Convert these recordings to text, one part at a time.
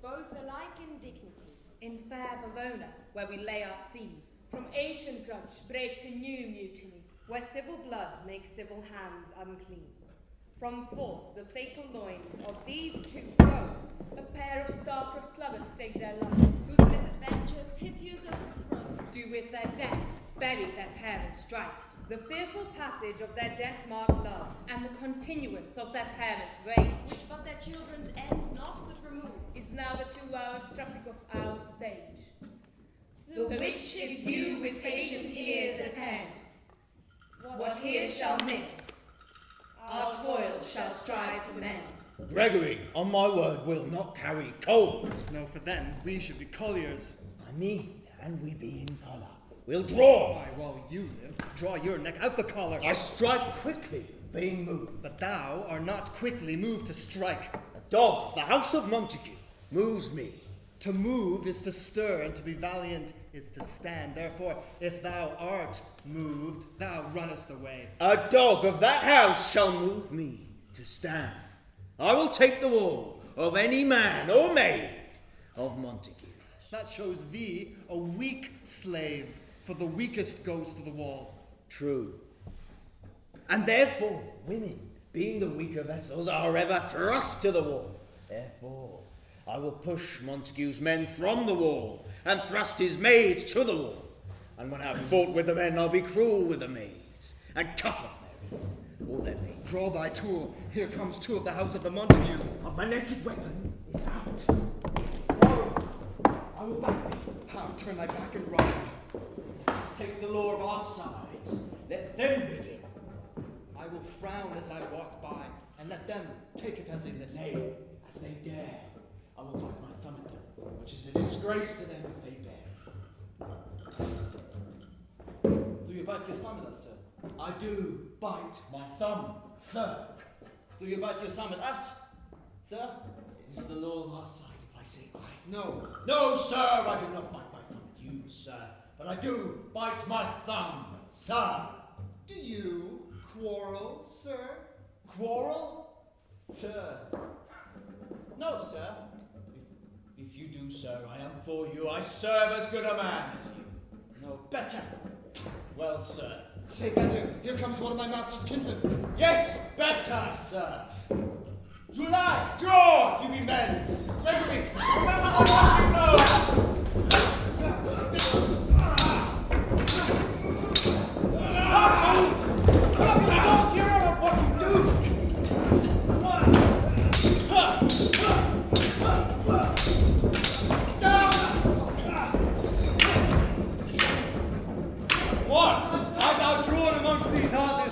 both alike in dignity. In fair Verona, where we lay our scene, from ancient grudge break to new mutiny, where civil blood makes civil hands unclean. From forth the fatal loins of these two foes, a pair of star-crossed lovers take their life, whose misadventure piteous overthrown, do with their death bury their parents' strife, the fearful passage of their death-marked love, and the continuance of their parents' rage, which but their children's end not could remove, is now the 2 hours traffic of our stage. The which if you with patient ears attend, what here shall miss, our toil shall strive to mend. Gregory, on my word, will not carry coals. No, for then we should be colliers. I mean, and we be in collar. We'll draw. Why, while you live, draw your neck out the collar. I strike quickly, being moved. But thou art not quickly moved to strike. A dog of the house of Montague moves me. To move is to stir, and to be valiant is to stand. Therefore, if thou art moved, thou runnest away. A dog of that house shall move me to stand. I will take the wall of any man or maid of Montague. That shows thee a weak slave, for the weakest goes to the wall. True. And therefore, women, being the weaker vessels, are ever thrust to the wall. Therefore, I will push Montague's men from the wall, and thrust his maids to the wall. And when I have fought with the men, I'll be cruel with the maids, and cut off their heads, or their maids. Draw thy tool. Here comes two of the house of the Montague. My naked weapon is out. Tomorrow, I will back thee. How? Turn thy back and run. Let us take the law of our sides. Let them begin. I will frown as I walk by, and let them take it as they listen. Nay, as they dare, I will bite my thumb at them, which is a disgrace to them if they bear. Do you bite your thumb at us, sir? I do bite my thumb, sir. Do you bite your thumb at us, sir? It is the law of our side if I say I. No. No, sir, I do not bite my thumb at you, sir. But I do bite my thumb, sir. Do you quarrel, sir? Quarrel? Sir. No, sir. If you do, sir, I am for you. I serve as good a man as you. No, better. Well, sir. Say better. Here comes one of my master's kinsmen. Yes, better, sir. You lie! Draw, if you be men. Gregory, remember the one you know.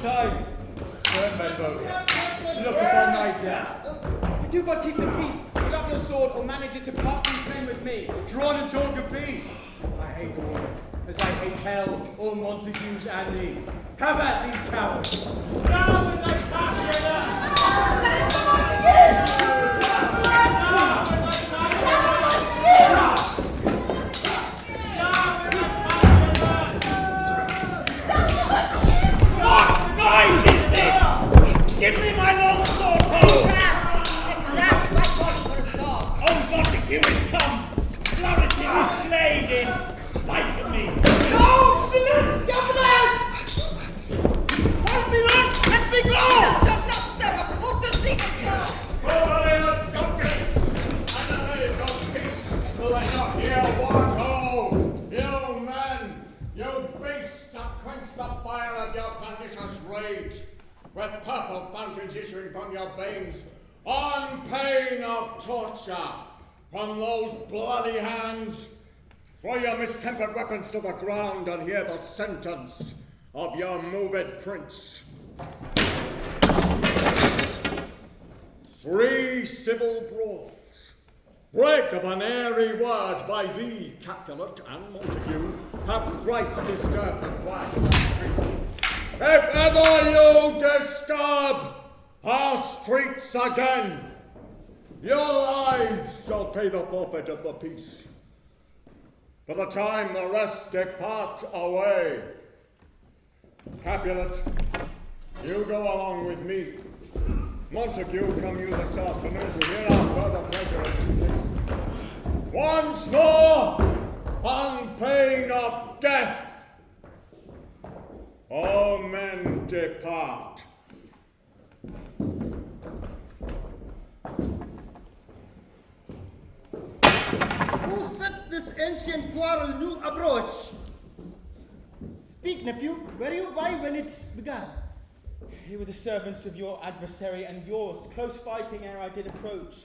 Times. Turn, Benvolio. Look upon thy death. If you but keep the peace, put up your sword, or manage it to part these men with me. Drawn and talk of peace. I hate the world, as I hate hell, all Montagues and thee. Have at thee, cowards. Down with thy patriot! Give me my long sword, Paul! Oh, Montague is come! Flourishing his blade in spite of me! No! Villain! Governor! Hold me, lads! Let me go! Thou shalt not stir a foot to seek us! Warriors, subjects, and the maids of peace, will I not hear one call? You men, you beasts have quenched the fire of your pernicious rage, with purple fountains issuing from your veins, on pain of torture from those bloody hands. Throw your mistempered weapons to the ground and hear the sentence of your moved prince. 3 civil brawls, bred of an airy word by thee, Capulet and Montague, have thrice disturbed the quiet of the street. If ever you disturb our streets again, your lives shall pay the forfeit of the peace. For the time the rest depart away. Capulet, you go along with me. Montague, come you this afternoon to hear our further pleasure in this case. once more, on pain of death, all men depart. Who set this ancient quarrel new approach? Speak, nephew, were you by when it began? Here were the servants of your adversary and yours, close fighting ere I did approach.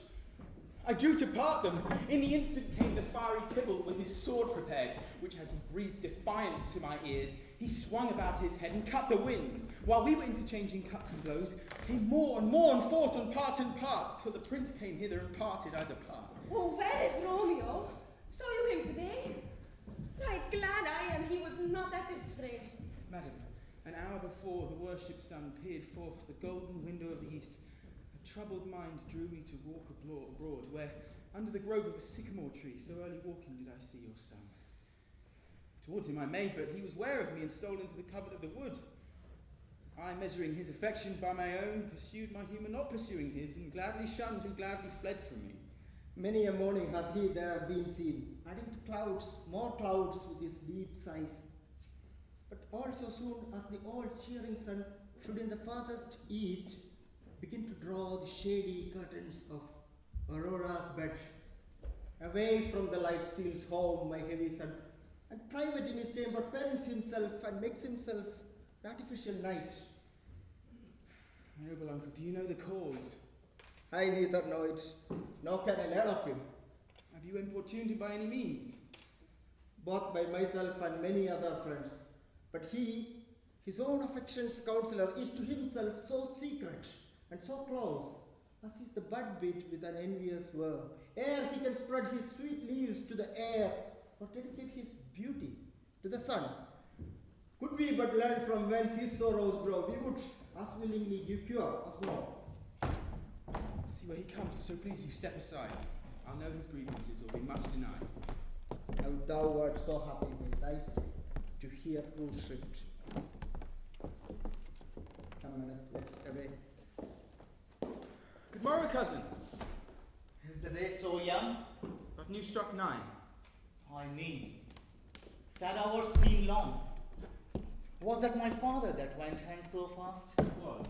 I drew to part them. In the instant came the fiery Tybalt with his sword prepared, which as he breathed defiance to my ears, he swung about his head and cut the winds. While we were interchanging cuts and blows, came more and more and fought on part and part, till the prince came hither and parted either part. Oh, where is Romeo? Saw you him today? Right glad I am he was not at this fray. Madam, an hour before the worship sun peered forth the golden window of the east, a troubled mind drew me to walk abroad, where under the grove of a sycamore tree, so early walking did I see your son. Towards him I made, but he was ware of me and stole into the covert of the wood. I, measuring his affections by my own, pursued my humour, not pursuing his, and gladly shunned who gladly fled from me. Many a morning hath he there been seen, adding to clouds, more clouds with his deep sighs. But also soon as the all-cheering sun should in the farthest east begin to draw the shady curtains of Aurora's bed, away from the light steals home my heavy son, and private in his chamber pens himself and makes himself artificial night. Noble uncle, do you know the cause? I neither know it, nor can I learn of him, Have you importuned him by any means? both by myself and many other friends. But he, his own affection's counselor, is to himself so secret and so close, as is the bud bit with an envious worm, ere he can spread his sweet leaves to the air, or dedicate his beauty to the sun. Could we but learn from whence his sorrows grow, we would as willingly give cure as more. See where he comes, so please you step aside. I'll know his grievances or be much denied. How thou wert so happy with thy stay to hear true shrift. Come on, let's away. Good morrow, cousin. Is the day so young? But new struck 9. I mean, sad hours seem long. Was that my father that went hence so fast? It was.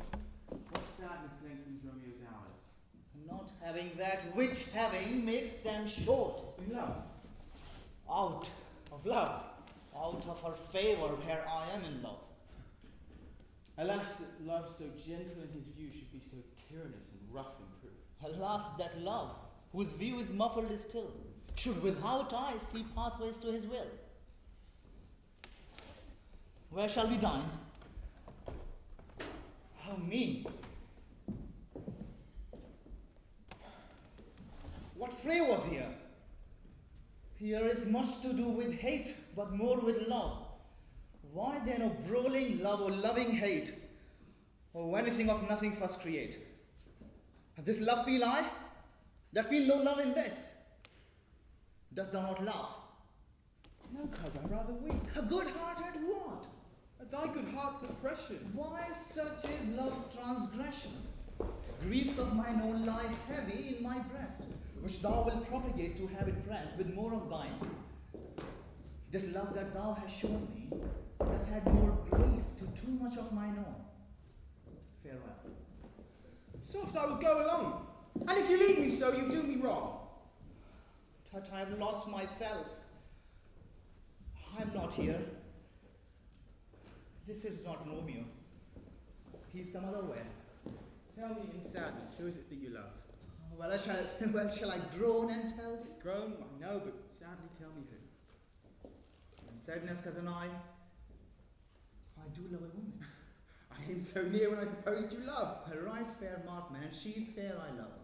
What sadness lengthens Romeo's hours? Not having that which having makes them short. In love. Out Of love. out of her favour where I am in love. Alas, that love so gentle in his view should be so tyrannous and rough in proof. Alas, that love, whose view is muffled still, should without eyes see pathways to his will. Where shall we dine? How mean. What fray was here? Here is much to do with hate, but more with love. Why then, O brawling love, O loving hate, or anything of nothing first create? And this love feel I, that feel no love in this. Dost thou not love? No, cousin, rather weak. A good heart at what? At thy good heart's oppression. Why such is love's transgression? Griefs of mine own lie heavy in my breast, which thou wilt propagate to have it pressed with more of thine. This love that thou hast shown me hath had more grief to too much of mine own. Farewell. Soft, I will go along. And if you leave me so, you do me wrong. Tut, I have lost myself. I am not here. This is not Romeo. He is some other where. Tell me in sadness, who is it that you love? Well, shall I groan and tell thee? Grown, I know, but sadly tell me who. In sadness, cousin, I do love a woman. I am so near when I supposed you loved. A right fair mark, man, she's fair I love.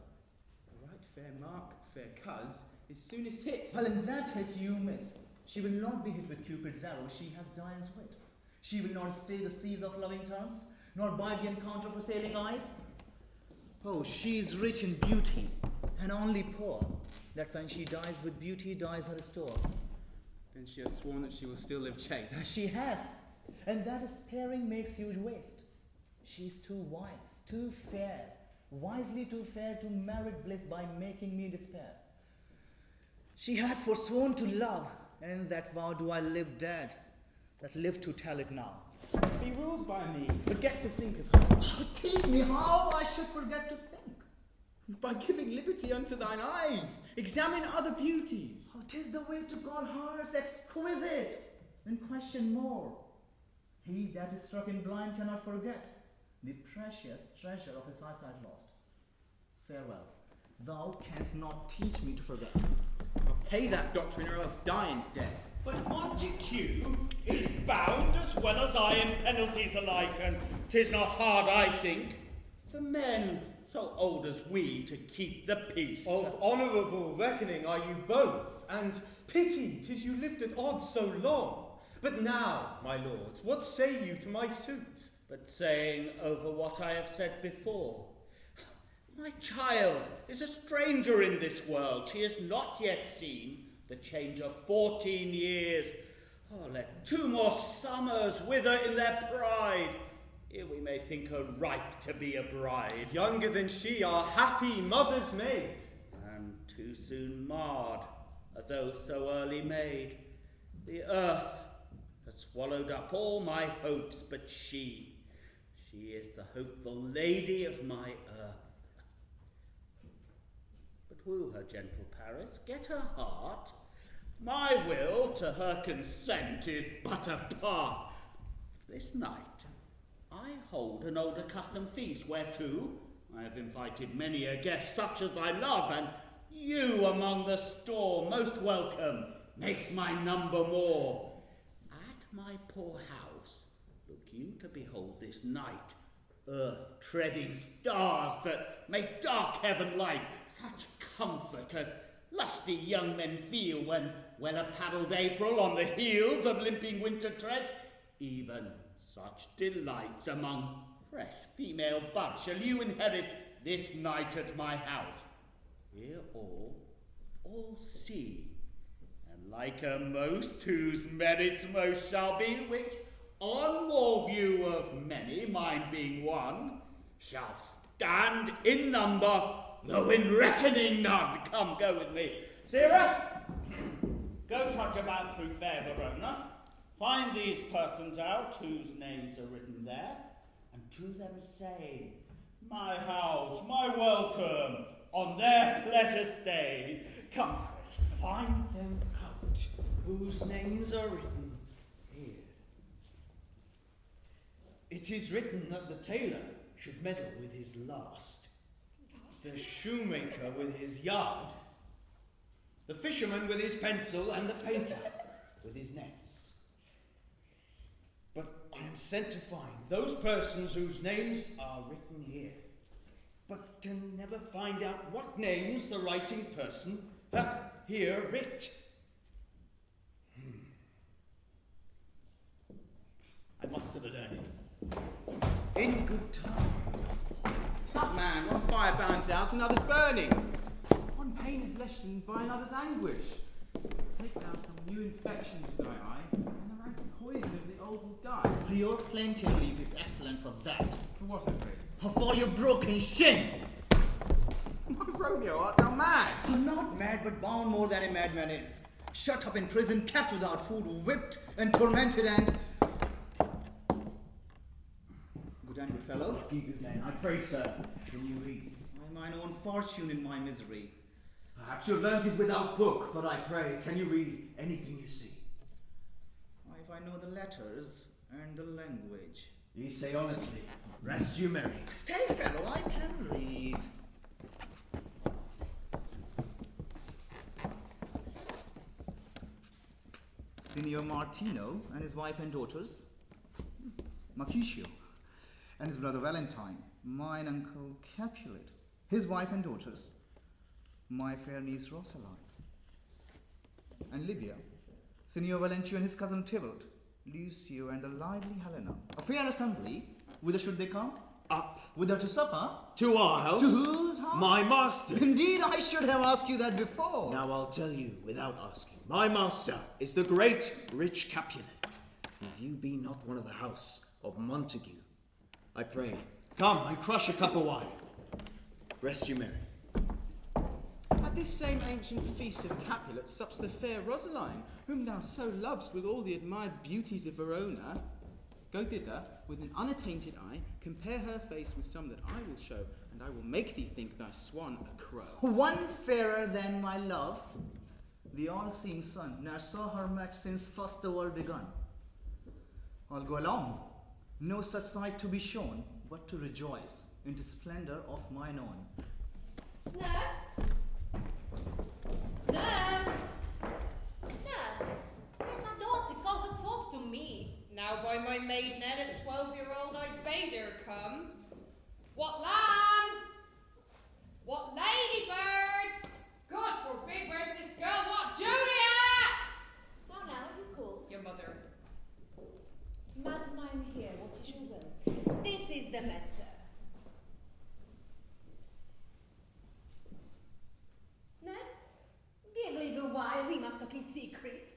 A right fair mark, fair cuz, is soonest hit. Well, in that hit you miss. She will not be hit with Cupid's arrow, she hath Dian's wit. She will not stay the seas of loving tongues, nor bide the encounter for sailing eyes. Oh, she is rich in beauty, and only poor, that when she dies with beauty dies her store. Then she hath sworn that she will still live chaste. She hath, and that sparing makes huge waste. She is too wise, too fair, wisely too fair to merit bliss by making me despair. She hath forsworn to love, and in that vow do I live dead, that live to tell it now. Be ruled by me. Forget to think of her. Oh, teach me how I should forget to think. By giving liberty unto thine eyes. Examine other beauties. Oh, 'tis the way to call hers exquisite, and question more. He that is struck in blind cannot forget the precious treasure of his eyesight lost. Farewell. Thou canst not teach me to forget. I'll pay that doctrine or else die in debt. But Montague is bound as well as I in penalties alike, and 'tis not hard, I think, for men so old as we to keep the peace. Of honourable reckoning are you both, and pity 'tis you lived at odds so long. But now, my lords, what say you to my suit? But saying over what I have said before, my child is a stranger in this world. She has not yet seen the change of 14 years. Oh, let 2 more summers wither in their pride, ere we may think her ripe to be a bride. Younger than she, our happy mother's maid. And too soon marred, though so early made. The earth has swallowed up all my hopes, but she is the hopeful lady of my earth. But woo her, gentle Paris, get her heart. My will to her consent is but a part. This night I hold an old accustomed feast, whereto I have invited many a guest, such as I love, and you among the store most welcome makes my number more. At my poor house look you to behold this night, earth treading stars that make dark heaven light, such comfort as lusty young men feel when well-apparelled April on the heels of limping winter treads. Even such delights among fresh female buds shall you inherit this night at my house. Here all see, and like a most whose merits most shall be, which on more view of many, mine being one, shall stand in number, though in reckoning none. Come, go with me. Sarah, go trudge about through fair Verona, find these persons out whose names are written there, and to them say, my house, my welcome, on their pleasure stay. Come, Paris, find them out whose names are written here. It is written that the tailor should meddle with his last, the shoemaker with his yard, the fisherman with his pencil, and the painter with his nets. But I am sent to find those persons whose names are written here, but can never find out what names the writing person hath here writ. I must have learned it. In good time. Tut man, one fire burns out, another's burning. One pain is lessened by another's anguish. Take now some new infections, die I, and the rampant poison of the old will die. Your plenty leaf is excellent for that. For what, I pray? For your broken shin. My Romeo, art thou mad? I'm not mad, but bound more than a madman is. Shut up in prison, kept without food, whipped and tormented, and... Good and good fellow. Keep his name, I pray, sir. Can you read? I mine own fortune in my misery. Perhaps you have learnt it without book, but I pray, can you read anything you see? If I know the letters and the language. Ye say honestly, rest you merry. Steady, fellow, I can read. Signor Martino and his wife and daughters, Mercutio, and his brother Valentine, mine uncle Capulet, his wife and daughters, my fair niece Rosaline, and Livia, Signor Valencio and his cousin Tybalt, Lucio and the lively Helena. A fair assembly. Whither should they come? Up. Whither to supper? To our house. To whose house? My master's. Indeed, I should have asked you that before. Now I'll tell you without asking. My master is the great rich Capulet. If you be not one of the house of Montague, I pray, come and crush a cup of wine. Rest you merry. At this same ancient feast of Capulet sups the fair Rosaline, whom thou so lovest with all the admired beauties of Verona. Go thither with an unattainted eye, compare her face with some that I will show, and I will make thee think thy swan a crow. One fairer than my love, the all-seeing sun, ne'er saw her match since first the world begun. I'll go along, no such sight to be shown, but to rejoice in the splendor of mine own. Nurse? Nurse? Nurse, where's my daughter? Call the folk to me. Now by my maiden head at 12-year-old I bade her come. What lamb? What ladybird? God forbid, where's this girl? What Juliet? Now, you calls? Your mother. Madam, I am here. What is your will? This is the matter. Nurse, give a little while. We must talk in secret.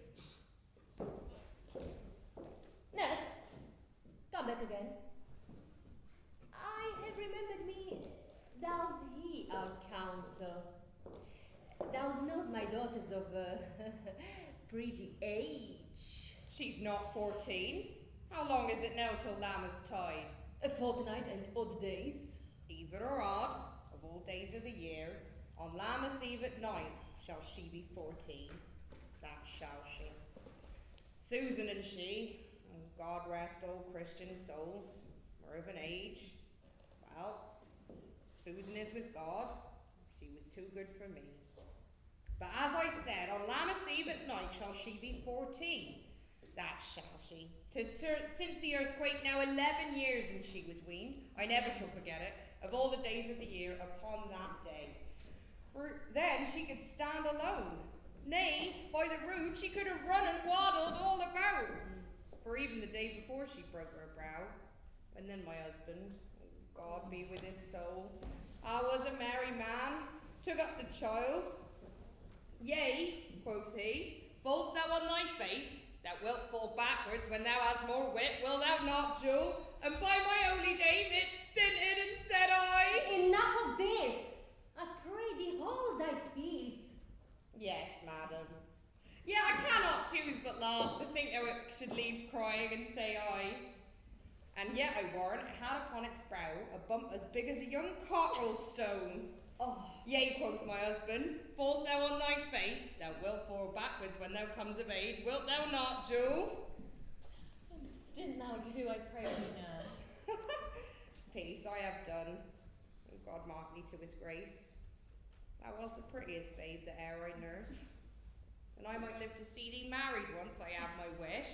Nurse, come back again. I have remembered me. Thou's he our counsel. Thou knows my daughters of pretty age. She's not 14. How long is it now till Lammas tide? A fortnight and odd days. Even or odd, of all days of the year, on Lammas Eve at night shall she be 14. That shall she. Susan and she, oh God rest all Christian souls, are of an age. Well, Susan is with God. She was too good for me. But as I said, on Lammas Eve at night shall she be 14. That shall she. 'Tis since the earthquake now 11 years and she was weaned. I never shall forget it, of all the days of the year, upon that day. For then she could stand alone. Nay, by the rood she could have run and waddled all about. For even the day before she broke her brow. And then my husband, God be with his soul, I was a merry man, took up the child. Yea, quoth he, fall'st thou on thy face? Thou wilt fall backwards when thou hast more wit, wilt thou not, Jewel? And by my holy dame it stinted and said I. Enough of this! I pray thee hold thy peace. Yes, madam. Yeah, I cannot choose but laugh to think how it should leave crying and say I. And yet I warrant it had upon its brow a bump as big as a young cockerel stone. Oh. Yea, quoth my husband, fall'st thou on thy face, thou wilt fall backwards when thou comes of age, wilt thou not, Jewel? And stint thou too, I pray thee, nurse. Peace, I have done. And God mark me to his grace. Thou was the prettiest babe that e'er I nursed. And I might live to see thee married once I have my wish.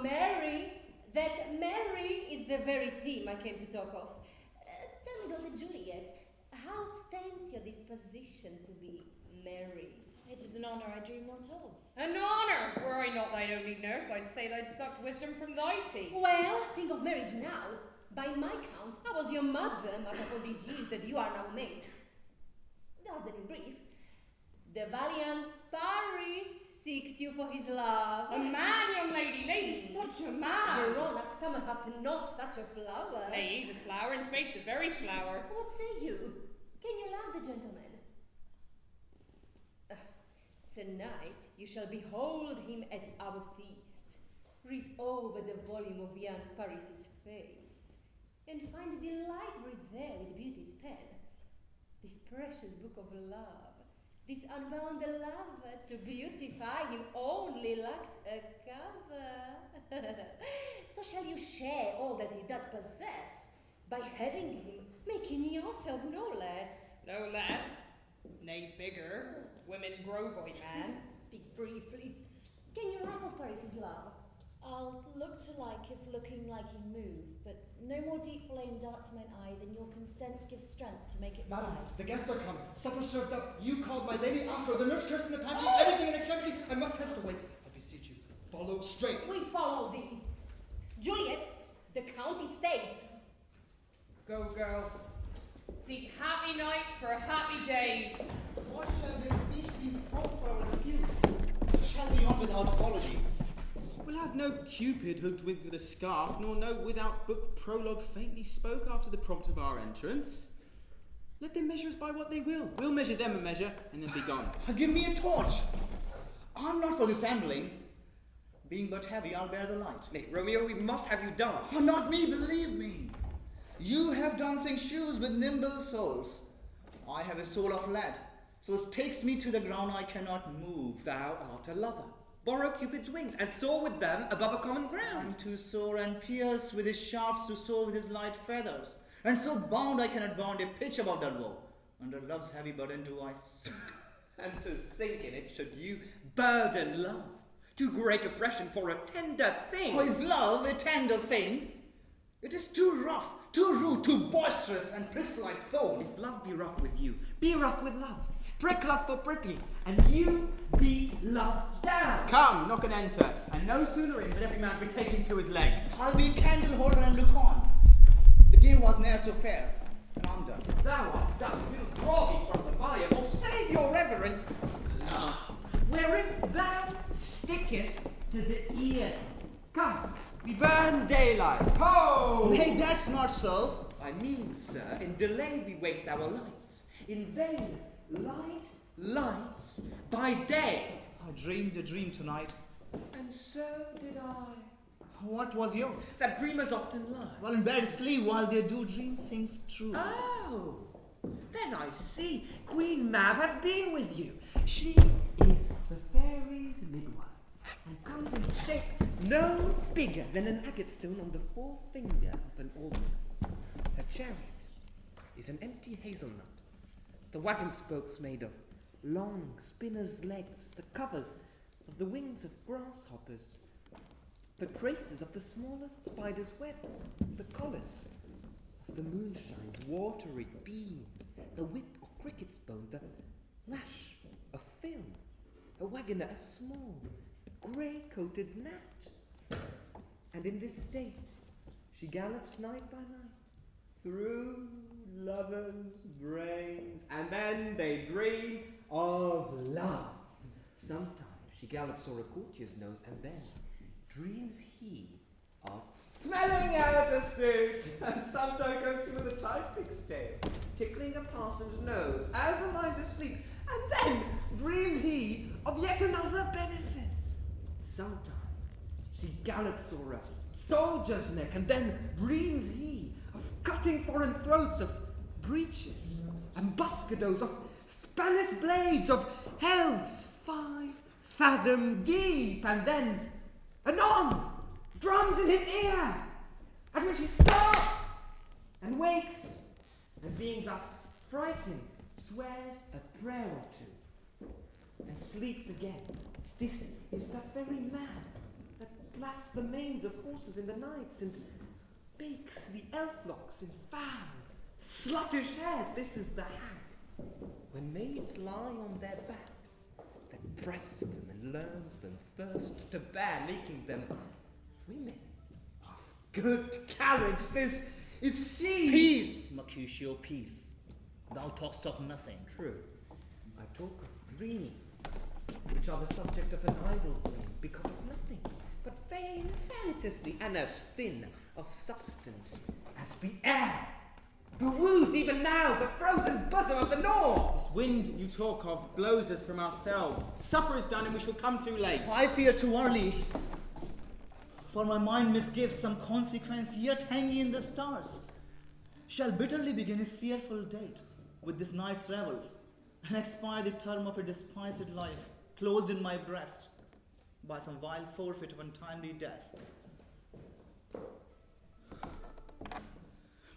Mary, that Mary is the very theme I came to talk of. Tell me, daughter Juliet, how stands your disposition to be married? It is an honour I dream not of. An honour! Were I not thine only nurse, I'd say they'd sucked wisdom from thy teeth. Well, think of marriage now. By my count, I was your mother much of all these years that you are now maid. Thus then in brief, the valiant Paris seeks you for his love. A man, young lady, such a man. Verona's summer hath not such a flower. Nay, he's a flower, in faith, the very flower. What say you? Can you love the gentleman? Tonight you shall behold him at our feast. Read over the volume of young Paris's face, and find delight read there with beauty's pen. This precious book of love, this unbound love to beautify him only lacks a cover. So shall you share all that he doth possess, by having him, making yourself no less. No less, nay bigger. Women grow, boy man. Speak briefly. Can you like of Paris's love? I'll look to like if looking like you move, but no more deep blame dart to mine eye than your consent gives strength to make it fly. Madam, the guests are come. Supper served up. You called my lady after. The nurse cursed in the pantry. Everything in extremity. I must hence await. I beseech you, follow straight. We follow thee. Juliet, the county stays. Go, girl. Seek happy nights for happy days. What shall this feast be spoke for our excuse? Shall we on without apology? We'll have no Cupid hooked with a scarf, nor no without book prologue faintly spoke after the prompt of our entrance. Let them measure us by what they will. We'll measure them a measure and then be gone. Give me a torch. I'm not for dissembling. Being but heavy, I'll bear the light. Nay, Romeo, we must have you dance. Oh, not me, believe me. You have dancing shoes with nimble soles. I have a soul of lead, so it takes me to the ground I cannot move. Thou art a lover. Borrow Cupid's wings and soar with them above a common ground. I'm to soar and pierce with his shafts to soar with his light feathers. And so bound I cannot bound a pitch above that woe. Under love's heavy burden do I sink. And to sink in it should you burden love. Too great oppression for a tender thing. Oh, is love a tender thing? It is too rough, too rude, too boisterous, and pricks like thorn. If love be rough with you, be rough with love. Prick love for prickly, and you beat love down. Come, knock and enter, and no sooner in than every man be taken to his legs. I'll be candle holder and look on. The game was ne'er so fair, and I'm done. Thou art done. We'll draw thee from the fire, or save your reverence. Love, wherein thou stickest to the ears. Come, we burn daylight. Ho! Nay, that's not so. I mean, sir, in delay we waste our lights. In vain, lights by day. I dreamed a dream tonight. And so did I. What was yours? That dreamers often lie. Well, in bed sleep while they do dream things true. Oh, then I see. Queen Mab hath been with you. She is the fairies' midwife, and comes in shape no bigger than an agate stone on the forefinger of an alderman. Her chariot is an empty hazelnut. The wagon spokes made of long spinner's legs, the covers of the wings of grasshoppers, the traces of the smallest spider's webs, the collars of the moonshine's watery beams, the whip of cricket's bone, the lash of film, a wagoner a small, grey-coated gnat. And in this state she gallops night by night through lovers' brains, and then they dream of love. Sometimes she gallops o'er a courtier's nose, and then dreams he of smelling out a suit, and sometimes comes with a tight pigtail, tickling a parson's nose as he lies asleep, and then dreams he of yet another benefice. Sometimes she gallops o'er a soldier's neck, and then dreams he of cutting foreign throats, of breeches and buscados, of Spanish blades, of helves 5 fathom deep, and then anon drums in his ear, at which he starts and wakes, and being thus frightened, swears a prayer or two, and sleeps again. This is that very man that plats the manes of horses in the nights, and bakes the elf-locks in foul, sluttish hairs. This is the hag, when maids lie on their back, that presses them and learns them first to bear, making them women of good carriage. This is she. Peace, Mercutio, peace. Thou talkst of nothing. True. I talk of dreams, which are the subject of an idle dream, because of nothing but vain fantasy, and as thin of substance as the air, who woos even now the frozen bosom of the north. This wind you talk of blows us from ourselves. Supper is done and we shall come too late. I fear too early, for my mind misgives some consequence yet hanging in the stars. Shall bitterly begin his fearful date with this night's revels, and expire the term of a despised life, closed in my breast by some vile forfeit of untimely death.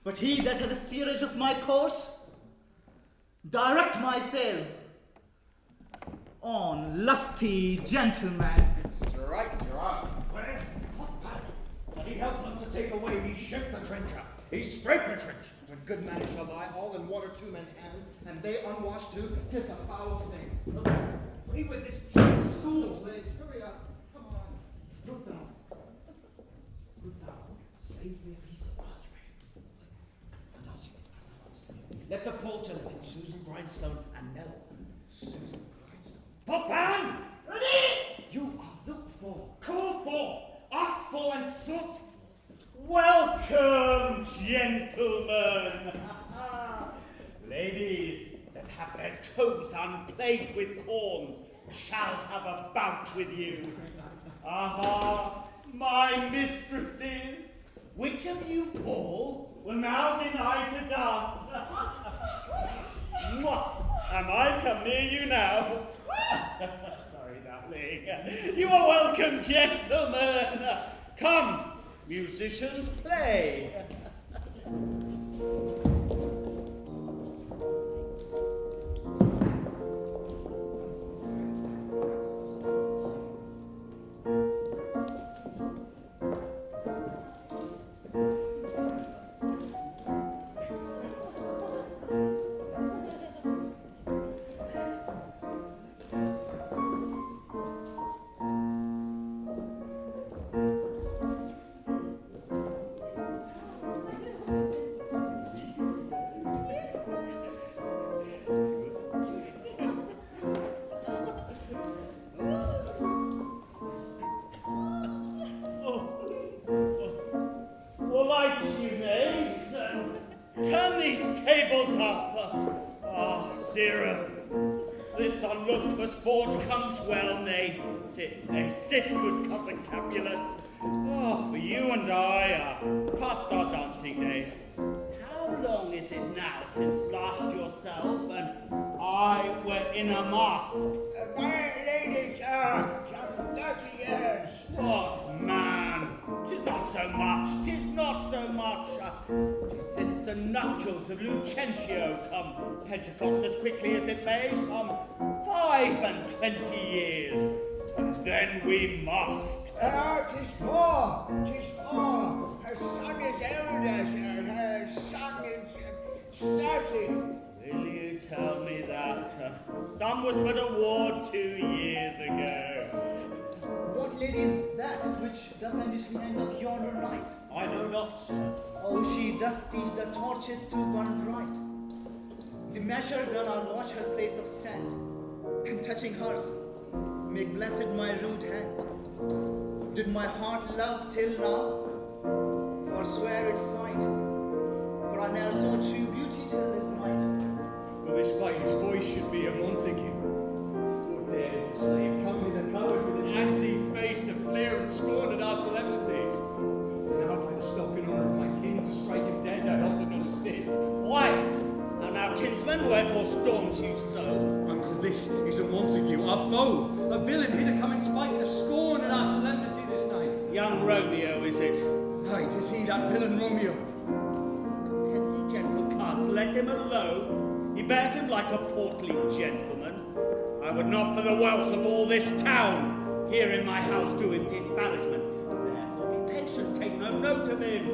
But he that hath the steerage of my course, direct my sail on, lusty gentleman. Strike drop. Where is Potbad? But he helped them to take away, he shift the trencher. He scrape the trench. When good man shall lie all in 1 or 2 men's hands, and they unwashed too, 'tis a foul thing. We with this giant school. Late, hurry up. Come on. Good thou, save me a piece of parchment. And thus, as I was saying, let the porter let in Susan Grindstone and Nell. Susan Grindstone. Potband! Ready! You are looked for, called for, asked for, and sought for. Welcome, gentlemen. Ladies son, plagued with corns, shall have a bout with you. Aha, my mistresses, which of you all will now deny to dance? Mwah! Am I come near you now? Sorry, darling. You are welcome, gentlemen. Come, musicians, play. Turn these tables up. Ah, Sirrah, this unlooked for sport comes well. Nay, sit, good cousin Capulet. Oh, for you and I are past our dancing days. How long is it now since last yourself and I were in a mask? My lady, sir, some 30 years. What, man? 'Tis not so much, 'tis not so much. 'Tis since the nuptials of Lucentio come, Pentecost as quickly as it may, some 25 years. And then we must. 'Tis more, 'tis more. Her son is eldest, and her son is 30. Will you tell me that? Some was but a ward 2 years ago. What lady is that which doth ambitiously end of yonder night? I know not, sir. Oh, she doth teach the torches to burn bright. The measure doth I'll watch her place of stand, and touching hers, make blessed my rude hand. Did my heart love till now, forswear its sight, for I ne'er saw true beauty till this night. For this way his voice should be a Montague. What dares the slave come hither covered with an antique face to flare and scorn at our solemnity? Now by the stock and honour of my kin to strike him dead I often not a sin. Why? And now, kinsman, wherefore storms you so? Uncle, this is a Montague, our foe, a villain hither come in spite to scorn at our solemnity this night. Young Romeo, is it? Aye, 'tis he, that villain Romeo. Content ye, gentle cards, let him alone. He bears him like a portly gentleman. I would not for the wealth of all this town here in my house do him disparagement. Therefore be patient, take no note of him.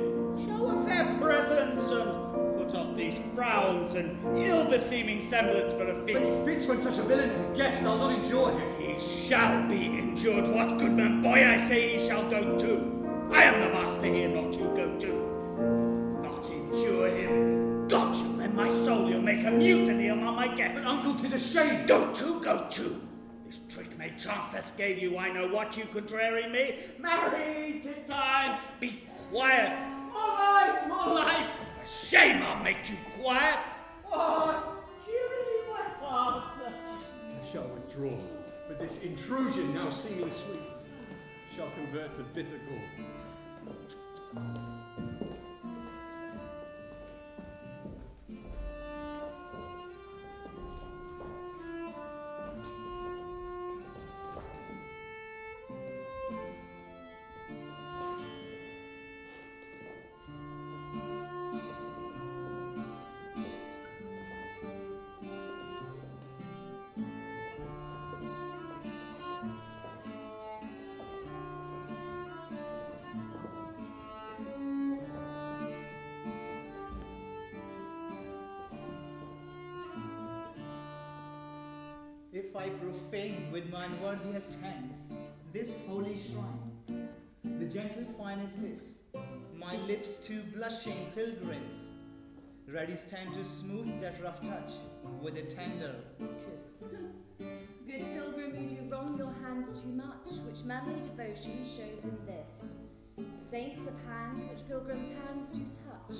Show a fair presence and put off these frowns and ill-beseeming semblance for a fit. But it fits when such a villain is a guest, I'll not endure him. He shall be endured. What, goodman boy, I say he shall go too. I am the master here, not you go too. Not endure him. God shall mend my soul, you'll make a mutiny among my guests. But uncle, 'tis a shame. Go to, go to. This trick made Chanthus gave you, I know what you contrary me. Marry, 'tis time. Be quiet. More light. For shame, I'll make you quiet. Oh, cheerily, my heart. I shall withdraw, but this intrusion, now seeming sweet, shall convert to bitter gall. If I profane with my unworthiest hands this holy shrine, the gentle fine is this, my lips two blushing pilgrims, ready stand to smooth that rough touch with a tender kiss. Good pilgrim, you do wrong your hands too much, which manly devotion shows in this. Saints have hands which pilgrims' hands do touch,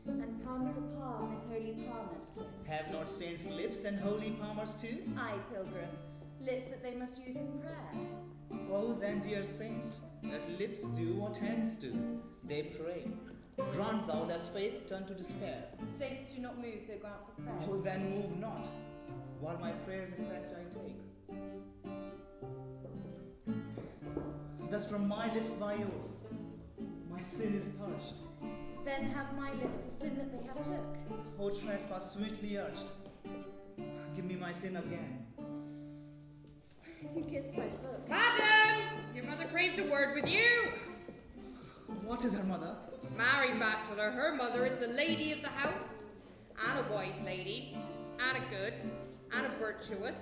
And palm to palm is holy palmer's kiss. Have not saints lips and holy palmers too? Aye, pilgrim, lips that they must use in prayer. Oh, then, dear saint, that lips do what hands do. They pray. Grant thou lest faith turn to despair. Saints do not move, though grant for prayers. Oh, then move not, while my prayers effect I take. Thus from my lips by yours, my sin is purged. Then have my lips the sin that they have took. O trespass sweetly urged, give me my sin again. You kissed my book. Madam! Your mother craves a word with you. What is her mother? Married bachelor, her mother is the lady of the house, and a wise lady, and a good, and a virtuous.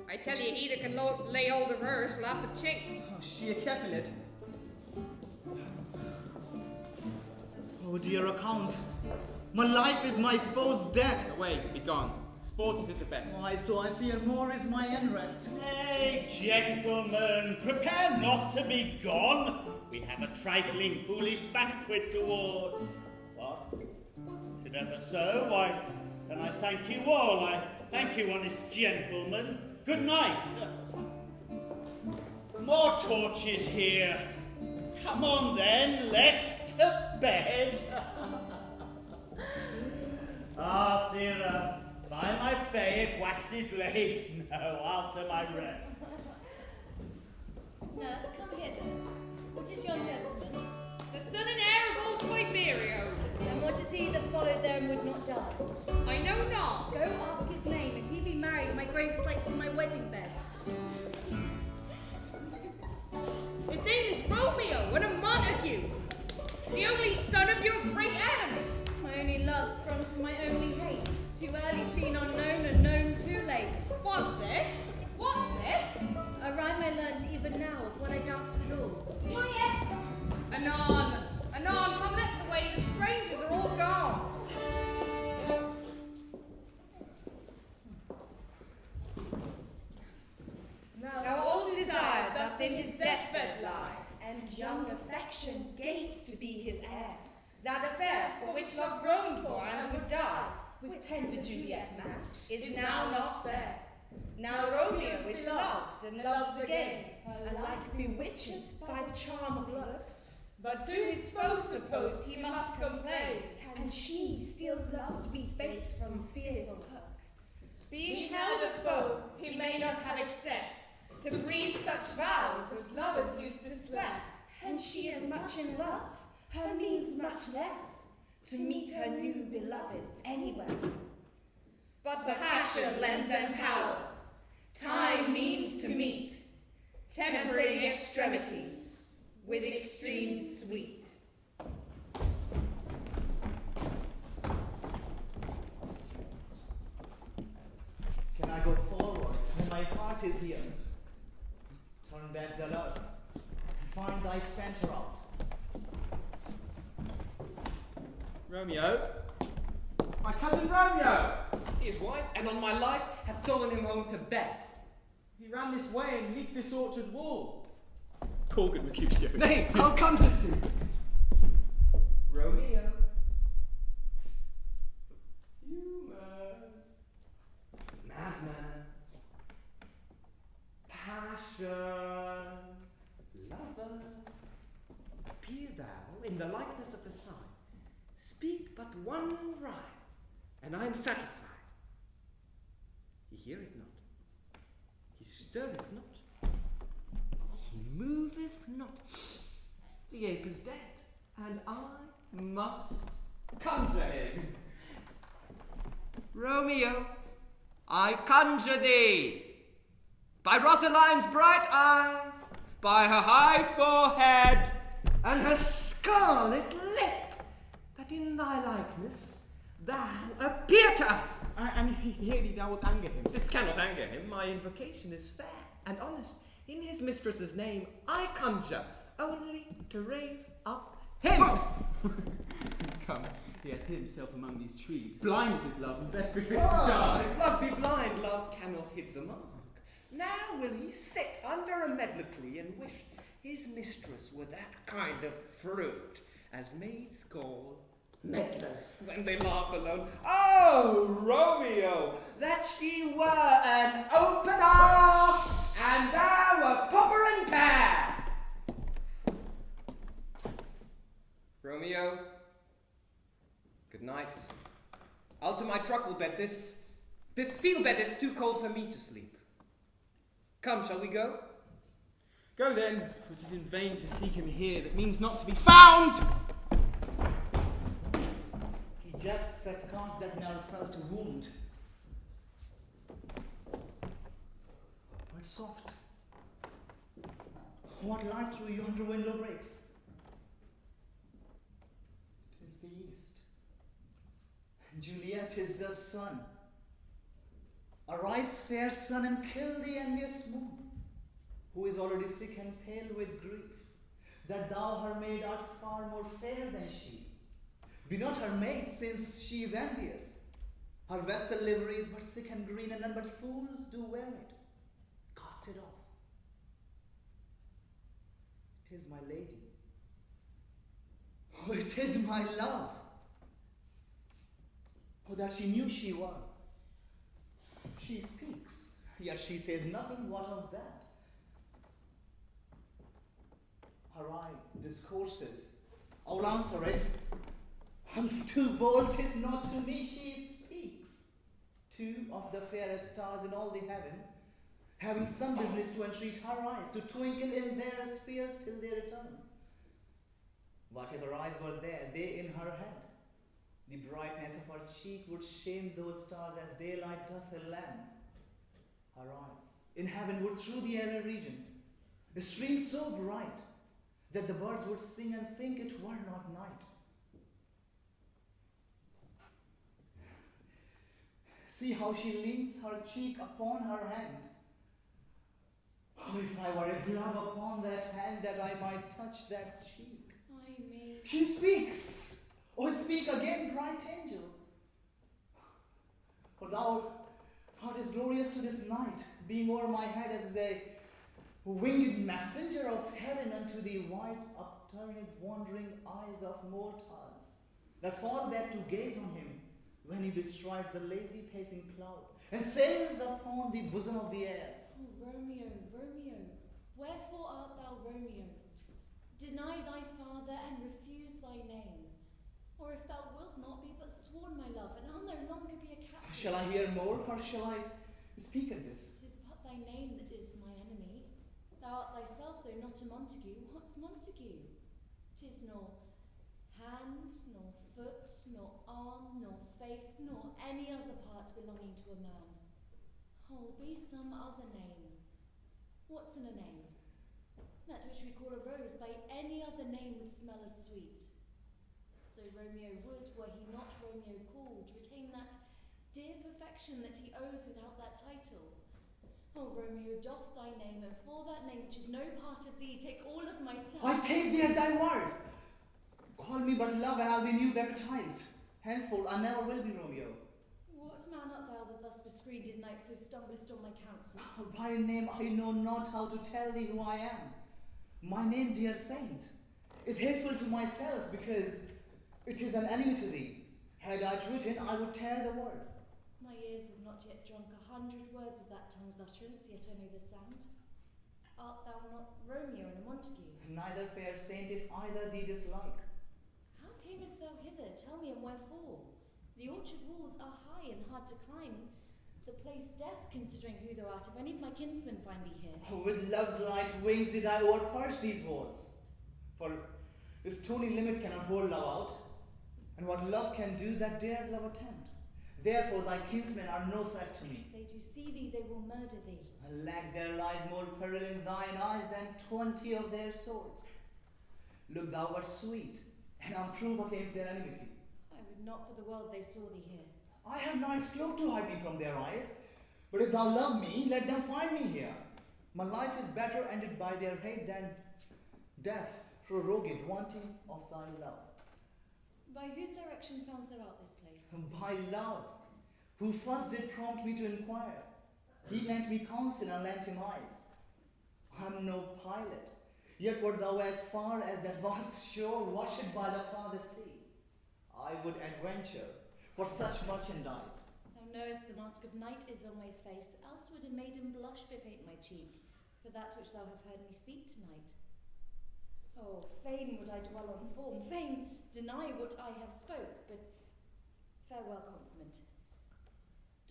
I tell you, he that can lay hold of her shall have the chinks. Oh, she a Capulet. Oh, dear account, my life is my foe's debt. Away, be gone. Sport is at the best. Why, so I fear more is my end rest. Nay, gentlemen, prepare not to be gone. We have a trifling, foolish banquet toward. What? Is it ever so? Why, then I thank you all. I thank you, honest gentlemen. Good night. More torches here. Come on then, let's to bed. Ah, sirrah, by my faith, it waxes late. No, I'll to my rest. Nurse, come here then. What is yon gentleman? The son and heir of old Tiberio. And what is he that followed there and would not dance? I know not. Go ask his name. If he be married, my grave is like for my wedding bed. His name is Romeo, and a Montague. The only son of your great enemy. My only love sprung from my only hate. Too early seen unknown and known too late. What's this? What's this? A rhyme I learned even now of when I danced with all. Juliet! Anon! Anon, come let's away, the strangers are all gone. Now old desire doth in his deathbed lie, And young affection gates to be his heir. that affair for which love groaned for and would die, With tender Juliet matched, is now not fair. Now Romeo is beloved and loves again, alike bewitched by the charm of looks. but to his foe supposed he must complain, And she steals love's sweet bait from fearful hooks. being held a foe, he may not have excess, to breathe such vows as lovers used to swear. And she is much in love, her means much less, to meet her new beloved anywhere. But passion lends them power, time means to meet, tempering extremities with extreme sweet. Can I go forward when my heart is here? Turn back the love and find thy center out. Romeo? My cousin Romeo! He is wise, and on my life hath stolen him home to bed. He ran this way and leaped this orchard wall. Corgan Mercutio. Nay, how comes it to? Romeo. You must. Madman. Passion. Lover. Appear thou in the likeness of the sign. Speak but one rhyme, and I am satisfied. He heareth not. He stirreth not. He moveth not. The ape is dead, and I must conjure him. Romeo, I conjure thee, by Rosaline's bright eyes, by her high forehead, and her scarlet lip, that in thy likeness thou appear to us. And if he hear thee, thou wilt anger him. This cannot anger him. My invocation is fair and honest. In his mistress's name I conjure, only to raise up him. Come, he hath hid himself among these trees, blind with his love, and best befits to die. Ah, if love be blind, love cannot hit the mark. Now will he sit under a medlar tree and wish his mistress were that kind of fruit as maids call Meddlers. When they laugh alone. Oh, Romeo, that she were an open arse, and thou a popper and pear. Romeo, good night. I'll to my truckle bed. This field bed is too cold for me to sleep. Come, shall we go? Go then, for it is in vain to seek him here that means not to be found. He just as scars that never felt a wound. But soft. What light through yonder window breaks? 'Tis the east. Juliet is the sun. Arise, fair sun, and kill the envious moon, who is already sick and pale with grief, that thou her maid art far more fair than she. Be not her maid, since she is envious. Her vestal livery is but sick and green, and none but fools do wear it. Cast it off. 'Tis my lady. Oh, it is my love. Oh, that she knew she were. She speaks, yet she says nothing. What of that? Her eye discourses. I'll answer it. I'm too bold, 'tis not to me she speaks. Two of the fairest stars in all the heaven, having some business to entreat her eyes to twinkle in their spheres till they return. Whatever eyes were there, they in her head. The brightness of her cheek would shame those stars as daylight doth a lamp. Her eyes in heaven would through the airy region stream so bright that the birds would sing and think it were not night. See how she leans her cheek upon her hand. Oh, if I were a glove upon that hand, that I might touch that cheek. I may. She speaks. Oh, speak again, bright angel. For thou art as glorious to this night, being o'er my head as a winged messenger of heaven unto the wide upturned wandering eyes of mortals, that fall back to gaze on him when he bestrides the lazy pacing cloud, and sails upon the bosom of the air. Oh, Romeo, Romeo, wherefore art thou Romeo? Deny thy father and refuse thy name. Or if thou wilt not, be but sworn, my love, and I'll no longer be a captive. Shall I hear more, or shall I speak of this? 'Tis but thy name that is my enemy. Thou art thyself, though not a Montague. What's Montague? 'Tis nor hand, nor foot, nor arm, nor face, nor any other part belonging to a man. Oh, be some other name. What's in a name? That which we call a rose by any other name would smell as sweet. So Romeo would, were he not Romeo called, retain that dear perfection that he owes without that title. Oh, Romeo, doff thy name, and for that name which is no part of thee, take all of myself. I take thee at thy word. Call me but love, and I'll be new baptized. Henceforth I never will be Romeo. What man art thou that thus bescreened in night so stumblest on my counsel? By name I know not how to tell thee who I am. My name, dear saint, is hateful to myself because it is an enemy to thee. Had I it written, I would tear the word. My ears have not yet drunk 100 words of that tongue's utterance, yet I know the sound. Art thou not Romeo and a Montague? Neither, fair saint, if either thee dislike. How camest thou hither? Tell me, and wherefore? The orchard walls are high and hard to climb. The place death, considering who thou art, if any of my kinsmen find thee here. Oh, with love's light wings did I o'erperch these walls. For the stony limit cannot hold love out, and what love can do, that dares love attempt. Therefore thy kinsmen are no threat to me. If they do see thee, they will murder thee. Alack, there lies more peril in thine eyes than 20 of their swords. Look thou but sweet, and I'm proof against their enmity. I would not for the world they saw thee here. I have nice cloak to hide me from their eyes, but if thou love me, let them find me here. My life is better ended by their hate than death prorogued, wanting of thy love. By whose direction foundst thou out this place? By love, who first did prompt me to inquire. He lent me counsel and lent him eyes. I'm no pilot, yet wert thou as far as that vast shore washed by the farthest sea. I would adventure for such merchandise. Thou knowest the mask of night is on my face, else would a maiden blush bepaint my cheek, for that which thou have heard me speak tonight. Oh, fain would I dwell on form, fain deny what I have spoke, but farewell compliment.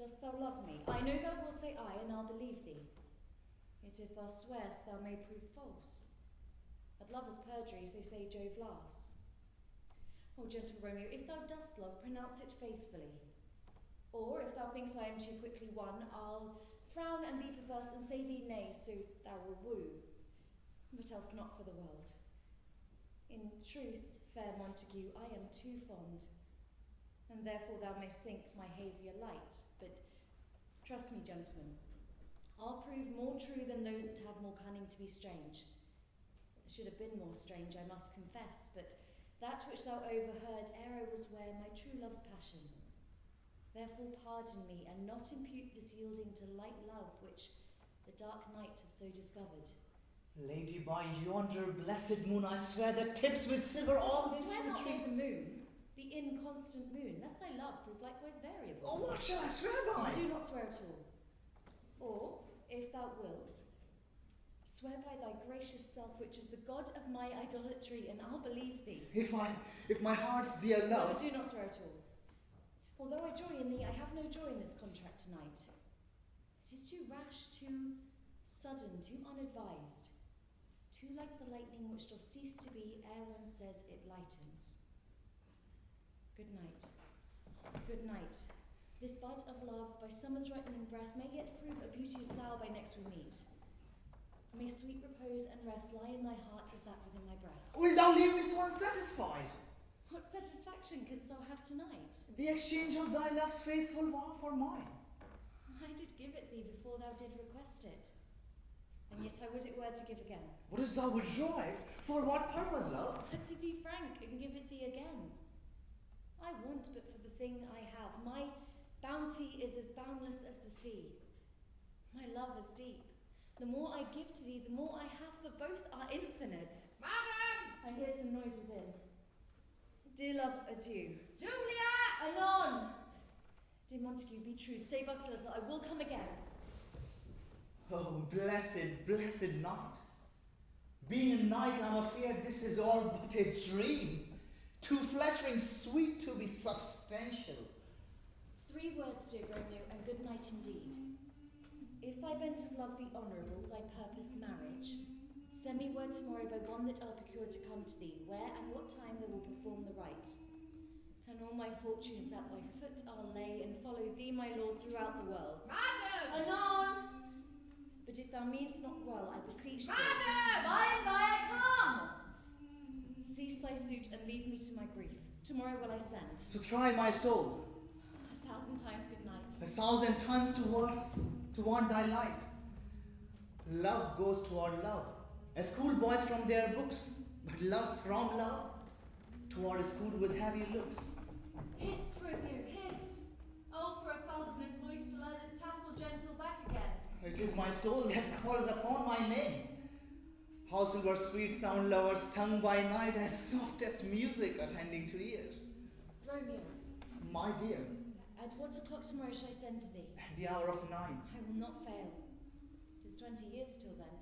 Dost thou love me? I know thou wilt say aye, and I'll believe thee. Yet if thou swear'st, thou may prove false. At lovers' perjuries they say Jove laughs. Oh, gentle Romeo, if thou dost love, pronounce it faithfully. Or, if thou thinkst I am too quickly won, I'll frown and be perverse and say thee nay, so thou will woo, but else not for the world. In truth, fair Montague, I am too fond, and therefore thou mayst think my haviour light, but trust me, gentlemen, I'll prove more true than those that have more cunning to be strange. I should have been more strange, I must confess, but that which thou overheard ere I was ware my true love's passion. Therefore pardon me, and not impute this yielding to light love which the dark night has so discovered. Lady, by yonder blessed moon, I swear that tips with silver all this Swear not retreat. by the moon, the inconstant moon, lest thy love prove likewise variable. Oh, what shall I swear by? Do not swear at all. Or, if thou wilt, swear by thy gracious self, which is the god of my idolatry, and I'll believe thee. If my heart's dear No, love. but do not swear at all. Although I joy in thee, I have no joy in this contract tonight. It is too rash, too sudden, too unadvised, too like the lightning which doth cease to be ere one says it lightens. Good night. Good night. This bud of love, by summer's ripening breath, may yet prove a beauteous flower by next we meet. May sweet repose and rest lie in thy heart as that within my breast. Wilt thou leave me so unsatisfied? What satisfaction canst thou have tonight? The exchange of thy love's faithful vow for mine. I did give it thee before thou did request it, and yet I would it were to give again. Wouldst thou withdraw it? For what purpose, love? But to be frank, and give it thee again. I want but for the thing I have. My bounty is as boundless as the sea. My love is deep. The more I give to thee, the more I have, for both are infinite. Madam! I hear some noise within. Dear love, adieu. Juliet! Anon! Dear Montague, be true. Stay but a little. I will come again. Oh, blessed, blessed night. Being a knight, I'm afraid this is all but a dream. Too flattering sweet to be substantial. 3 words, dear Romeo, and good night indeed. If thy bent of love be honourable, thy purpose marriage, send me word tomorrow by one that I'll procure to come to thee, where and what time they will perform the rite. And all my fortunes at thy foot I'll lay, and follow thee, my lord, throughout the world. Madam! Anon! But if thou meanest not well, I beseech thee. Madam! By and by I come! Cease thy suit and leave me to my grief. Tomorrow will I send. To try my soul. 1,000 times good night. 1,000 times to want thy light. Love goes toward love, as schoolboys from their books, but love from love toward a school with heavy looks. Hist, Romeo, hist! Oh, for a falconer's voice to lure this tassel gentle back again. It is my soul that calls upon my name. How silver sweet sound lovers tongue by night, as soft as music attending to ears. Romeo, My dear, at what o'clock tomorrow shall I send to thee? at the hour of 9. I will not fail. 'Tis 20 years till then.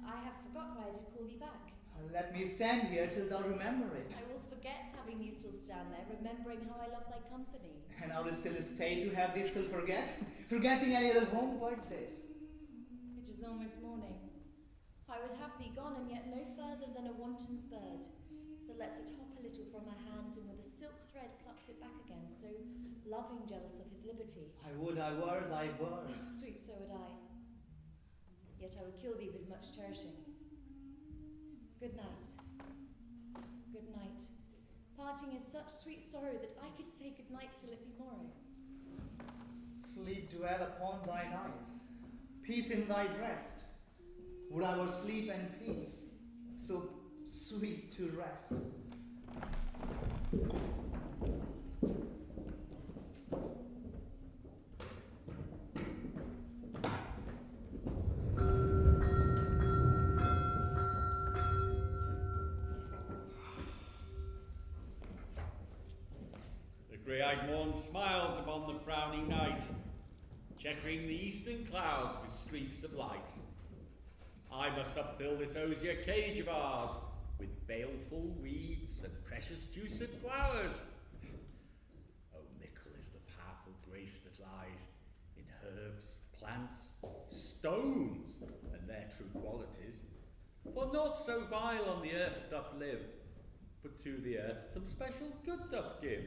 I have forgot why I did call thee back. Let me stand here till thou remember it. I will forget having thee still stand there, remembering how I love thy company. And I will still stay to have thee still forgetting any other home birthdays. It is almost morning. I would have thee gone, and yet no further than a wanton's bird, that lets it hop a little from her hand, and with a silk thread plucks it back again, so loving jealous of his liberty. I would I were thy bird. Sweet, so would I. Yet I would kill thee with much cherishing. Good night. Good night. Parting is such sweet sorrow that I could say good night till it be morrow. Sleep dwell upon thine eyes, peace in thy breast. Would I were sleep and peace, so sweet to rest. dawn smiles upon the frowning night, checkering the eastern clouds with streaks of light. I must upfill this osier cage of ours with baleful weeds and precious juiced flowers. Oh, mickle is the powerful grace that lies in herbs, plants, stones, and their true qualities. For naught so vile on the earth doth live, but to the earth some special good doth give.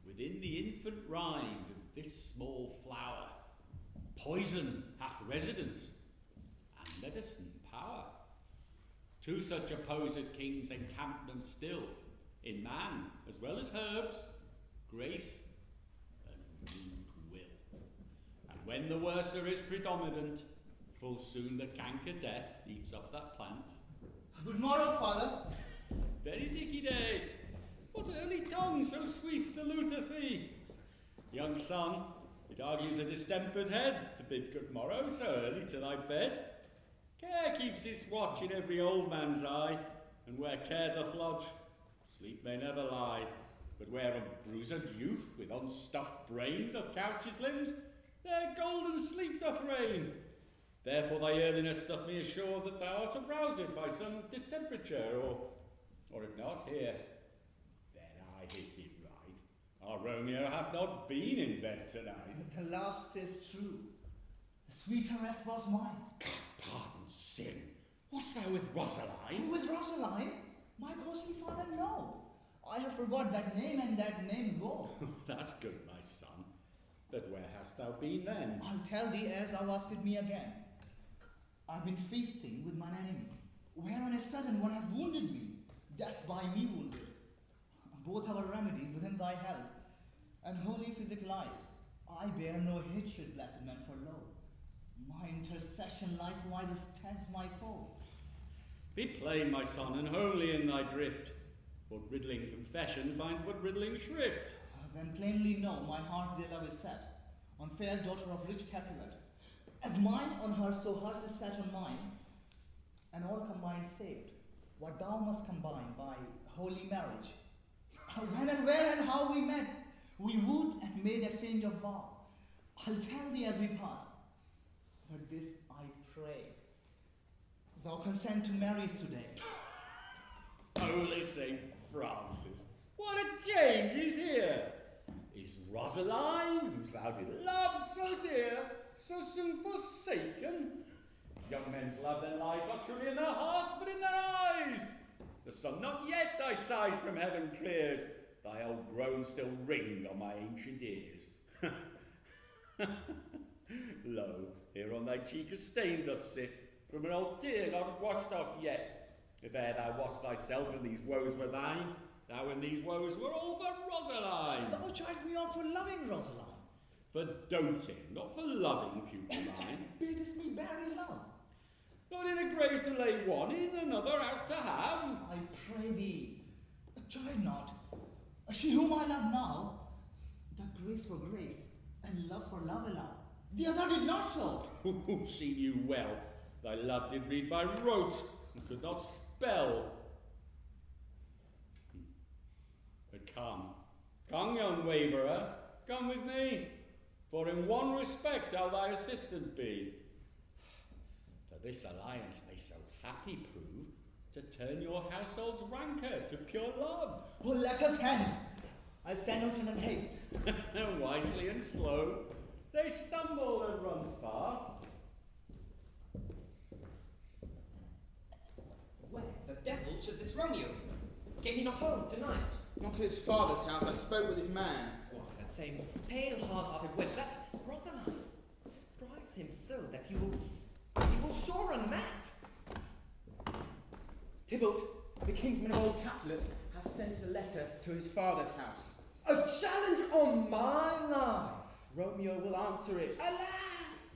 Within the infant rind of this small flower, poison hath residence, and medicine power. Two such opposed kings encamp them still, in man as well as herbs, grace and rude will. And when the worser is predominant, full soon the canker death eats up that plant. Good morrow, father. Very dicky day. What early tongue so sweet saluteth thee? Young son, it argues a distempered head to bid good morrow so early to thy bed. Care keeps its watch in every old man's eye, and where care doth lodge, sleep may never lie. But where a bruised youth with unstuffed brain doth couch his limbs, there golden sleep doth reign. Therefore thy earliness doth me assure that thou art aroused by some distemperature, or if not, here, then I hit it right. Our Romeo hath not been in bed tonight. The last is true. The sweeter rest was mine. Pardon sin. Wast thou with Rosaline? With Rosaline? My costly father, no. I have forgot that name and that name's war. That's good, my son. But where hast thou been then? I'll tell thee ere thou askest me again. I've been feasting with mine enemy, where on a sudden one hath wounded me, that's by me wounded. Both our remedies within thy help, and holy physic lies. I bear no hatred, blessed man, for lo, my intercession likewise stands my foe. Be plain, my son, and homely in thy drift, for riddling confession finds but riddling shrift. Then plainly know my heart's dear love is set on fair daughter of rich Capulet, as mine on her, so hers is set on mine, and all combined saved, what thou must combine by holy marriage. When and where and how we met, we wooed and made exchange of vow. I'll tell thee as we pass, but this I pray, thou consent to marry us today. Holy Saint Francis, what a change is here! Is Rosaline, whom thou did love so dear, so soon forsaken? Young men's love then lies not truly in their hearts, but in their eyes. The sun not yet thy sighs from heaven clears, thy old groans still ring on my ancient ears. Lo, here on thy cheek a stain doth sit, from an old tear not washed off yet. If e'er thou wast thyself and these woes were thine, thou and these woes were all for Rosaline. Thou chidest me on for loving Rosaline. For doting, not for loving, pupil mine. Biddest me bury love. Not in a grave to lay one in, another out to have. I pray thee, chide not. She whom I love now, that grace for grace, and love for love allow. The other did not so. She knew well. Thy love did read by rote, and could not spell. But come, young waverer, come with me, for in one respect I'll thy assistant be. For this alliance may so happy prove, to turn your household's rancour to pure love. Oh, let us hence. I stand on sudden haste. Wisely and slow, they stumble and run fast. Where the devil should this Romeo be? Came he not home tonight? Not to his father's house, I spoke with his man. Why, that same pale, hard-hearted wench, that Rosaline, drives him so that he will sure run mad. Tybalt, the kinsman of old Capulet, has sent a letter to his father's house. A challenge on my life. Romeo will answer it. Alas,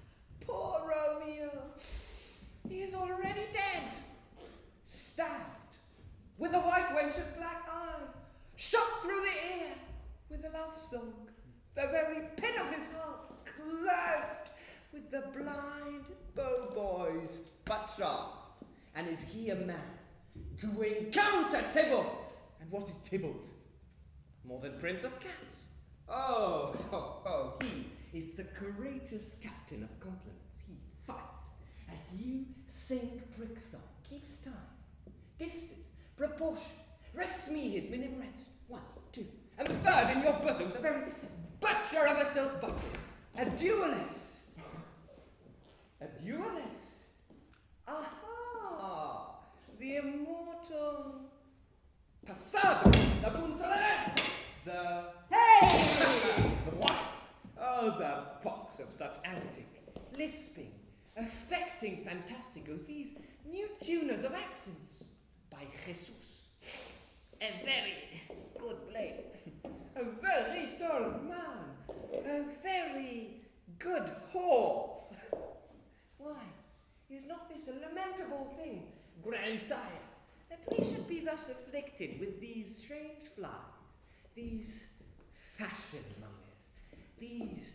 poor Romeo, he is already dead, stabbed with a white wench's black eye, shot through the ear with a love song, the very pin of his heart cleft with the blind bow boy's butt shaft. And is he a man to encounter Tybalt? And what is Tybalt? More than Prince of Cats. He is the courageous captain of compliments. He fights as you sing Brixton, keeps time, distance, proportion, rests me his minim rest. 1, 2, and third in your bosom, the very butcher of a silk button, a duelist. A duelist. Aha! The immortal Passado, the Puntalet, the... Hey! The what? Oh, the pox of such antic, lisping, affecting fantasticals, these new tuners of accents, by Jesus. A very good blade, a very dull man, a very good whore. Why, is not this a lamentable thing, grandsire, that we should be thus afflicted with these strange flies, these fashion mongers, these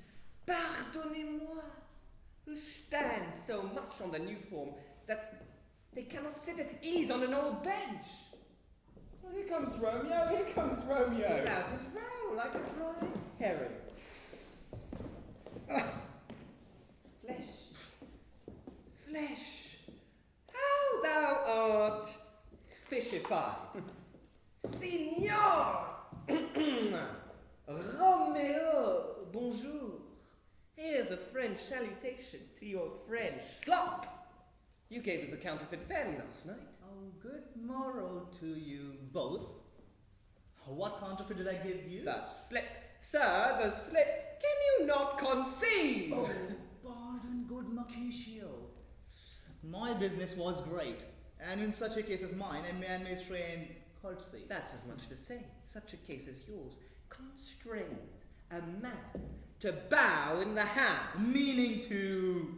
pardonnez-moi, who stand so much on the new form that they cannot sit at ease on an old bench? Well, here comes Romeo, here comes Romeo. Out his row like a dry herring. Flesh, flesh, how thou art fishified. Signor! Romeo, bonjour. Here's a French salutation to your French slop. You gave us the counterfeit fairly last night. Oh, good morrow to you both. What counterfeit did I give you? The slip. Sir, the slip. Can you not conceive? Oh, pardon, good Mercutio. My business was great, and in such a case as mine, a man may strain courtesy. That's as much to say. Such a case as yours constrains a man to bow in the hand. Meaning to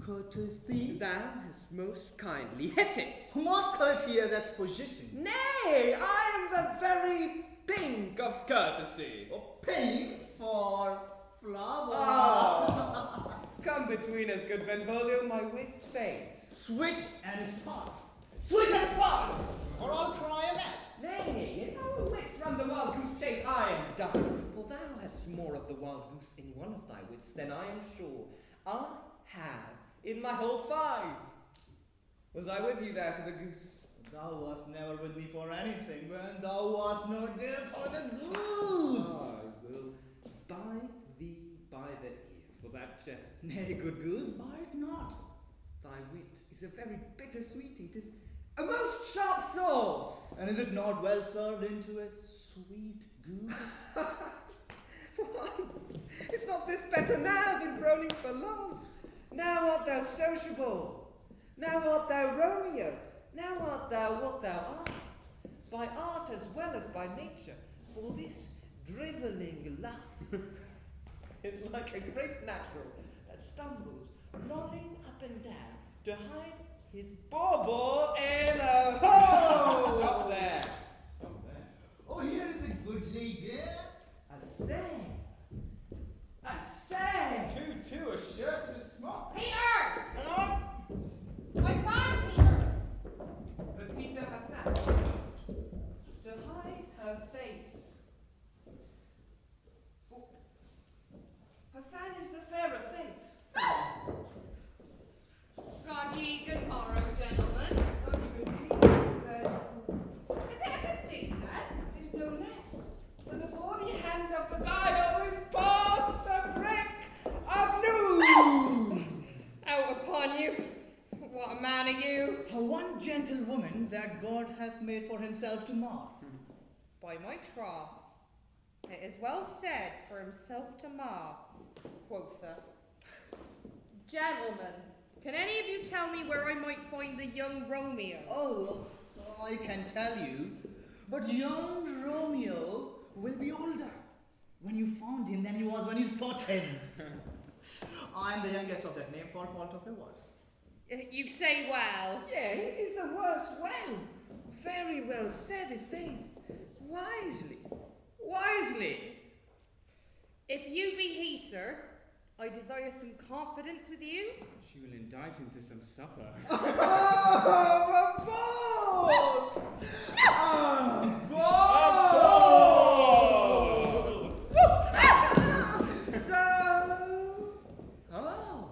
courtesy? Thou hast most kindly hit it. Most courteous exposition. Nay, I am the very pink of courtesy. Pink for flower. Oh. Come between us, good Benvolio, my wits faint. Switch and sparse. Switch and sparse, or I'll cry a match. Nay, if our wits run the wild goose chase, I am done. For thou hast more of the wild goose in one of thy wits than I am sure I have in my whole 5. Was I with you there for the goose? Thou wast never with me for anything when thou wast not there for the goose. I will bite thee by the ear for that jest. Nay, good goose, bite not. Thy wit is a very bitter sweetie. It is a most sharp sauce. And is it not well served into a sweet goose? Why, is not this better now than groaning for love? Now art thou sociable. Now art thou Romeo. Now art thou what thou art, by art as well as by nature, for this drivelling love is like a great natural that stumbles, rolling up and down to hide his bauble in a hole. Stop there. Stop there. Oh, here is a goodly girl. A say. A say. Two, a shirt and a smock. Peter! Hello? I found Peter! But Peter had that to hide her face. Oh, her fan is the fairer face. God ye good morrow, gentlemen. Is it a good day, then? Tis no less than the body hand of the dial is past the brick of noon. Out upon you. What a man are you? One gentle woman that God hath made for himself to mar. By my troth, it is well said for himself to mar, quotha. Gentlemen, can any of you tell me where I might find the young Romeo? Oh, I can tell you, but young Romeo will be older when you found him than he was when you sought him. I am the youngest of that name for fault of a worse. You say well. Yea, is the worse well. Very well said, i' faith. Wisely. Wisely. If you be he, sir, I desire some confidence with you. She will indict him to some supper. Oh, a ball!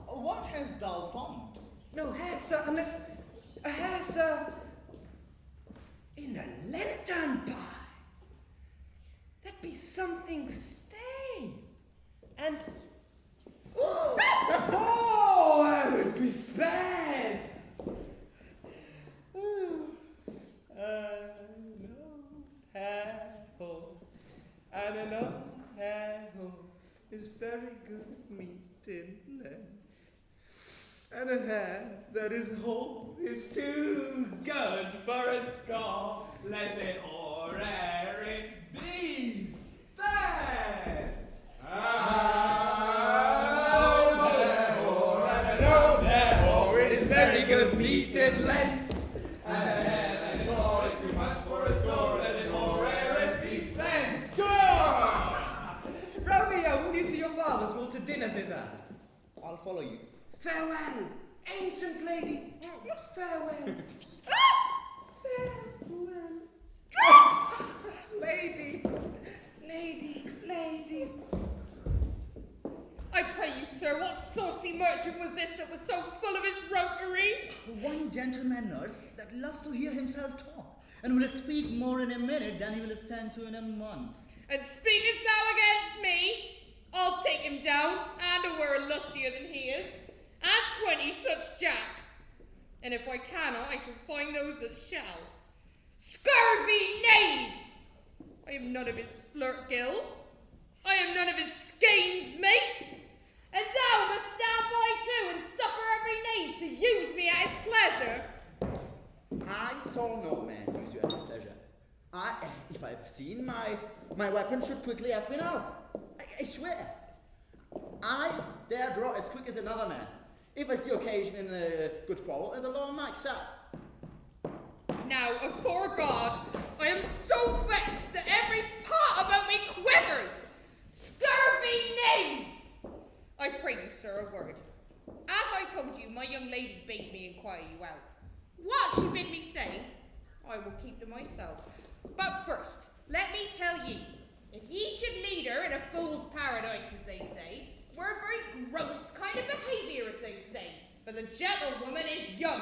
What hast thou found? No hair, sir, unless a hair, sir, in a lantern pie. That be something stained. And oh, I would be spared. And an old hair-hole is very good meat in length. And a hair that is whole is too good for a skull, lest it or ere it be spared. Is very good meat in length, and a hair that is whole is too much for a skull, lest it or ere it be spent. Romeo, will you to your father's, will to dinner thither? I'll follow you. Farewell, ancient lady. Farewell. Farewell. Lady. I pray you, sir, what saucy merchant was this that was so full of his roguery? One gentleman, nurse, that loves to hear himself talk, and will speak more in a minute than he will stand to in a month. And speakest thou against me? I'll take him down, and a word lustier than he is, and 20 such jacks. And if I cannot, I shall find those that shall. Scurvy knave! I am none of his flirt gills. I am none of his skeins mates. And thou must stand by too, and suffer every knave to use me at his pleasure. I saw no man use you at his pleasure. If I've seen, my weapon should quickly have been out. I swear. I dare draw as quick as another man, if I see occasion in a good quarrel and a long night sir. Now, afore God, I am so vexed that every part about me quivers. Scurvy knave! I pray you, sir, a word. As I told you, my young lady bade me inquire you out. What she bid me say, I will keep to myself. But first, let me tell ye, if ye should lead her in a fool's paradise, as they say, we're a very gross kind of behaviour, as they say, for the gentlewoman is young.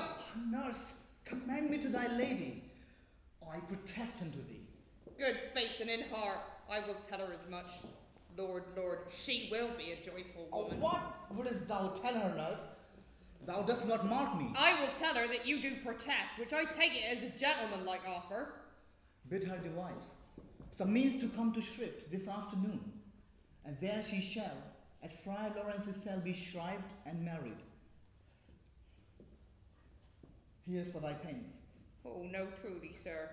Nurse, command me to thy lady. I protest unto thee. Good faith and in heart, I will tell her as much. Lord, she will be a joyful woman. What wouldst thou tell her, nurse? Thou dost not mark me. I will tell her that you do protest, which I take it as a gentlemanlike offer. Bid her devise some means to come to Shrift this afternoon, and there she shall, at Friar Lawrence's cell, be shrived and married. Here's for thy pains. Oh, no, truly, sir.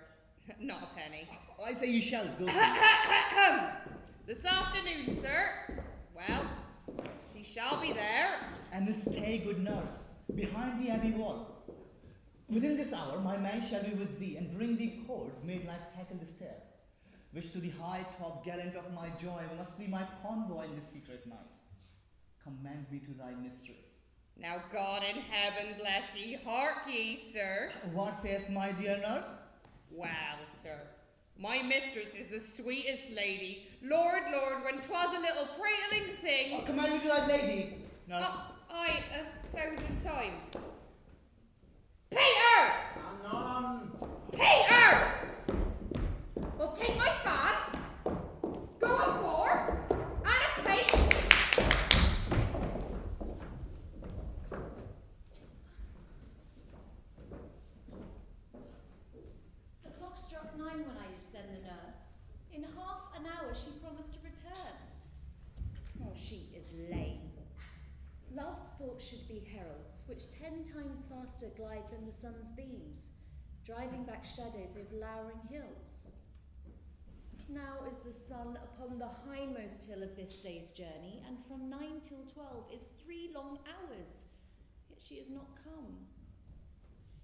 Not a penny. I say you shall go. This afternoon, sir. Well, she shall be there. And stay, good nurse, behind the abbey wall. Within this hour, my man shall be with thee, and bring thee cords made like tackled stairs, which to the high top gallant of my joy must be my convoy in this secret night. Command me to thy mistress. Now God in heaven bless ye, hark ye, sir. What says my dear nurse? Well, sir, my mistress is the sweetest lady. Lord, when 'twas a little prattling thing. Command me to thy lady, nurse. I 1,000 times. Peter! Anon! Peter! Well, take my fan, go on board, and a pace. The clock struck 9 when I did send the nurse. In half an hour she promised to return. Oh, she is lame. Love's thoughts should be heralds, which 10 times faster glide than the sun's beams, driving back shadows of lowering hills. Now is the sun upon the hindmost hill of this day's journey, and from 9 till 12 is 3 long hours, yet she has not come.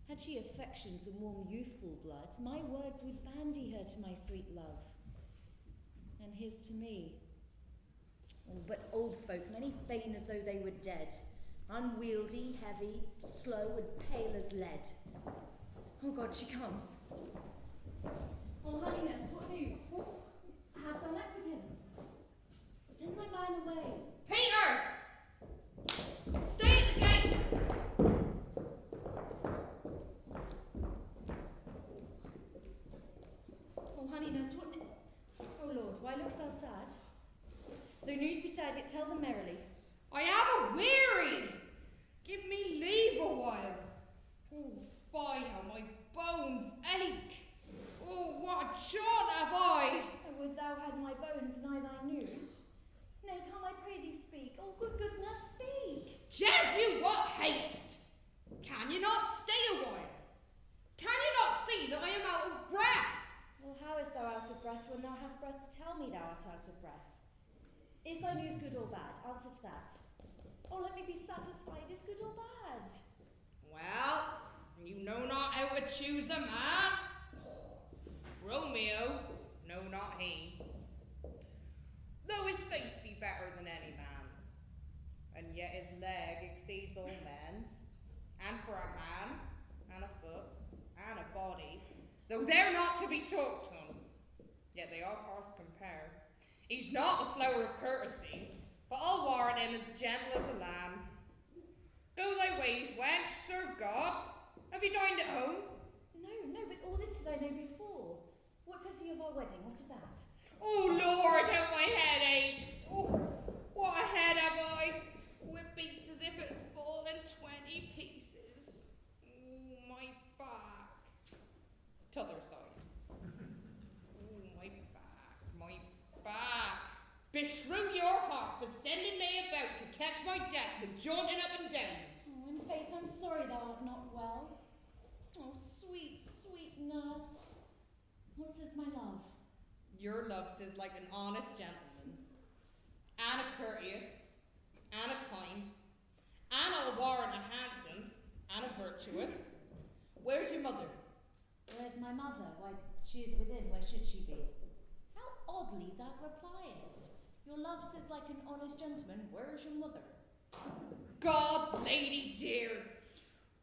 Had she affections and warm youthful blood, my words would bandy her to my sweet love, and his to me. Oh, but old folk, many feign as though favourite dead. Unwieldy, heavy, slow and pale as lead. Oh God, she comes. Oh, Highness, what news? Hast thou met with him? Send thy man away. Peter! Stay at the gate! Oh, Honeyness, what... Oh, Lord, why look'st thou sad? Though news be sad, yet tell them merrily. I am a-weary! Give me leave a while. Oh, fie how my bones ache. Oh, what a jaunt have I! Oh, would thou had my bones nigh thy news? Nay, come, I pray thee speak. Oh, good goodness, speak. Jesu, what haste! Can you not stay a while? Can you not see that I am out of breath? Well, how is thou out of breath when thou hast breath to tell me thou art out of breath? Is thy news good or bad? Answer to that. Oh, let me be satisfied. Is good or bad? Well, you know not how to choose a man. Romeo, no, not he. Though his face be better than any man's, and yet his leg exceeds all men's, and for a hand, and a foot, and a body, though they're not to be talked on, yet they are past compare. He's not the flower of courtesy, but I'll warrant him as gentle as a lamb. Go thy ways, wench, serve God. Have you dined at home? No, but all this did I know before. What says he of our wedding? What of that? Oh, Lord, how my head aches. Oh, what a head have I. Oh, it beats as if it had fallen 20 pieces. Oh, my back. T'other side. Oh, my back. Beshrew your heart for sending me about to catch my death with jaunting up and down. Oh, in faith, I'm sorry thou art not well. Oh, sweet, sweet nurse. What says my love? Your love says like an honest gentleman, and a courteous, and a kind, and I'll warrant a handsome, and a virtuous. Where's your mother? Where's my mother? Why, she is within. Where should she be? How oddly thou repliest. Your love says like an honest gentleman. Where's your mother? God's lady dear.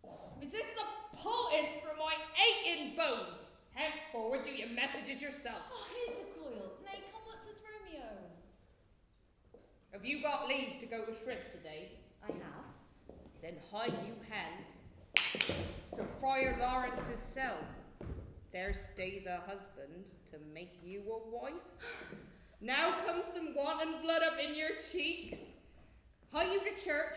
Oh, is this the poultice for my aching bones? Henceforward do your messages yourself. Oh, here's a coil. Nay, come, what says Romeo? Have you got leave to go to shrift today? I have. Then hie you hence to Friar Lawrence's cell. There stays a husband to make you a wife. Now comes some wanton blood up in your cheeks. Hie you to church.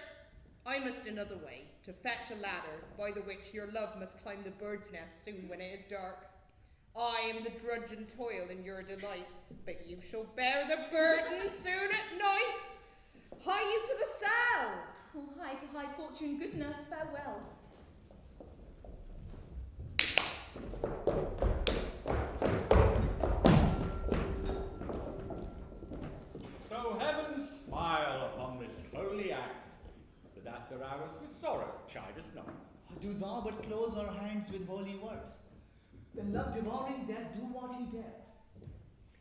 I must another way, to fetch a ladder, by the which your love must climb the bird's nest soon when it is dark. I am the drudge and toil in your delight, but you shall bear the burden soon at night. Hie you to the cell. Oh, hie to high fortune, good nurse, farewell. So heaven smile upon this holy act, but after hours with sorrow chide us not. Do thou but close our hands with holy words. Then love devouring death do what he dare.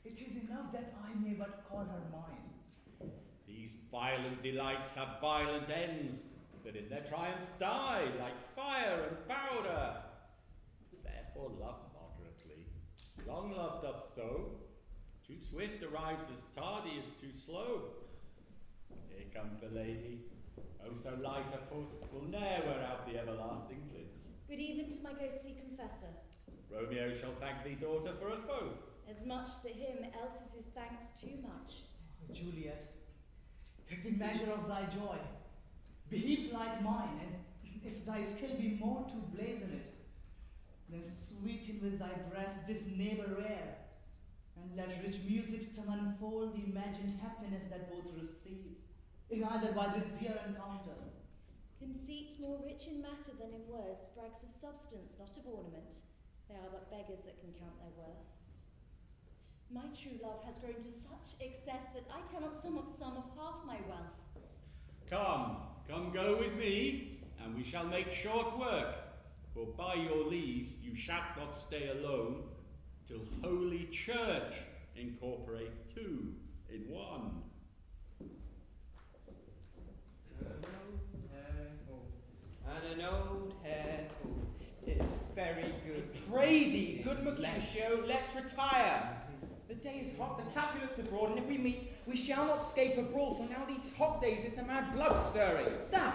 It is enough that I may but call her mine. These violent delights have violent ends, that in their triumph die like fire and powder. Therefore love moderately. Long love doth so. Too swift arrives as tardy as too slow. Here comes the lady. Oh, so light a foot will ne'er wear out the everlasting flint. Good even to my ghostly confessor. Romeo shall thank thee, daughter, for us both. As much to him, else is his thanks too much. Juliet, if the measure of thy joy be heaped like mine, and if thy skill be more to blazon it, then sweeten with thy breath this neighbour air, and let rich music still unfold the imagined happiness that both receive, in either by this dear encounter. Conceit more rich in matter than in words brags of substance, not of ornament. They are but beggars that can count their worth. My true love has grown to such excess that I cannot sum up sum of half my wealth. Come go with me, and we shall make short work. For by your leaves you shall not stay alone, till Holy Church incorporate two in one. Mercutio, let's retire. The day is hot, the Capulets abroad, and if we meet, we shall not escape a brawl, for now these hot days is the mad blood stirring. Thou,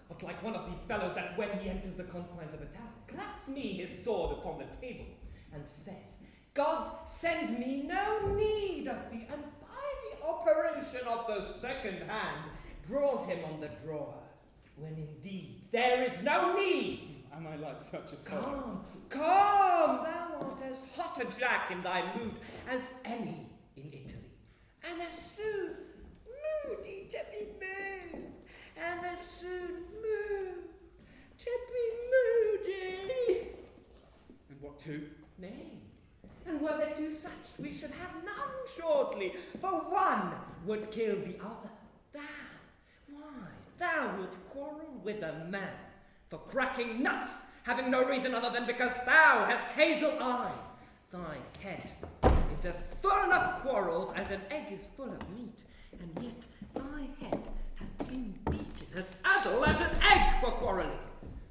but like one of these fellows that when he enters the confines of a tavern, claps me his sword upon the table, and says, God send me no need of thee, and by the operation of the second hand, draws him on the drawer, when indeed there is no need. Am I like such a fellow? Come, come, thou art as hot a jack in thy mood as any in Italy, and as soon moody to be moved, and as soon moved to be moody. And what two? Nay, and were there two such, we should have none shortly, for one would kill the other. Thou wilt quarrel with a man for cracking nuts, having no reason other than because thou hast hazel eyes. Thy head is as full of quarrels as an egg is full of meat, and yet thy head hath been beaten as idle as an egg for quarrelling.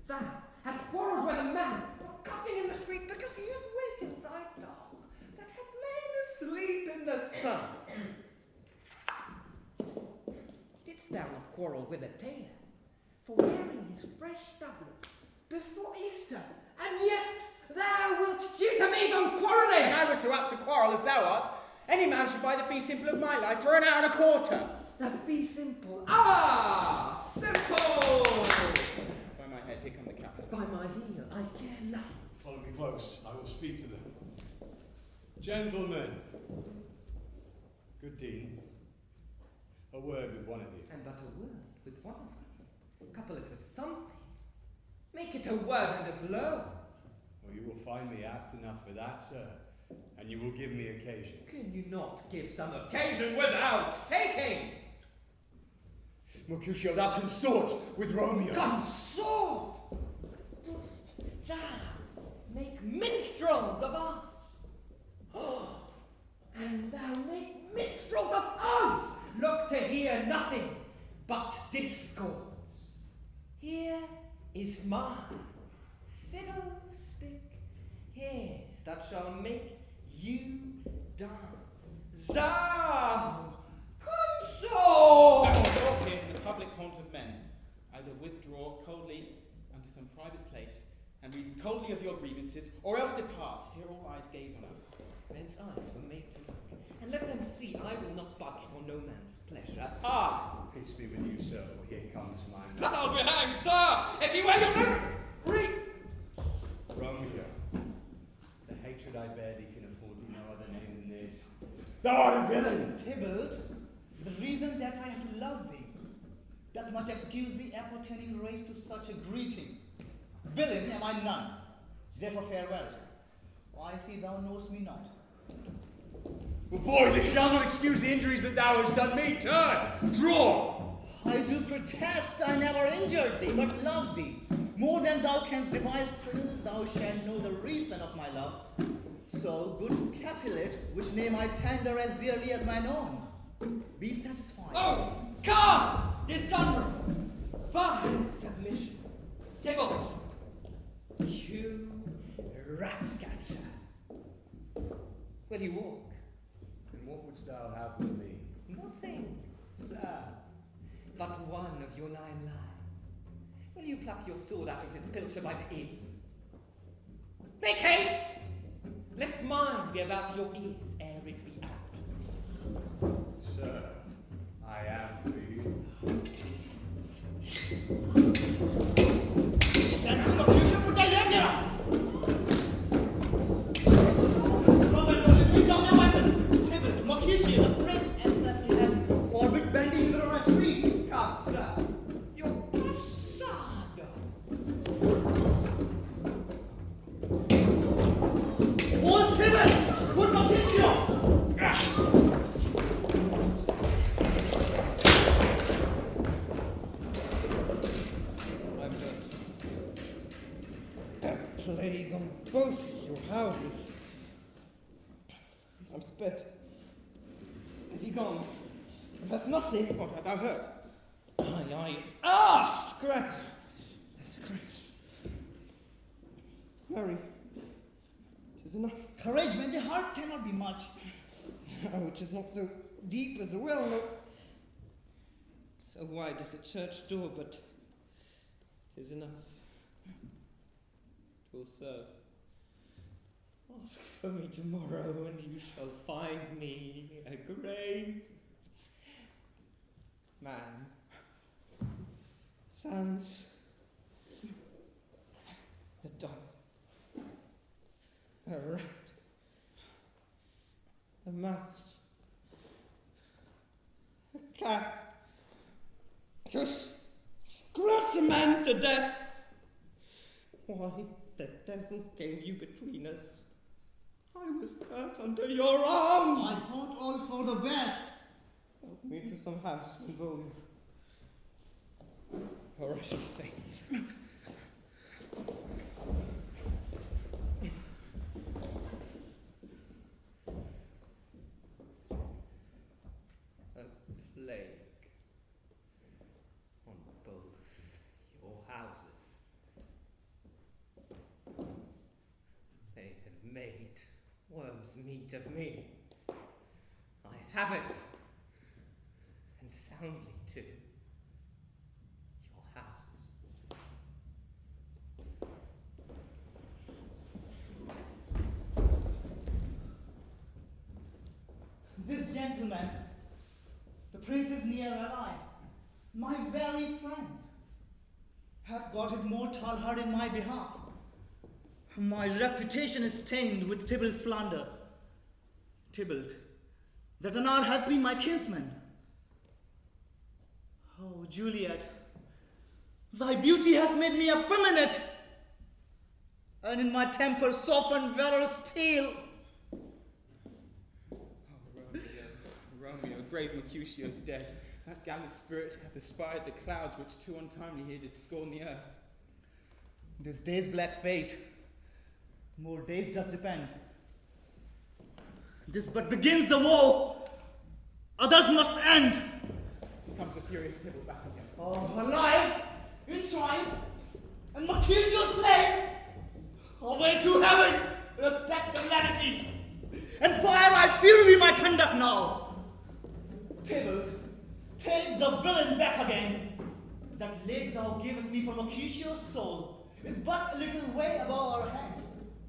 Thou hast quarrelled with a man for coughing in the street because he hath wakened thy dog that hath lain asleep in the sun. Didst thou not quarrel with a tailor for wearing his fresh doublet before Easter, and yet thou wilt tutor me from quarrelling? And I was so apt to quarrel as thou art, any man should buy the fee simple of my life for an hour and a quarter. The fee simple. Ah, simple! By my head, here come the Capulets. By my heel, I care not. Follow me close. I will speak to them. Gentlemen, good Dean, a word with one of you. And but a word with one of us. Couple it with something. Make it a word and a blow. Well, you will find me apt enough for that, sir, and you will give me occasion. Can you not give some occasion without taking? Mercutio, thou consorts with Romeo. Consort! Dost thou make minstrels of us? And thou make minstrels of us! Look to hear nothing but discords. Here is mine fiddlestick hairs that shall make you dance. Sound! Consort! Talk here in the public haunt of men. Either withdraw coldly unto some private place and reason coldly of your grievances, or else depart. Here all eyes gaze on us. Men's eyes were made to look, and let them see I will not budge for no man's pleasure. Ah! Peace be with you, sir, for here comes mine. But I'll be hanged, sir, if you wear your memory! Romeo, the hatred I bear thee can afford thee no other name than this. Thou art a villain! Tybalt, the reason that I have to love thee doth much excuse thee appertaining race to such a greeting. Villain am I none, therefore farewell. I see thou knowest me not. Well, boy, this shall not excuse the injuries that thou hast done me. Turn! Draw! I do protest I never injured thee, but love thee. More than thou canst devise till thou shalt know the reason of my love. So, good Capulet, which name I tender as dearly as mine own, be satisfied. Oh, come! Dishonorable! Fine submission. Tybalt, you rat catcher. Will you walk? And what wouldst thou have with me? Nothing, sir, but one of your 9 lives. Will you pluck your sword out of his pilcher by the ears? Make haste, lest mine be about your ears ere it be out. Sir, I am for you. Stand to Mercutio, put thy hand here! Bring down their weapons! Tybalt, Mercutio, the press expressly have forbid bending in the Roman streets. Come, sir, your passado. Hold Tybalt! Put Mercutio! I'm dead. Plague on both your houses. I'm spent. Is he gone? That's nothing. What hast thou heard? Aye. Ah! Scratch. Scratch. Mary, 'tis enough. cannot be much. No, it is not so deep as a well, no. So wide as a church door, but it is enough. It will serve. Ask for me tomorrow, and you shall find me a grave. Man. Sons. A dog. A rat. A mouse. A cat. Just scratch the man to death. Why the devil came you between us? I was hurt under your arm. I thought all for the best. Help me to some house and volume, or I shall faint. A plague on both your houses. They have made worm's meat of me. I have it, and soundly too. Your houses. This gentleman, the prince's near ally, my very friend, hath got his mortal heart in my behalf. My reputation is stained with Tybalt's slander. Tybalt, that an hour hath been my kinsman. Oh, Juliet, thy beauty hath made me effeminate, and in my temper softened valorous steel. Romeo, grave Mercutio's dead. That gallant spirit hath aspired the clouds which too untimely here did scorn the earth. This day's black fate, more days doth depend. This but begins the war, others must end. Comes a furious Tybalt back again. Oh, alive, in strife, and Mercutio slain, away to heaven, respect and lenity, and fire right fury be my conduct now. Tybalt, take the villain back again. That late thou gavest me for Mercutio's soul is but a little way above our heads,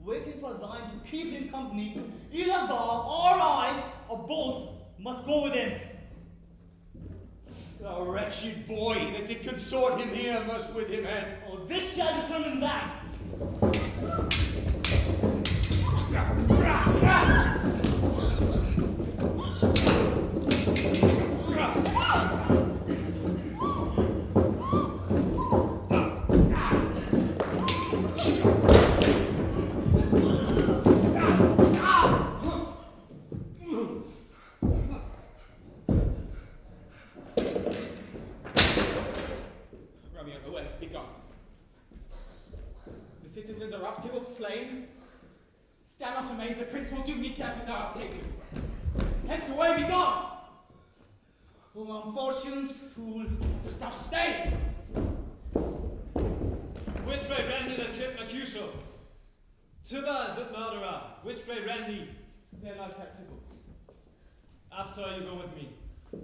waiting for thine to keep him company. Either thou or I, or both, must go with him. The wretched boy that did consort him here must with him end. Oh, this shall determine that. Romeo, away, be gone. The citizens are up, Tybalt slain. Stand not amazed, the prince will do me death and thou art taken. Hence away, be gone! O unfortune's fool, dost thou Stay! Which way ran he that killed Mercutio? Tybalt, the murderer, which way ran he? There lies that Tybalt. Up, sir, you go with me.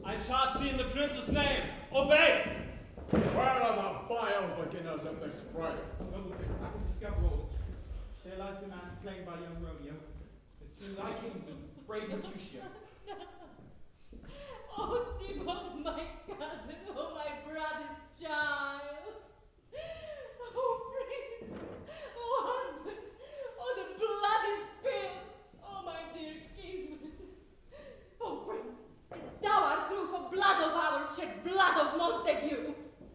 I charge thee in the prince's name. Obey! Where are the vile beginners of this fray? Noble prince, I can discover all. There lies the man slain by young Romeo. But soon thy kingdom, brave Mercutio. Oh, Tybalt, my cousin, oh, my brother's child. Oh, prince, oh, husband, oh, the blood is spilled. Oh, my dear kinsman. Oh, prince, as thou art through for blood of ours, shed blood of Montague.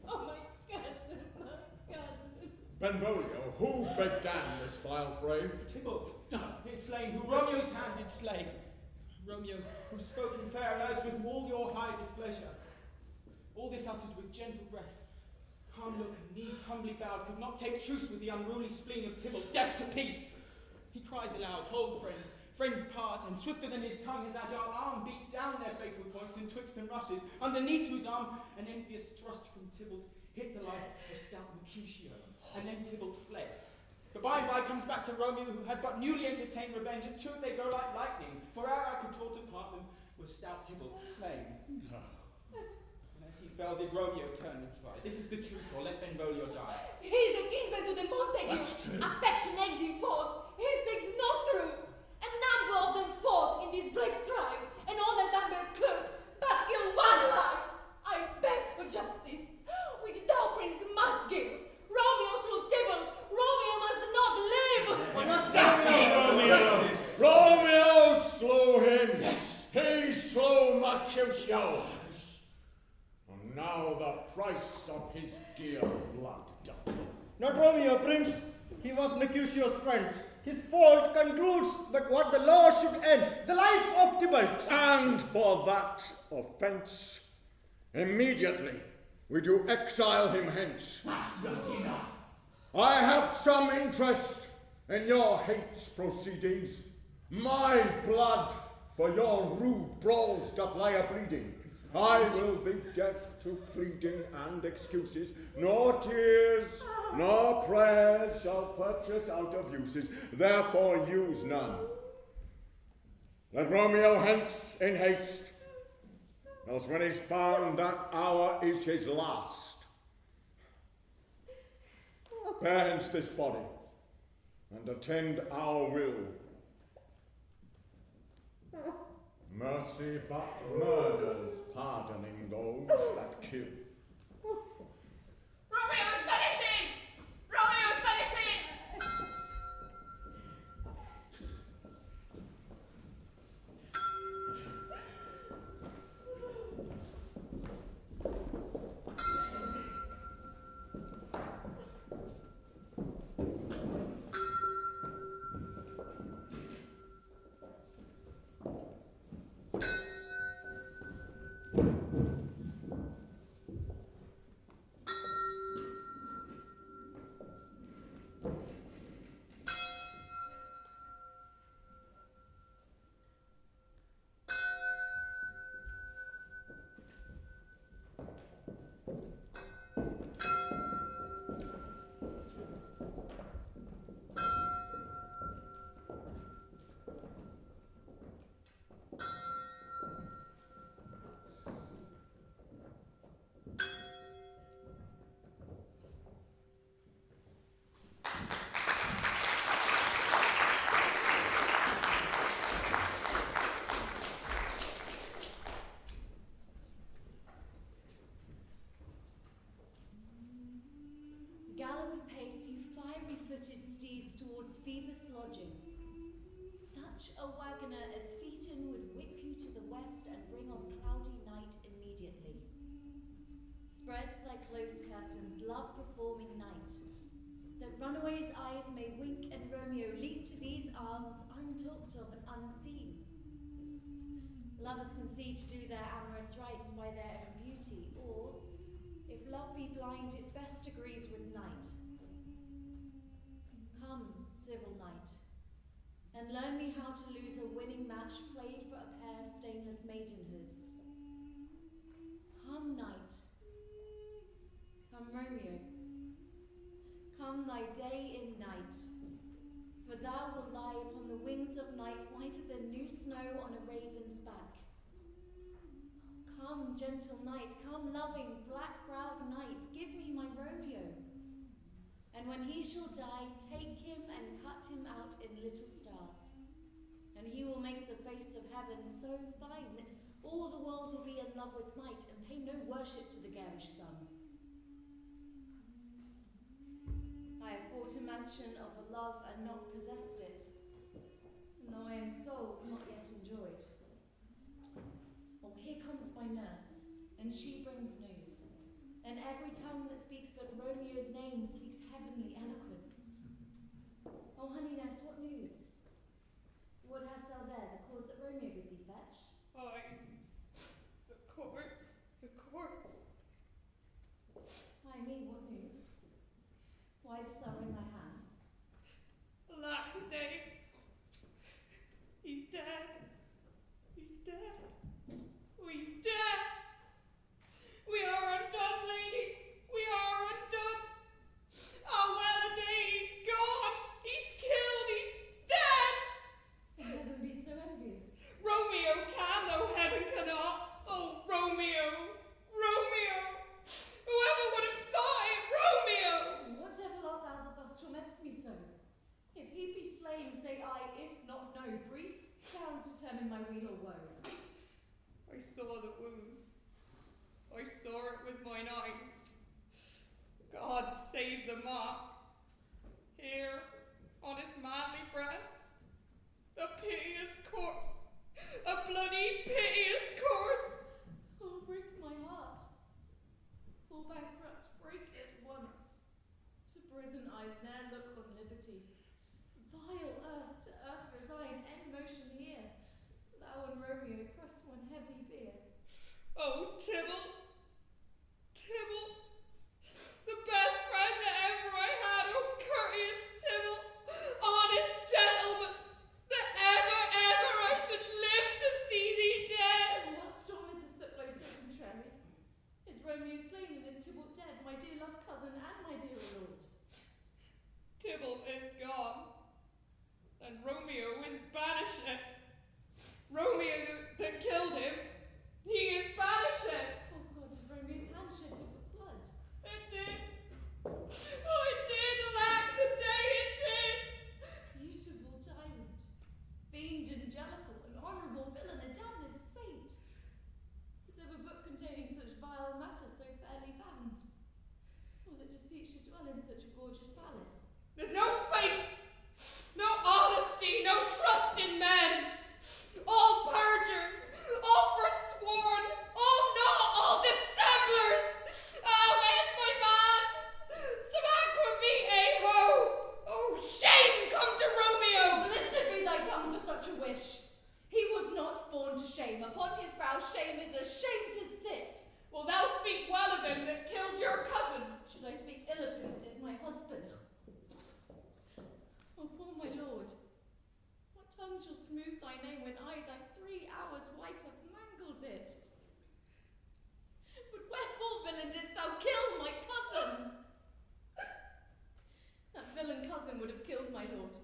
Oh, my cousin, my cousin. Benvolio, who began this vile fray? Tybalt, no, he is slain, who Romeo's hand did slay. Romeo, who spoke in fair words with all your high displeasure. All this uttered with gentle breast. Calm look and knees humbly bowed could not take truce with the unruly spleen of Tybalt, deaf to peace. He cries aloud, hold friends, friends part, and swifter than his tongue his agile arm beats down their fatal points in twixt and rushes, underneath whose arm an envious thrust from Tybalt hit the life of stout Mercutio, and then Tybalt fled. But by and by comes back to Romeo, who had but newly entertained revenge, and two they go like lightning, for ere I could talk to part them, was stout Tybalt slain. And as he fell, did Romeo turn and fly. This is the truth, or let Benvolio die. He's a kinsman to the Montague. That's true. Affection eggs in force. He speaks not true. A number of them fought in this black strife, and all that number could but kill one life. I beg for justice, which thou, prince, must give. Romeo slew Tybalt. Romeo must not live. Romeo slew him. Yes. He slew Mercutio. And now the price of his dear blood doth. Not Romeo, Prince. He was Mercutio's friend. His fault concludes but what the law should end, the life of Tybalt. And for that offence, immediately we do exile him hence. That's not enough. I have some interest in your hate's proceedings. My blood for your rude brawls doth lie a-bleeding. I will be deaf to pleading and excuses, nor tears, nor prayers shall purchase out abuses, therefore use none. Let Romeo hence in haste, else when he's found that hour is his last. Bear hence this body, and attend our will. Mercy but murders, pardoning those that kill. Romeo's vanishing! Romeo's vanishing! Gallop apace, you fiery-footed steeds, towards Phoebus' lodging. Such a wagoner as Phaeton would whip you to the west and bring on cloudy night immediately. Spread thy close curtains, love-performing night, that runaways' eyes may wink and Romeo leap to these arms, untalked of and unseen. Lovers concede to do their amorous rites by their own beauty, or, if love be blind, it best agrees with night. Come, civil night, and learn me how to lose a winning match played for a pair of stainless maidenhoods. Come, night. Come, Romeo. Come thy day in night, for thou wilt lie upon the wings of night whiter than new snow on a raven's back. Come, gentle night, come, loving, black-browed night, give me my Romeo. And when he shall die, take him and cut him out in little stars. And he will make the face of heaven so fine that all the world will be in love with night and pay no worship to the garish sun. I have bought a mansion of a love and not possessed it, and though I am sold, not yet enjoyed. Oh, here comes my nurse, and she brings news, and every tongue that speaks but Romeo's name speaks heavenly eloquence. Oh, honey nurse, what news? What hast thou there, the cause that Romeo bid thee fetch? Aye, the courts, the courts. Ay me, what news? Why dost thou wring thy hands? Alack the day. He's dead. He's dead. He's dead. We are undone, lady. We are undone. Our well-a-day is gone. bankrupt, break at once. To prison eyes ne'er look on liberty. Vile earth to earth resign, end motion here. Thou and Romeo press one heavy bier. Oh, Tybalt! Tybalt! The best friend that ever I had! Oh, courteous Tybalt! Honest gentleman! That ever I should live to see thee dead! What storm is this that blows so contrary? Is Romeo slain and is Tybalt dead, my dear loved cousin and my dear lord? Tybalt is gone, and Romeo is banished. Romeo that killed him, he is banished. Oh God, did Romeo's hand shed Tybalt's blood? It did. Oh, it did, alack, the day it did. Beautiful tyrant, fiend angelical, an honourable villain, a damned saint. Is ever book containing such vile matter so fairly banned? Or that deceit should dwell in such a gorgeous palace? There's no faith, no honesty, no trust in men. All perjured, all forsworn, all not, all dissemblers. Ah, where's my man? Samacqua vitae ho! Oh, shame come to Romeo! Blessed be thy tongue for such a wish. He was not born to shame. Upon his brow shame is a shame to sit. Will thou speak well of him that killed your cousin? Should I speak ill of him that is my husband? Oh, poor my lord, what tongue shall smooth thy name when I, thy 3 hours wife, have mangled it? But wherefore, villain, didst thou kill my cousin? That villain cousin would have killed my lord.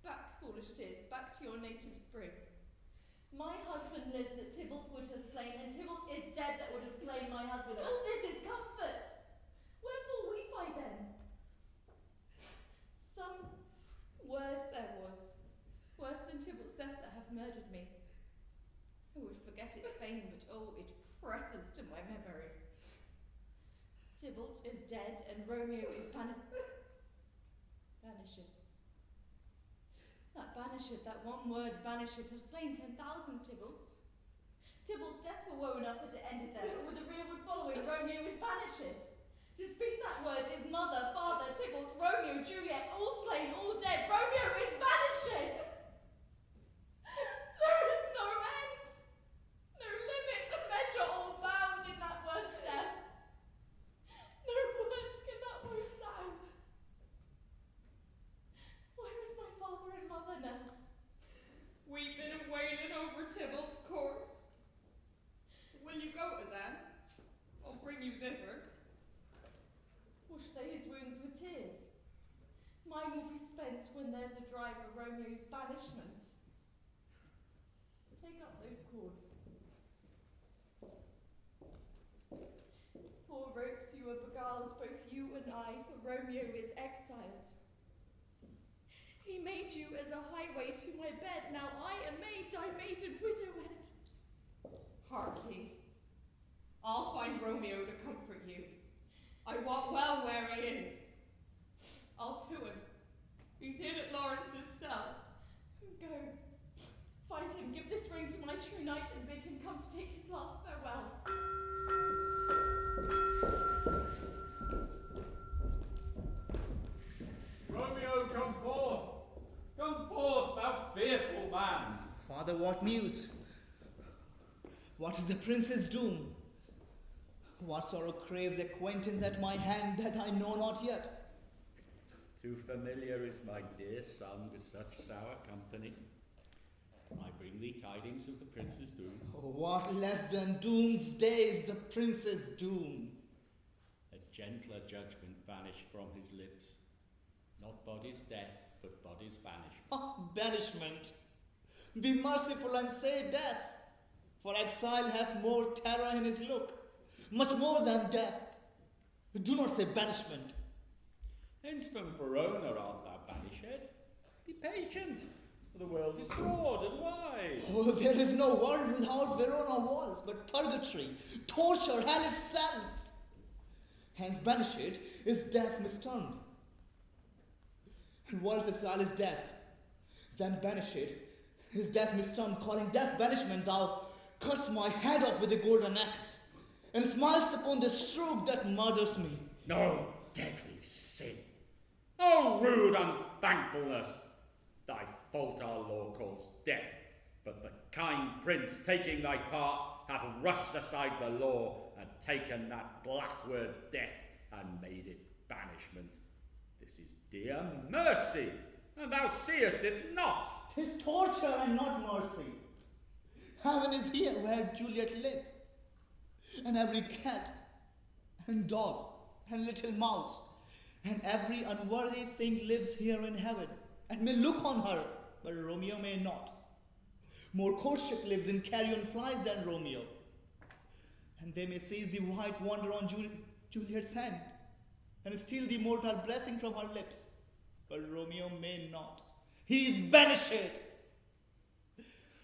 Back, foolish tears, back to your native spring. My husband lives that Tybalt would have slain, and Tybalt is dead that would have slain my husband. All this is comfort. Wherefore weep I then? Some word there was, worse than Tybalt's death, that hath murdered me. Who would forget it fain, but oh, it presses to my memory. Tybalt is dead, and Romeo is banished. That banished, that one word banished, have slain 10,000 Tybalts. Tybalt's death were woe enough that it ended there, but with a rearward following, Romeo is banished. To speak that word is mother, father, Tybalt, Romeo, Juliet, all slain, all dead. Romeo is banished! There is no end, no limit to measure or bound in that word's death. No words can that woe sound. Where is my father and mother, nurse? Weeping and wailing over Tybalt's corpse. Will you go to them? I'll bring you thither. Wash they his wounds with tears. Mine will be spent when there's a drive for Romeo's banishment. Take up those cords. Poor ropes you have beguiled, both you and I, for Romeo is exiled. He made you as a highway to my bed, now I am made thy maiden widowed. Hark ye. I'll find Romeo to comfort you. I wot well where he is. I'll to him. He's hid at Lawrence's cell. Go. Find him, give this ring to my true knight, and bid him come to take his last farewell. Romeo, come forth! Come forth, thou fearful man! Father, what news? What is the prince's doom? What sorrow craves acquaintance at my hand that I know not yet? Too familiar is my dear son with such sour company. I bring thee tidings of the prince's doom. Oh, what less than doomsday is the prince's doom? A gentler judgment vanished from his lips. Not body's death, but body's banishment. Ah, banishment. Be merciful and say death, for exile hath more terror in his look, much more than death. Do not say banishment. Hence from Verona art thou banished. Be patient, for the world is broad and wide. Oh, there is no world without Verona walls, but purgatory, torture, hell itself. Hence banished is death mistermed. And world's exile is death. Then banished is death mistermed, calling death banishment. Thou cuts my head off with a golden axe, and smiles upon the stroke that murders me. No deadly sin, no rude unthankfulness. Thy fault our law calls death, but the kind prince, taking thy part, hath rushed aside the law and taken that black word death and made it banishment. This is dear mercy, and thou seest it not. 'Tis torture and not mercy. Heaven is here where Juliet lives, and every cat and dog and little mouse and every unworthy thing lives here in heaven and may look on her, but Romeo may not. More courtship lives in carrion flies than Romeo, and they may seize the white wonder on Juliet's hand and steal the mortal blessing from her lips, but Romeo may not. He is banished.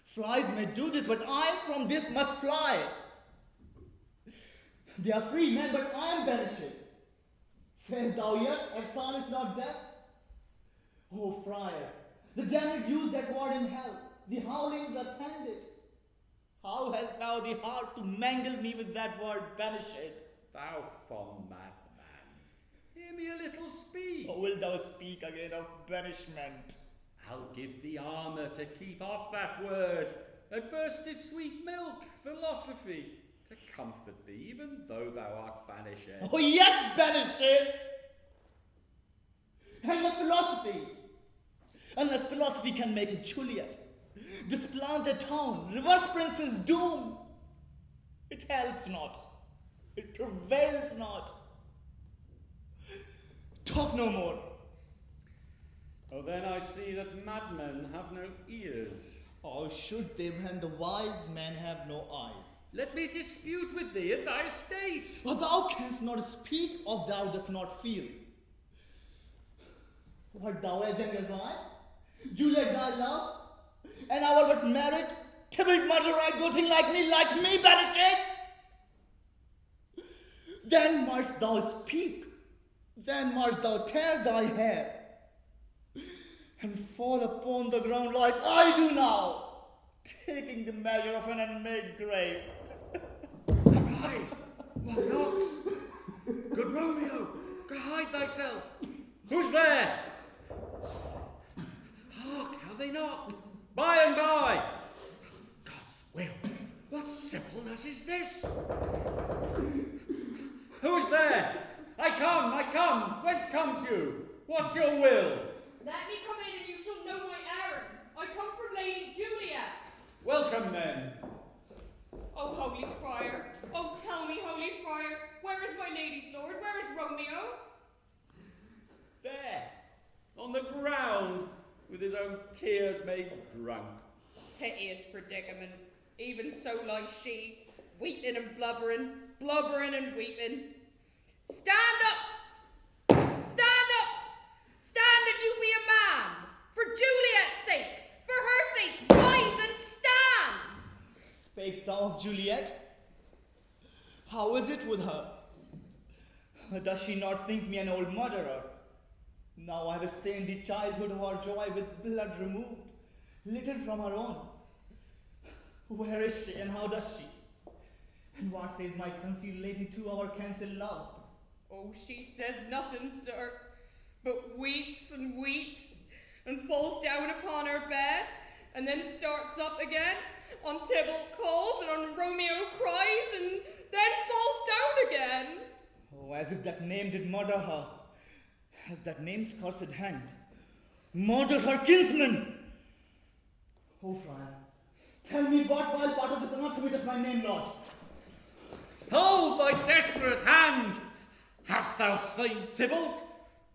Flies may do this, but I from this must fly. They are free men, but I am banished. Sayest thou yet, exile is not death? O friar, the damned use that word in hell, the howlings attend it. How hast thou the heart to mangle me with that word banished? Thou fond madman, hear me a little speak. Or wilt thou speak again of banishment? I'll give thee armour to keep off that word. At first is sweet milk, philosophy, to comfort thee, even though thou art banished. Oh, yet banished! And what philosophy? Unless philosophy can make a Juliet, displant a town, reverse prince's doom, it helps not, it prevails not. Talk no more. Oh, then I see that madmen have no ears. Oh, should they when the wise men have no eyes? Let me dispute with thee at thy estate. But thou canst not speak of thou dost not feel. Art thou as young as I? Juliet thy love? And I will but merit Tybalt murderer doting like me banished? Then must thou speak, then must thou tear thy hair and fall upon the ground like I do now, taking the measure of an unmade grave. Arise! What knocks? Good Romeo, go hide thyself. Who's there? Hark, how they knock. By and by. God's will, what simpleness is this? Who's there? I come. Whence comes you? What's your will? Let me come in and you shall know my errand. I come from Lady Juliet. Welcome then. Oh, holy friar. Oh, tell me, holy friar, where is my lady's lord? Where is Romeo? There, on the ground, with his own tears made drunk. Piteous predicament. Even so lies she, weeping and blubbering, blubbering and weeping. Stand up! Stand up! Stand and you be a man! For Juliet's sake! For her sake! Rise and stand! Spakest thou of Juliet? How is it with her? Does she not think me an old murderer? Now I have stained the childhood of her joy with blood removed, little from her own. Where is she and how does she? And what says my concealed lady to our cancelled love? Oh, she says nothing, sir, but weeps and falls down upon her bed, and then starts up again, on Tybalt calls and on Romeo cries, and then falls down again. Oh, as if that name did murder her, as that name's cursed hand murdered her kinsman. Oh, friar, tell me what vile part of this anatomy does my name lodge? Hold thy desperate hand! Hast thou slain Tybalt?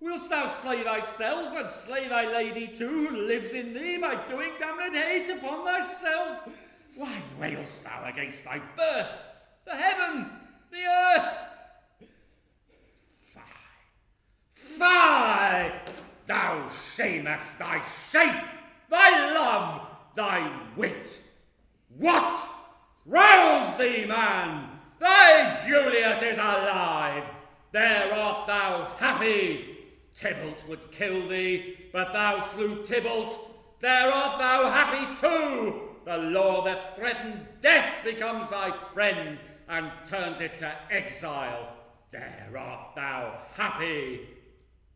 Wilt thou slay thyself, and slay thy lady too, who lives in thee, by doing damned hate upon thyself? Why wailst thou against thy birth, the heaven, the earth? Fie! Thou shamest thy shape, thy love, thy wit. What? Rouse thee, man! Thy Juliet is alive! There art thou happy! Tybalt would kill thee, but thou slew Tybalt. There art thou happy too! The law that threatened death becomes thy friend, and turns it to exile, there art thou happy.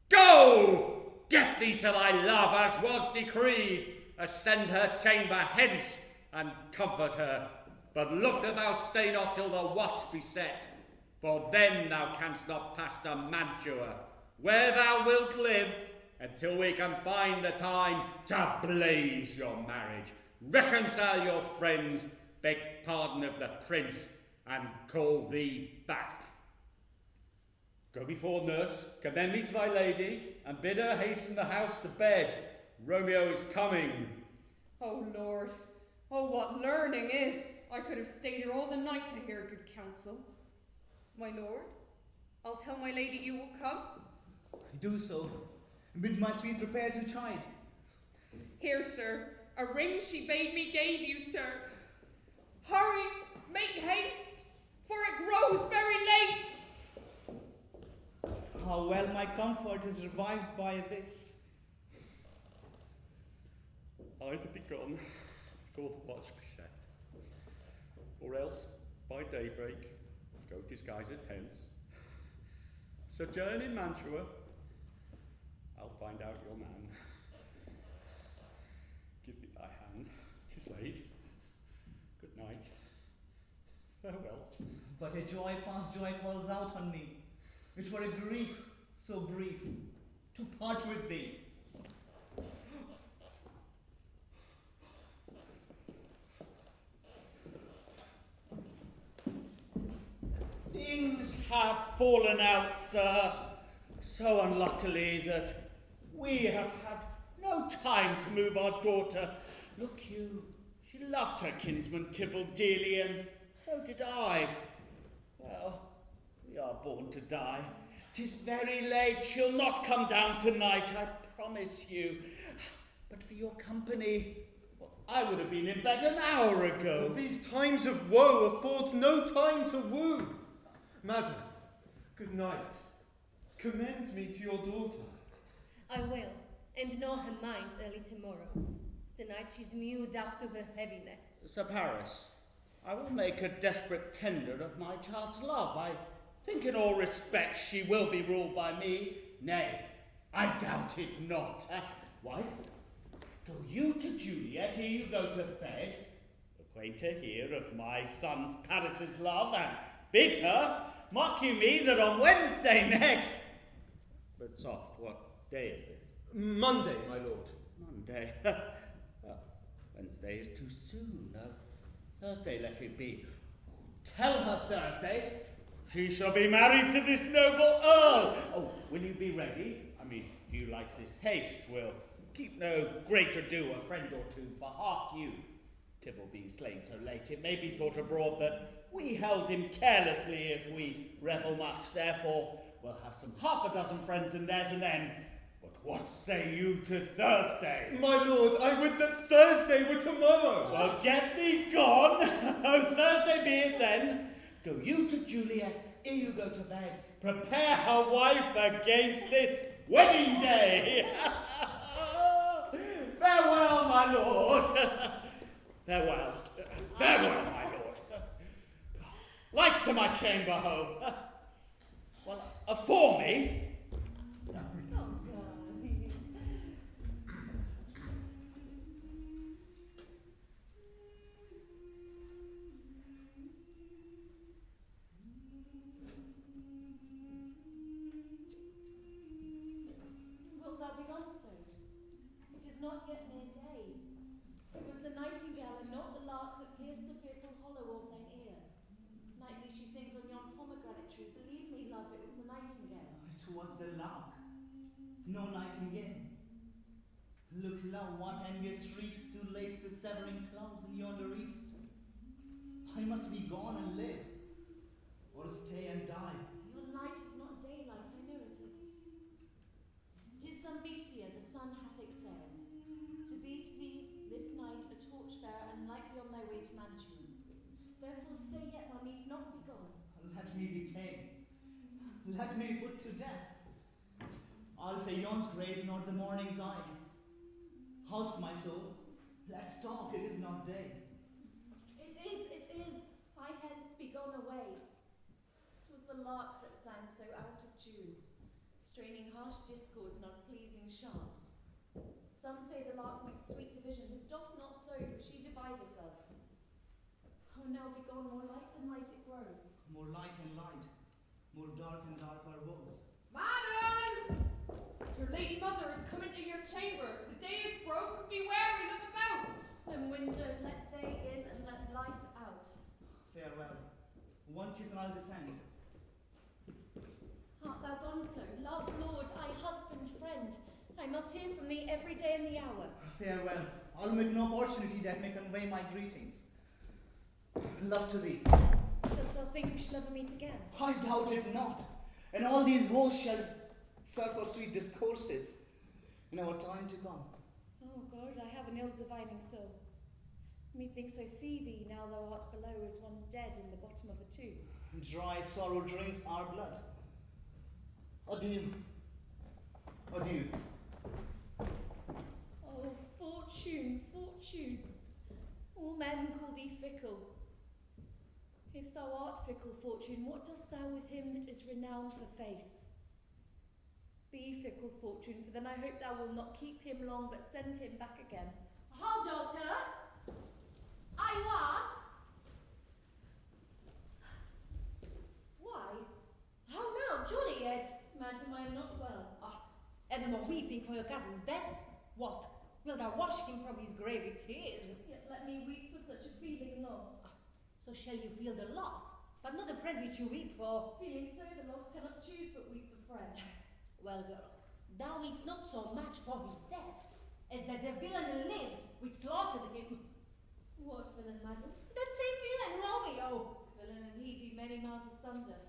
Go! Get thee to thy love as was decreed, ascend her chamber hence, and comfort her. But look that thou stay not till the watch be set, for then thou canst not pass to Mantua, where thou wilt live, until we can find the time to blaze your marriage, reconcile your friends, beg pardon of the prince, and call thee back. Go before nurse, commend me to thy lady, and bid her hasten the house to bed. Romeo is coming. Oh Lord, oh what learning is! I could have stayed here all the night to hear good counsel. My lord, I'll tell my lady you will come. Do so. Bid my sweet prepare to chide. Here, sir, a ring she bade me gave you, sir. Hurry, make haste, for it grows very late. How well my comfort is revived by this. Either be gone before the watch be set, or else by daybreak go disguised hence. Sojourn in Mantua, I'll find out your man. Give me thy hand, 'tis late. Good night. Farewell. But a joy past joy calls out on me. It were a grief so brief to part with thee. Things have fallen out, sir, so unluckily that we have had no time to move our daughter. Look you, she loved her kinsman Tybalt dearly, and so did I. Well, we are born to die. 'Tis very late, she'll not come down tonight, I promise you. But for your company, well, I would have been in bed an hour ago. These times of woe afford no time to woo. Madam, good night. Commend me to your daughter. I will, and know her mind early tomorrow. Tonight she's mewed up to her heaviness. Sir Paris, I will make a desperate tender of my child's love. I think in all respects she will be ruled by me. Nay, I doubt it not. Wife, go you to Juliet, ere you go to bed. Acquaint her here of my son Paris's love, and bid her, mark you me, that on Wednesday next. But soft, what day is this? Monday, my lord. Monday. Well, Wednesday is too soon. No, Thursday let it be. Tell her Thursday she shall be married to this noble earl. Oh, will you be ready? I mean, do you like this haste? We'll keep no great ado, a friend or two, for hark you, Tybalt being slain so late, it may be thought abroad that we held him carelessly if we revel much. Therefore, we'll have some half a dozen friends in theirs and then. But what say you to Thursday? My lord, I would that Thursday were tomorrow. Well, get thee gone. Oh, Thursday be it then. Go you to Juliet, ere you go to bed. Prepare her wife against this wedding day. Farewell, my lord. Farewell. Farewell, my lord. Light to my chamber, ho. Well, afore me. Wilt thou be gone soon? It is not yet midday. It was the nightingale and not the lark that pierced the fearful hollow of thine ear. Nightly she sings on yon pomegranate tree. Believe me, love, it was the nightingale. It was the lark, no nightingale. Look, love, what envious shrieks do lace the severing clouds in yonder east. I must be gone and live, or stay and die. Your light is not daylight, I know it. 'Tis some Besia the sun hath excelled, to be to thee this night a torch-bearer and light thee on thy way to Mantua. Therefore stay yet, thou needst not be gone. Let me be ta'en, let me put to death. I'll say yon's grace, not the morning's eye. House, my soul, let's talk, it is not day. It is, I hence be gone away. the lark that sang so out of tune, straining harsh discords and unpleasing sharps. Some say the lark makes sweet division, this doth not so, for she divideth us. Oh, now begone, more light and light it grows. More light and light, more dark and dark our woes. Madam! Your lady mother is come into your chamber. The day is broke. Be wary, look about. And window, let day in and let life out. Farewell. One kiss and I'll descend. Art thou gone so? Love, lord, I husband, friend. I must hear from thee every day and the hour. Farewell. I'll make no opportunity that may convey my greetings. Love to thee. Dost thou think we shall ever meet again? I doubt it not. And all these woes shall serve for sweet discourses in our time to come. Oh God, I have an ill-divining soul. Methinks I see thee now thou art below as one dead in the bottom of a tomb. Dry sorrow drinks our blood. Adieu. Adieu. Oh, fortune, fortune. All men call thee fickle. If thou art fickle, fortune, what dost thou with him that is renowned for faith? Be fickle, fortune, for then I hope thou wilt not keep him long, but send him back again. How, daughter? Iowa? Why? How now, Juliet? Madam, I am not well. Evermore weeping for your cousin's death? What? Wilt thou wash him from his grave with tears? Yet let me weep for such a feeling loss. So shall you feel the loss, but not the friend which you weep for? Feeling so the loss cannot choose but weep the friend. Well, girl, thou weepst not so much for his death, as that the villain lives which slaughtered him. What villain, madam? That same villain, Romeo! Villain and he be many miles asunder.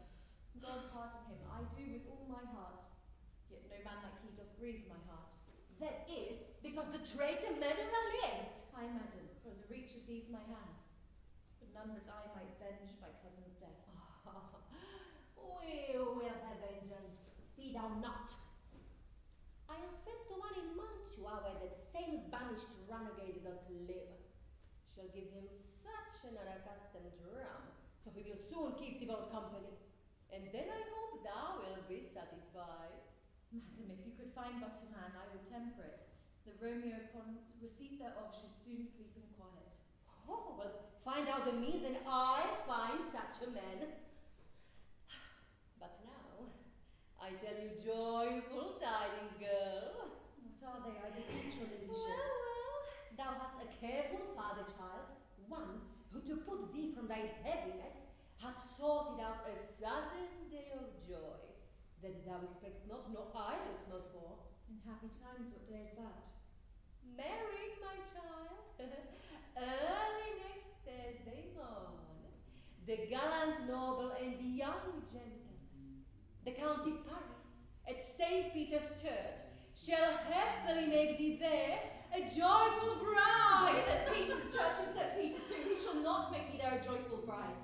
God pardon him, I do with all my heart. Yet no man like he doth grieve my heart. That is because the traitor murderer lives. Aye, madam, from the reach of these my hands. But none but I might venge my cousin's death. We will have vengeance. Feed thou not. I have sent to one in Mantua where that same banished renegade doth live. Shall give him such an unaccustomed drum, so he will soon keep devout company. And then I hope thou wilt be satisfied. Madam, if you could find but a man, I will temper it. The Romeo upon receipt thereof should soon sleep in quiet. Oh, well, find out the means, and I find such a man. But now, I tell you joyful tidings, girl. What are they? I beseech your ladyship. Well, thou hast a careful father, child, one who, to put thee from thy heaviness, hath sorted out a sudden day of joy, that thou expectst not, nor I look not for. In happy times, what day is that? Married, my child, early next Thursday morn. The gallant noble and the young gentleman, the County Paris, at St. Peter's Church, shall happily make thee there a joyful bride. St. Peter's Church and St. Peter too, he shall not make me there a joyful bride.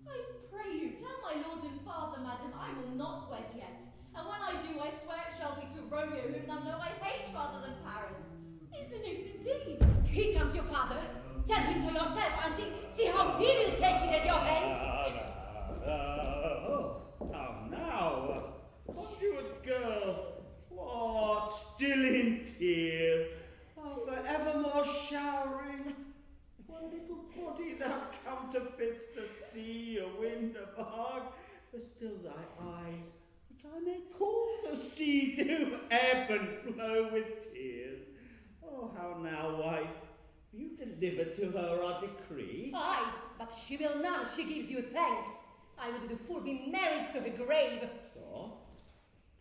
I pray you, tell my lord and father, madam, I will not wed yet. And when I do, I swear it shall be to Romeo, whom thou know I hate rather than Paris. Is the news indeed? Here comes your father. Tell him for yourself, and see how he will take it at your hands. How now? Steward girl, what, still in tears? Oh, forevermore showering? One little body thou counterfeits the sea, a wind, a bark, for still thy eyes, which I may call the sea, do ebb and flow with tears. Oh, how now, wife? Have you delivered to her our decree? Aye, but she will none, she gives you thanks. I would the fool be married to the grave. So,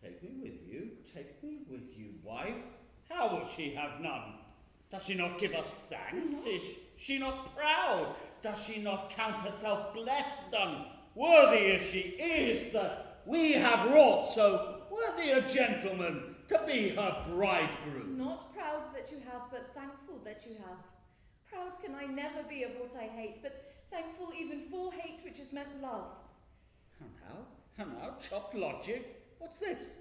take me with you, wife. How will she have none? Does she not give us thanks? Is she not proud? Does she not count herself blessed, unworthy as she is, that we have wrought so worthy a gentleman to be her bridegroom? Not proud that you have, but thankful that you have. Proud can I never be of what I hate, but thankful even for hate which has meant love. How now, chopped logic? What's this?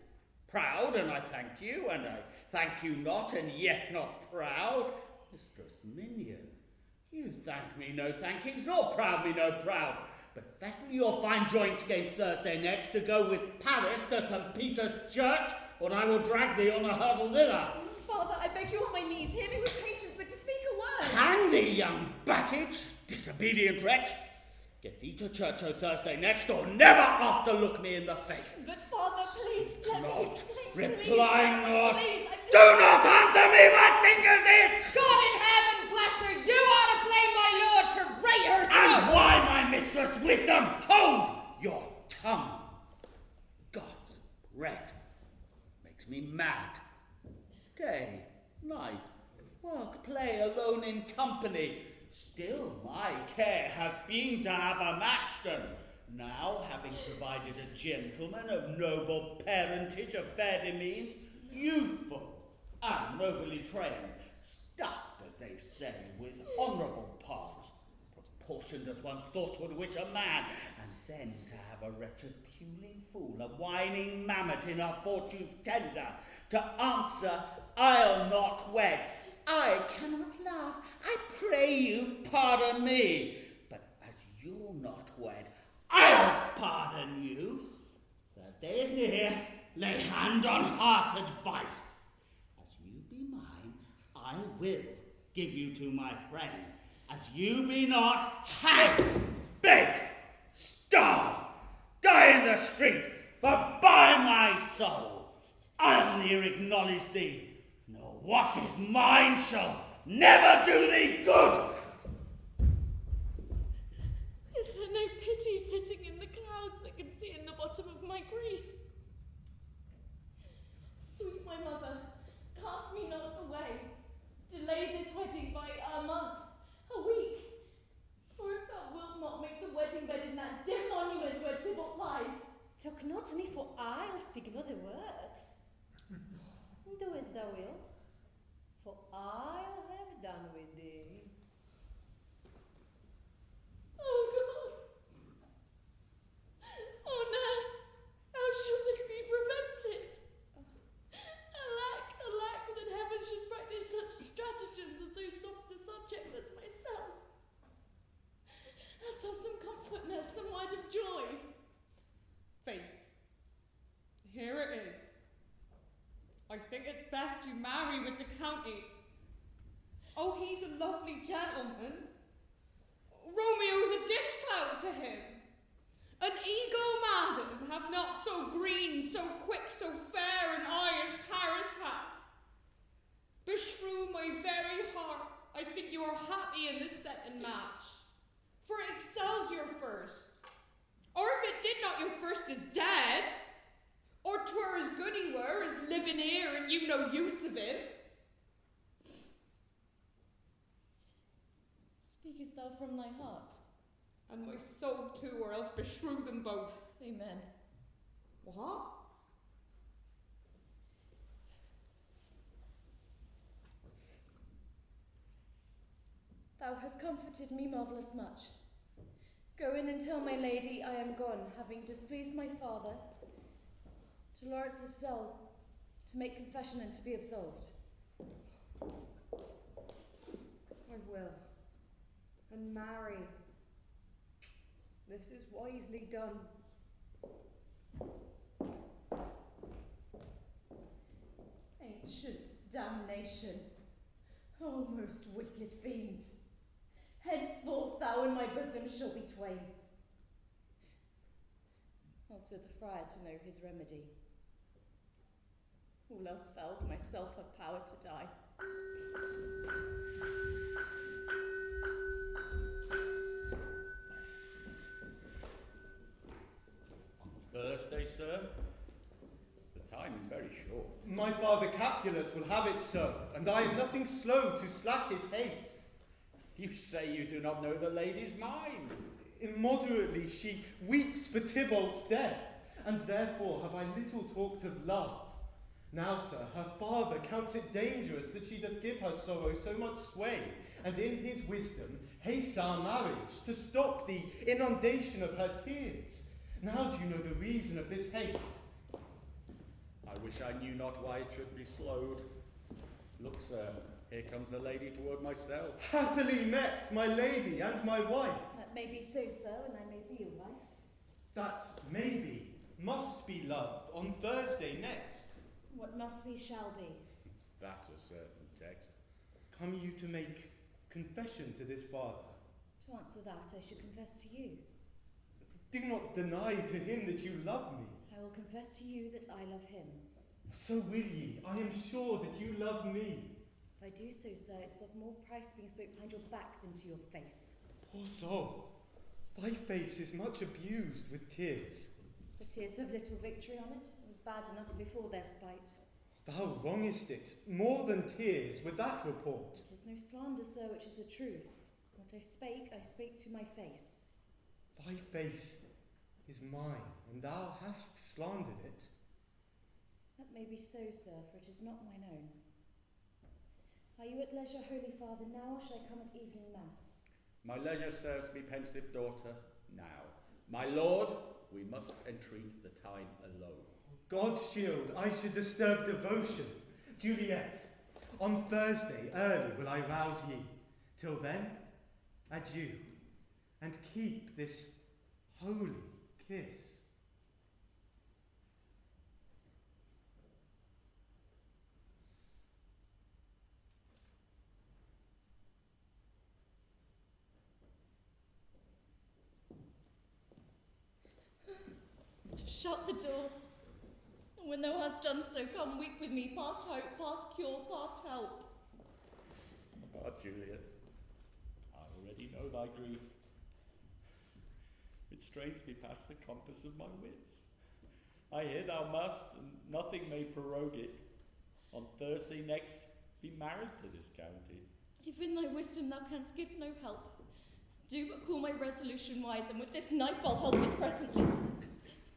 Proud, and I thank you, and I thank you not, and yet not proud? Mistress Minion, you thank me no thankings, nor proud me no proud, But Vettel, you'll find joints game Thursday next to go with Paris to St. Peter's Church, or I will drag thee on a hurdle thither. Father, I beg you on my knees, hear me with patience, but to speak a word. Hang thee, young baggage, disobedient wretch. Get thee to church o' Thursday next, or never after look me in the face. But Father, please, let me Not, explain, replying please. not. Please, Do not answer me, my fingers in! God in heaven bless her! You ought to blame my lord to rate her so! And why, my mistress wisdom? Hold your tongue. God's bread makes me mad. Day, night, work, play, alone in company. Still my care hath been to have a match done. Now, having provided a gentleman of noble parentage, of fair demeans, youthful and nobly trained, stuffed, as they say, with honourable parts, proportioned as one's thoughts would wish a man, and then to have a wretched puling fool, a whining mammet in her fortune's tender, to answer, I'll not wed. I cannot laugh. I pray you, pardon me. But as you'll not wed, I'll pardon you. Thursday is near. Lay hand on heart advice. As you be mine, I will give you to my friend. As you be not, hang, beg, starve, die in the street, for by my soul, I'll ne'er acknowledge thee. Nor what is mine shall never do thee good. Is there no pity sitting in the clouds that can see in the bottom of my grief? Sweet my mother, cast me not away. Delay this wedding by a month, a week. For if thou wilt not make the wedding bed in that dim monument where Tybalt lies. Talk not to me, for I'll speak not a word. Do as thou wilt, for I'll have done with thee. Oh God! Oh nurse, how shall this be prevented? Alack, that heaven should practice such stratagems on so soft a subject as myself. Hast thou some comfort, nurse, some word of joy? Faith, here it is. I think it's best you marry with the county. Oh, he's a lovely gentleman. Romeo's a dish clout to him. An ego, madam, have not so green, so quick, so fair an eye as Paris hath. Beshrew my very heart, I think you are happy in this set and match. For it excels your first. Or if it did not, your first is dead. Or 'twere as good he were as living here and you no use of him. Speakest thou from thy heart? And my soul too, or else beshrew them both. Amen. What? Thou hast comforted me marvellous much. Go in and tell my lady I am gone, having displeased my father, to Lawrence's cell, to make confession and to be absolved. I will. And marry. This is wisely done. Ancient damnation, O most wicked fiend, henceforth thou and my bosom shall be twain. I'll to the friar to know his remedy. All else fails, myself have power to die. Thursday, sir? The time is very short. My father Capulet will have it so, and I am nothing slow to slack his haste. You say you do not know the lady's mind. Immoderately she weeps for Tybalt's death, and therefore have I little talked of love. Now, sir, her father counts it dangerous that she doth give her sorrow so much sway, and in his wisdom hastes our marriage to stop the inundation of her tears. Now do you know the reason of this haste? I wish I knew not why it should be slowed. Look, sir, here comes the lady toward my cell. Happily met, my lady and my wife. That may be so, sir, and I may be real life. That maybe must be love on Thursday next. What must be shall be. That's a certain text. Come you to make confession to this father? To answer that, I should confess to you. Do not deny to him that you love me. I will confess to you that I love him. So will ye. I am sure that you love me. If I do so, sir, it's of more price being spoke behind your back than to your face. Poor soul, thy face is much abused with tears. The tears have little victory on it. It was bad enough before their spite. Thou wrongest it, more than tears, with that report. It is no slander, sir, which is the truth. What I spake to my face. Thy face is mine, and thou hast slandered it. That may be so, sir, for it is not mine own. Are you at leisure, Holy Father, now, or shall I come at evening mass? My leisure serves me, pensive daughter, now. My lord, we must entreat the time alone. God shield, I should disturb devotion. Juliet, on Thursday early will I rouse ye. Till then, adieu, and keep this holy kiss. Shut the door. And when thou hast done so, come weep with me, past hope, past cure, past help. Ah, Juliet, I already know thy grief. It strains me past the compass of my wits. I hear thou must, and nothing may prorogue it, on Thursday next be married to this county. If in thy wisdom thou canst give no help, do but call my resolution wise, and with this knife I'll help it presently.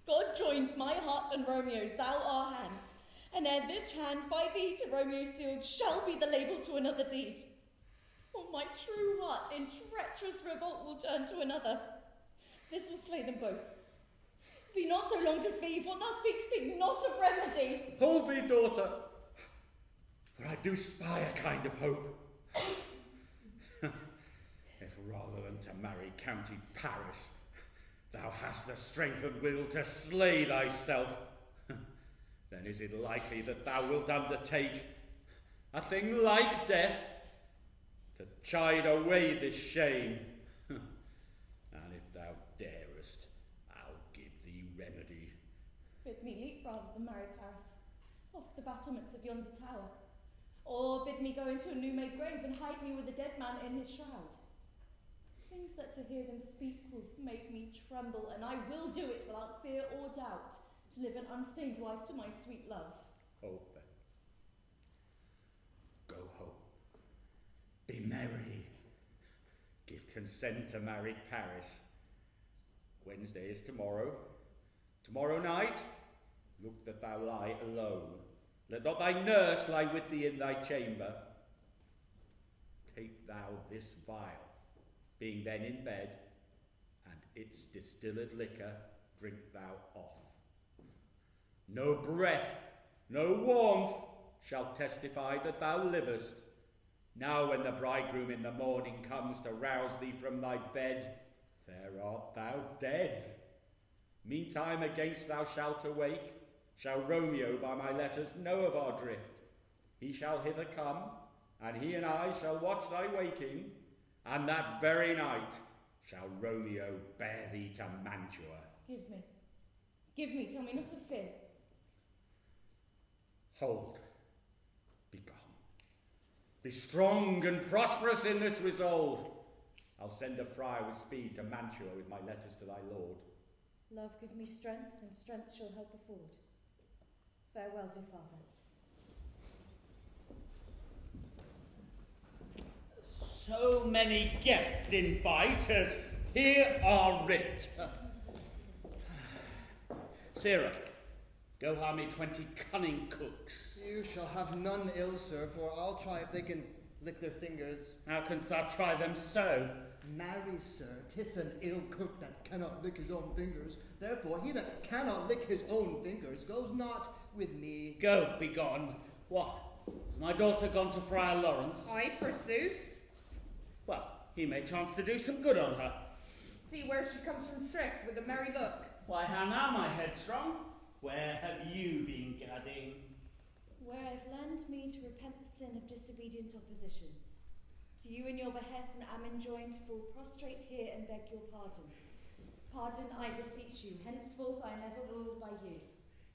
God joined my heart and Romeo's, thou our hands, and ere this hand by thee to Romeo sealed shall be the label to another deed. Or my true heart in treacherous revolt will turn to another. This will slay them both. Be not so long to speak, what thou speak not of remedy. Hold thee, daughter, for I do spy a kind of hope. If rather than to marry County Paris, thou hast the strength and will to slay thyself, then is it likely that thou wilt undertake a thing like death, to chide away this shame? And if thou darest, I'll give thee remedy. Bid me leap rather than marry Paris, off the battlements of yonder tower, or bid me go into a new-made grave and hide me with a dead man in his shroud. Things that to hear them speak will make me tremble, and I will do it without fear or doubt, to live an unstained wife to my sweet love. Hold then. Go home. Be merry. Give consent to marry Paris. Wednesday is tomorrow. Tomorrow night, look that thou lie alone. Let not thy nurse lie with thee in thy chamber. Take thou this vial, being then in bed, and its distilled liquor drink thou off. No breath, no warmth shall testify that thou livest. Now when the bridegroom in the morning comes to rouse thee from thy bed, there art thou dead. Meantime against thou shalt awake, shall Romeo by my letters know of our drift. He shall hither come, and he and I shall watch thy waking, and that very night shall Romeo bear thee to Mantua. Give me, tell me not of fear. Hold, be gone. Be strong and prosperous in this resolve. I'll send a friar with speed to Mantua with my letters to thy lord. Love give me strength, and strength shall help afford. Farewell, dear father. So many guests invite as here are writ. Sarah, go hire me 20 cunning cooks. You shall have none ill, sir, for I'll try if they can lick their fingers. How canst thou try them so? Marry, sir, 'tis an ill cook that cannot lick his own fingers. Therefore, he that cannot lick his own fingers goes not with me. Go, be gone. What? Is my daughter gone to Friar Lawrence? Aye, forsooth. Well, he may chance to do some good on her. See where she comes from strict with a merry look. Why, how now, my headstrong? Where have you been gadding? Where I've learned me to repent the sin of disobedient opposition. To you in your behest and am enjoined to fall prostrate here and beg your pardon. Pardon, I beseech you, henceforth I never ruled by you.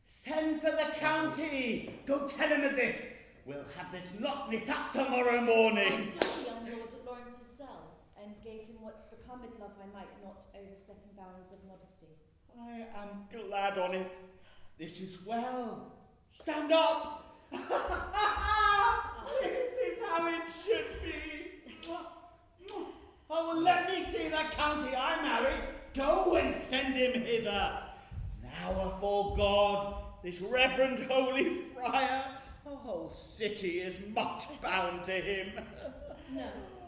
Send for the county! Go tell him of this! We'll have this lot lit up tomorrow morning! I saw the young lord at Lawrence's cell, and gave him what becometh love I might, not overstepping bounds of modesty. I am glad on it. This is well. Stand up! This is how it should be. Oh, well, let me see the county I married. Go and send him hither. Now, afore God, this reverend holy friar, the whole city is much bound to him. Nurse,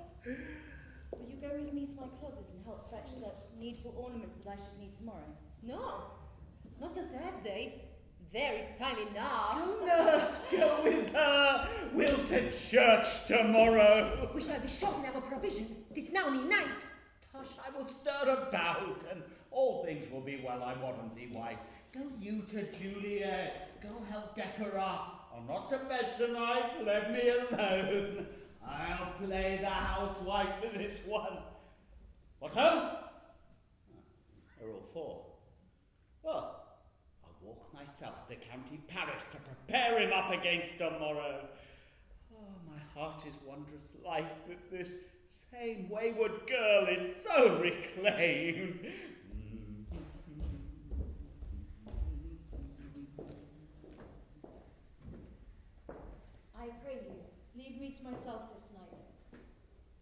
will you go with me to my closet and help fetch such needful ornaments that I should need tomorrow? No, not till Thursday. There is time enough. Go, nurse, go with her. We'll to church tomorrow. We shall be short in our provision this nowny night. Tush, I will stir about, and all things will be well, I warrant thee, wife. Go you to Juliet. Go help deck her up. I'm not to bed tonight. Let me alone. I'll play the housewife for this one. What ho? They're all four. Well, I'll walk myself to County Paris to prepare him up against tomorrow. Oh, my heart is wondrous light that this same wayward girl is so reclaimed. I pray you, leave me to myself this night.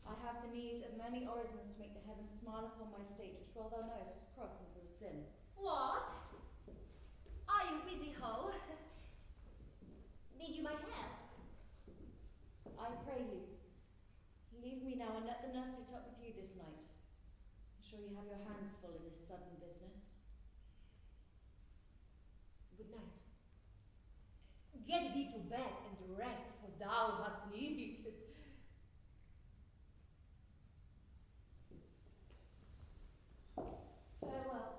I have the need of many orisons to make the heavens smile upon my state, which well thou knowest is cross and full of sin. What? Are you busy, ho? Need you my help? I pray you, leave me now and let the nurse sit up with you this night. I'm sure you have your hands full in this sudden business. Good night. Get thee to bed and rest, for thou hast need. Farewell.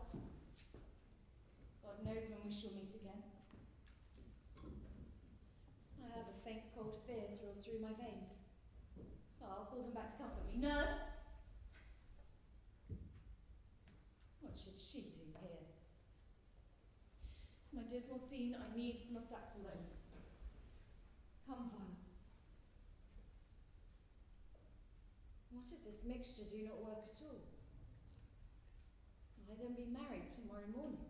God knows when we shall meet again. I have a faint cold fear thrills through my veins. I'll call them back to comfort me. Nurse! What should she do here? My dismal scene I needs must act alone. Come, Viola. What if this mixture do not work at all? Will I then be married tomorrow morning?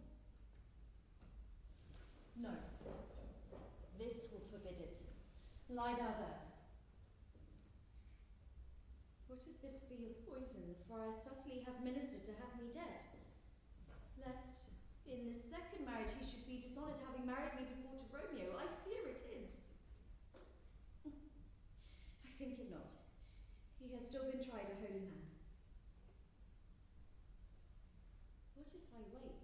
No. This will forbid it. Lie thou there. What if this be a poison, for I subtly have ministered to have me dead? Lest in this second marriage he should be dishonoured, having married me before to Romeo. I fear it is. I think it not. He has still been tried a holy man. What if I wake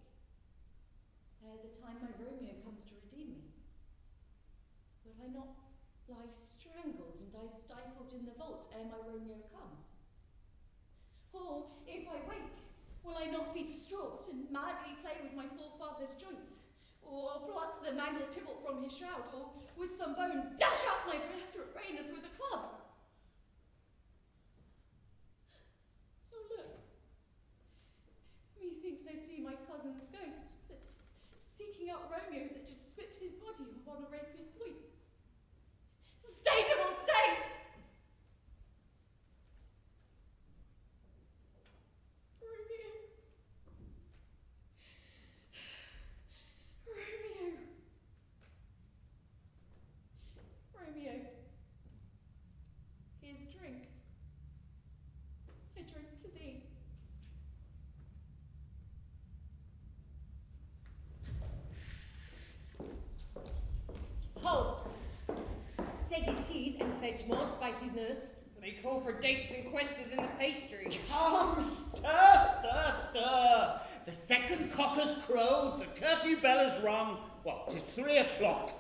ere the time my Romeo comes to redeem me? Will I not lie strangled and die stifled in the vault ere my Romeo comes? Or, if I wake, will I not be distraught and madly play with my forefather's joints? Or pluck the mangled tybalt from his shroud? Or, with some bone, dash out my breast brainless with a club? Oh, look. Methinks I see my cousin's ghost, that seeking out Romeo that did spit his body upon a rapier's point. Stay, Tybalt, stay! Romeo, here's drink. I drink to thee. Ho! Take these keys and fetch more spices, nurse. They call for dates and quinces in the pastry. Come, stir, stir. The second cock has crowed, the curfew bell has rung. What, 'tis 3 o'clock.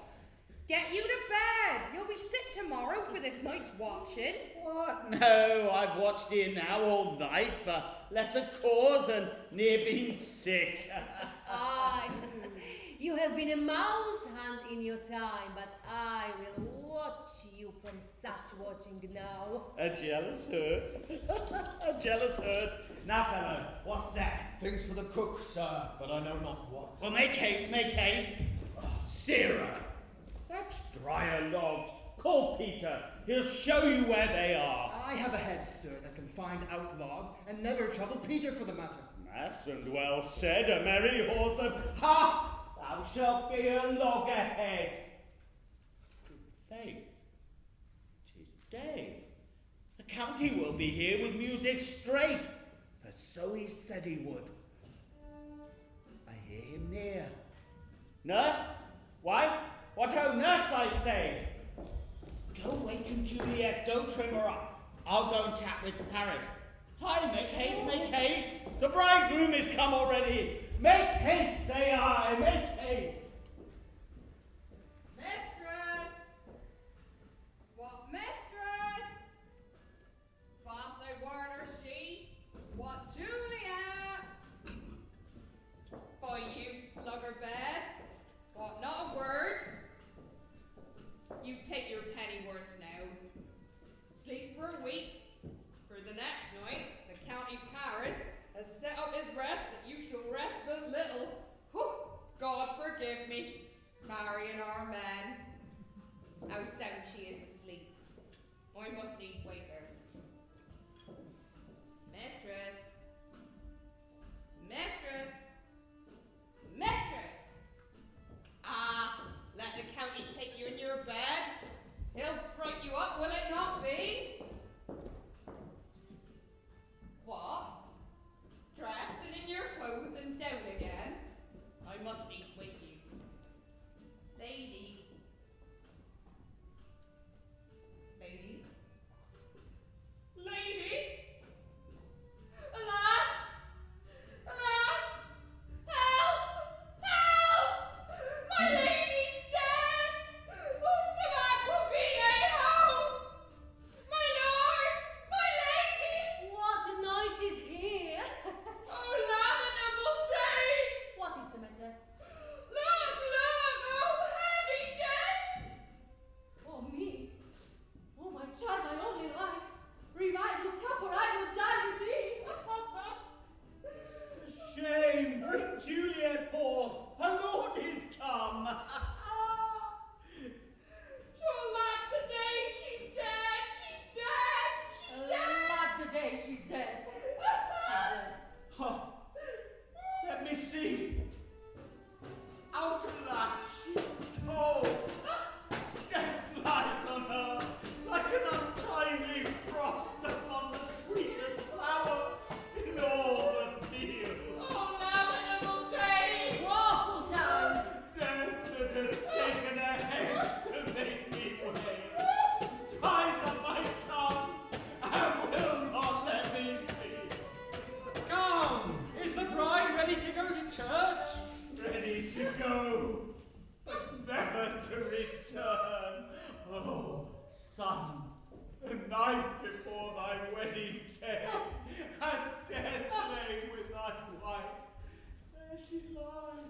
Get you to bed. You'll be sick tomorrow for this night's watching. What? No, I've watched here now all night for lesser cause and near being sick. Aye, you have been a mouse hunt in your time, but I will watch you from such watching now. A jealous herd. A jealous herd. Now, fellow, what's that? Things for the cook, sir, but I know not what. Well, make haste, make haste. Sarah, that's drier logs. Call Peter. He'll show you where they are. I have a head, sir, that can find out logs and never trouble Peter for the matter. Mass and well said, a merry horse and ha! Thou shalt be a loggerhead. Good faith, 'tis day. The county will be here with music straight, for so he said he would. I hear him near. Nurse? Wife? What ho, nurse, I say! Go waken Juliet, go trim her up. I'll go and chat with Paris. Hi, make haste, make haste! The bridegroom is come already! Make haste, say I, make haste! Mistress! What mistress? Fast I warn her she. What Juliet? For you slugger bed. What, not a word? You take your pennyworth now. Sleep for a week. For the next night, the county Paris has set up his rest that you shall rest but little. Whew, God forgive me, marrying our men. How sound she is asleep. I must needs wake her. Mistress. Mistress. Mistress. Ah, let the county take you in your bed. He'll fright you up, will it not be? What? Dressed and in your clothes and down again? I must needs wake you. Lady. Lady? Lady? Alas! Alas! Help! Help! My lady's dead! Whosoever will be at home! My lord! My lady! What noise is here? Oh, lamentable day! What is the matter? Look, look! Oh, heavy death! Oh, me? Oh, my child, my only life. Revive, look up, or I will die with thee. Shame, bring Juliet forth, her lord is come. Alack today, she's dead! She's dead! She's dead! Alack today, she's dead. Oh, let me see. Out of luck, she's told. Death lies on her like an untimely frost upon the sweetest flower in all the field. Oh, lamentable day! Awful time. Death that has taken a head to make me wail. Ties up my tongue and will not let me speak. Come! Is the bride ready to go to church? Ready to go, but never to return. Oh, son, the night before thy wedding day, and death lay with thy wife. There she lies,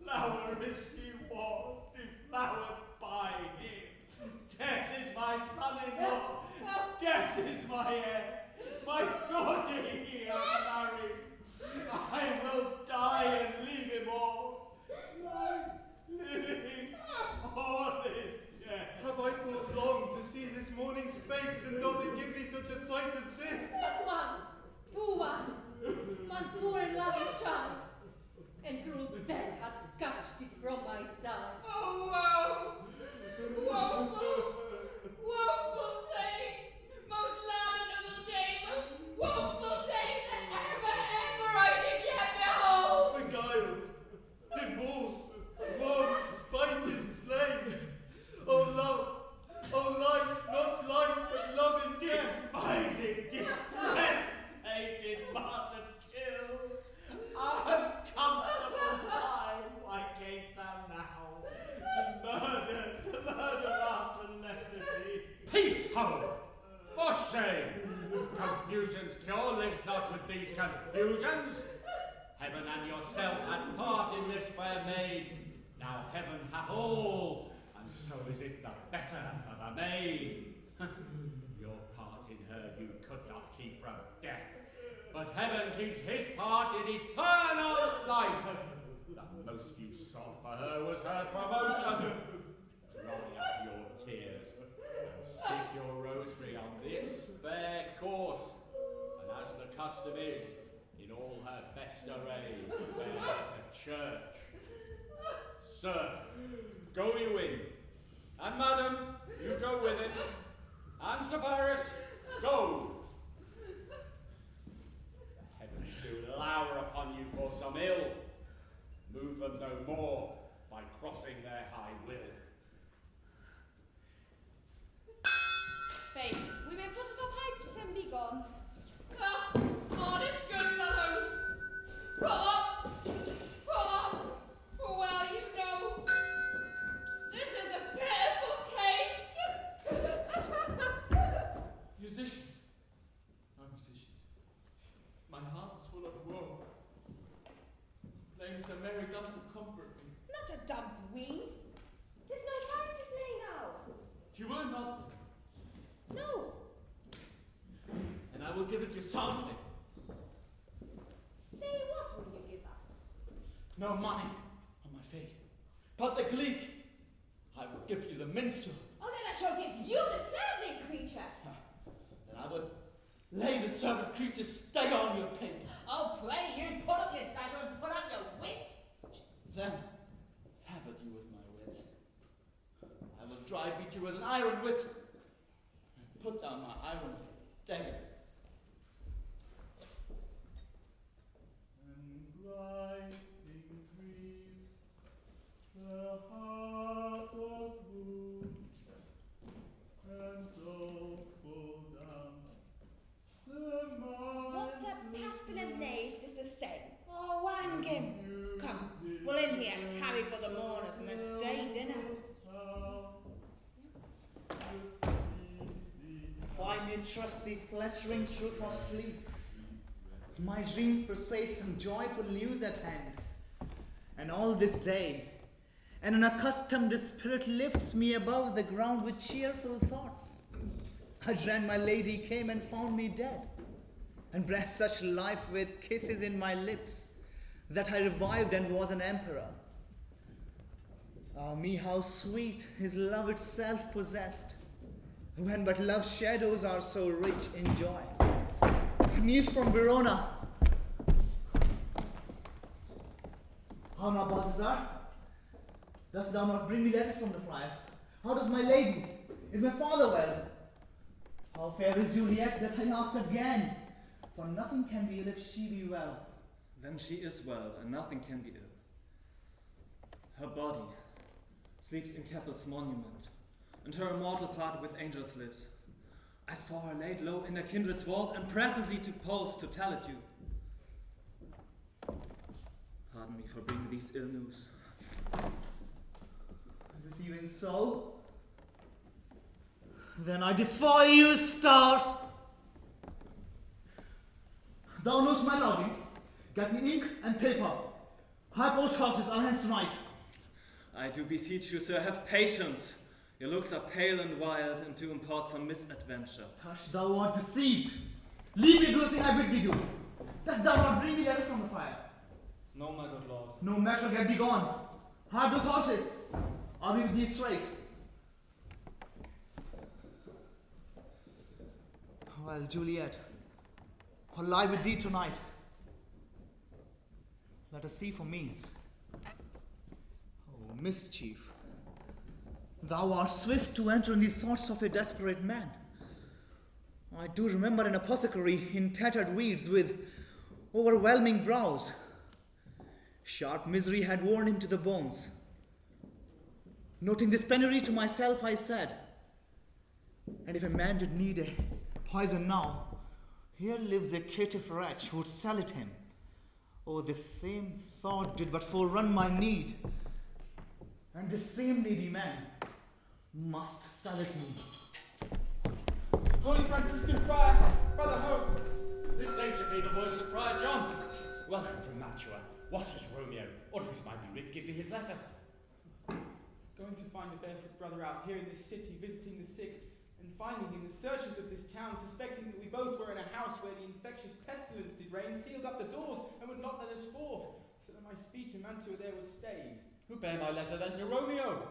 flower as she was, deflowered by him. Death is my son-in-law, death is my heir, my daughter he has married. I will die and leave him all. Life, living, all is death. Have I thought long to see this morning's face, and doth it give me such a sight as this? But one poor and loving child, and cruel death hath catched it from my side. Oh, woe! these confusions. Heaven and yourself had part in this fair maid. Now heaven hath all, and so is it the better for the maid. Your part in her you could not keep from death, but heaven keeps his part in eternal life. The most you sought for her was her promotion. Dry up your tears, and stick your rosary on this fair course, and as the custom is, in all her best array, bear her to church. Sir, go you in, and madam, you go with it, and Sir Paris, go. The heavens do lower upon you for some ill. Move them no more by crossing their high will. Babe, we may put the pipes and be gone. Ah, honest good fellows! Put up, for well you know, this is a pitiful case. Musicians. Oh, musicians. My heart is full of woe. Blame Sir Mary Dump to comfort me. Not a dump ween. 'Tis no time to play now. You will not. No. And I will give it you soundly. Say what will you give us? No money, on my faith. But the gleek. I will give you the minstrel. Oh, then I shall give you the serving creature. Then I would lay the servant creature's dagger on your pate. Oh, pray you put up your dagger and put on your wit. Then have at you with my wit. I will dry beat you with an iron wit. And put down my iron dagger. And grinding grief, the heart of wood, and doleful dance, the mind. What a pestilent knave this is saying. Oh, wang him. Come, we'll in here and tarry for the mourners and then stay dinner. Find me trust the flattering truth of sleep. My dreams presage some joyful news at hand. And all this day, an unaccustomed spirit lifts me above the ground with cheerful thoughts. I dreamt my lady came and found me dead, and breathed such life with kisses in my lips, that I revived and was an emperor. Ah me, how sweet is love itself possessed, when but love's shadows are so rich in joy. News from Verona. How now, Balthazar? Dost thou not bring me letters from the friar? How does my lady? Is my father well? How fair is Juliet, that I ask again? For nothing can be ill if she be well. Then she is well, and nothing can be ill. Her body sleeps in Keppel's monument, and her immortal part with angels lives. I saw her laid low in a kindred's vault, and presently took post to tell it you. Pardon me for bringing these ill news. Is it even so? Then I defy you, stars! Thou knowest my lodging. Get me ink and paper. High post horses are hence tonight. I do beseech you, sir, have patience. Your looks are pale and wild, and to impart some misadventure. Tush, thou art deceived. Leave me, do the thing I bid thee do. Dost thou not bring me letters from the friar? No, my good lord. No matter, get thee gone. Hide those horses. I'll be with thee straight. Well, Juliet, I'll lie with thee tonight. Let us see for means. Oh, mischief. Thou art swift to enter in the thoughts of a desperate man. I do remember an apothecary in tattered weeds with overwhelming brows. Sharp misery had worn him to the bones. Noting this penury to myself, I said, and if a man did need a poison now, here lives a caitiff wretch who'd sell it him. Oh, this same thought did but forerun my need, and this same needy man must sell it me. Holy Franciscan friar, Brother Hope, this this ancient be the voice of Friar John. Welcome from Mantua. What is Romeo? Or if his might be writ, give me his letter. Going to find a barefoot brother out here in this city, visiting the sick, and finding in the searches of this town, suspecting that we both were in a house where the infectious pestilence did reign, sealed up the doors and would not let us forth, so that my speed to Mantua there was stayed. Who bare my letter then to Romeo?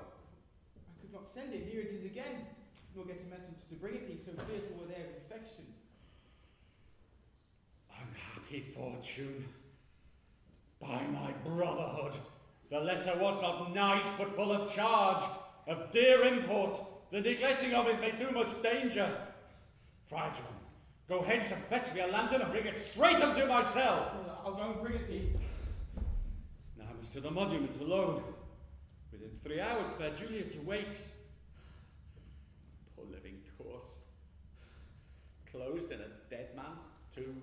I could not send it, here it is again, nor get a messenger to bring it thee, so fearful were they of infection. Unhappy fortune. By my brotherhood, the letter was not nice, but full of charge, of dear import. The neglecting of it may do much danger. Friar John, go hence and fetch me a lantern and bring it straight unto my cell. I'll go and bring it thee. Now I must to the monument alone. Within 3 hours fair Juliet awakes. Poor living corse. Closed in a dead man's tomb.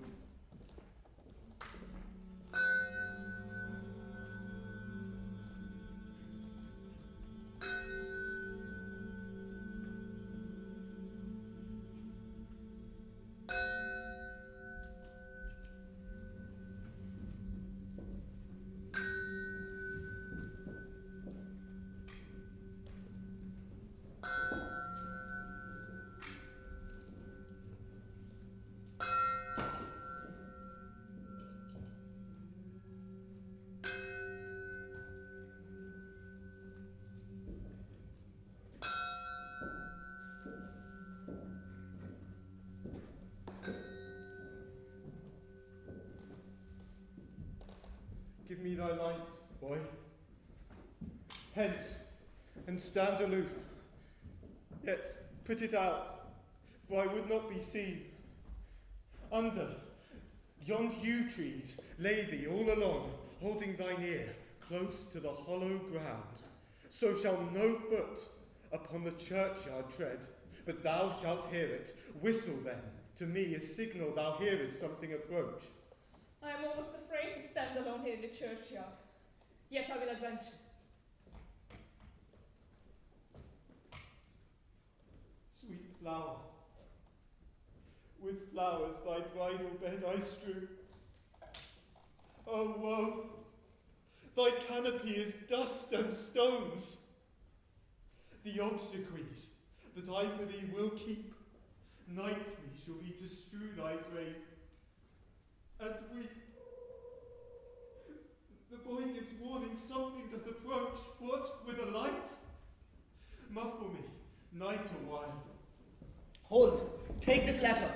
Give me thy light, boy. Hence, and stand aloof. Yet put it out, for I would not be seen. Under yond yew trees lay thee all along, holding thine ear close to the hollow ground. So shall no foot upon the churchyard tread, but thou shalt hear it. Whistle then, to me a signal thou hearest something approach. I am almost afraid to stand alone here in the churchyard. Yet I will adventure. Sweet flower, with flowers thy bridal bed I strew. Oh woe, thy canopy is dust and stones. The obsequies that I for thee will keep, nightly shall be to strew thy grave. And weep. The boy gives warning something doth approach. What, with a light? Muffle me, night a while. Hold, take this letter.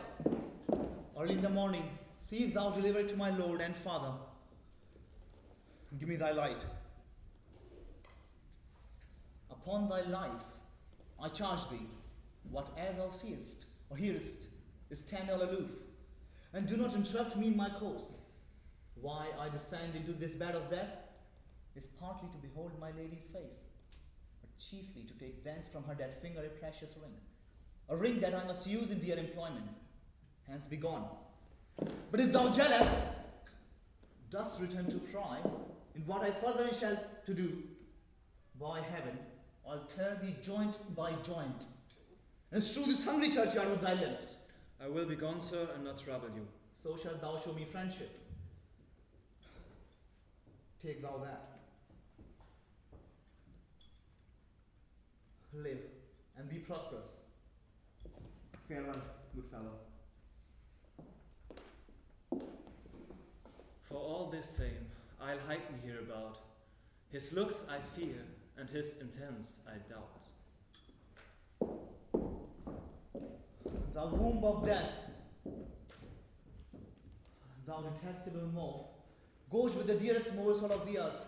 Early in the morning, see if thou deliver it to my lord and father. Give me thy light. Upon thy life, I charge thee, whate'er thou seest or hearest, is stand all aloof, and do not interrupt me in my course. Why I descend into this bed of death is partly to behold my lady's face, but chiefly to take thence from her dead finger a precious ring, a ring that I must use in dear employment. Hence be gone. But if thou jealous, dost return to pry in what I further shall to do, by heaven, I'll tear thee joint by joint, and strew this hungry churchyard with thy limbs. I will be gone, sir, and not trouble you. So shalt thou show me friendship. Take thou that. Live and be prosperous. Farewell, good fellow. For all this same, I'll hide me hereabout. His looks I fear, and his intents I doubt. Thou womb of death, thou detestable maw, goes with the dearest morsel of the earth.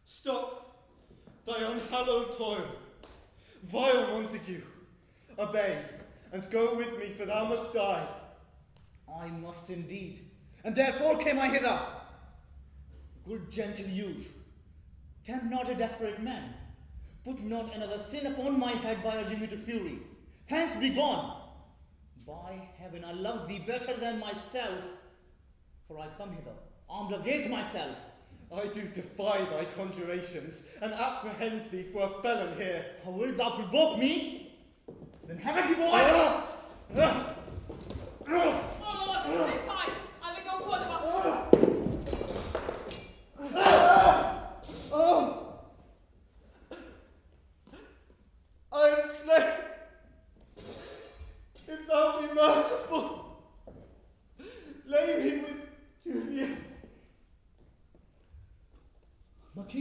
Stop thy unhallowed toil. Vile Montague, obey, and go with me, for thou must die. I must indeed, and therefore came I hither. Good gentle youth, tempt not a desperate man. Put not another sin upon my head by urging me to fury. Hence be gone. By heaven, I love thee better than myself, for I come hither, armed against myself. I do defy thy conjurations, and apprehend thee for a felon here. How wilt thou provoke me? Then have it, boy! Oh Lord, they fight! I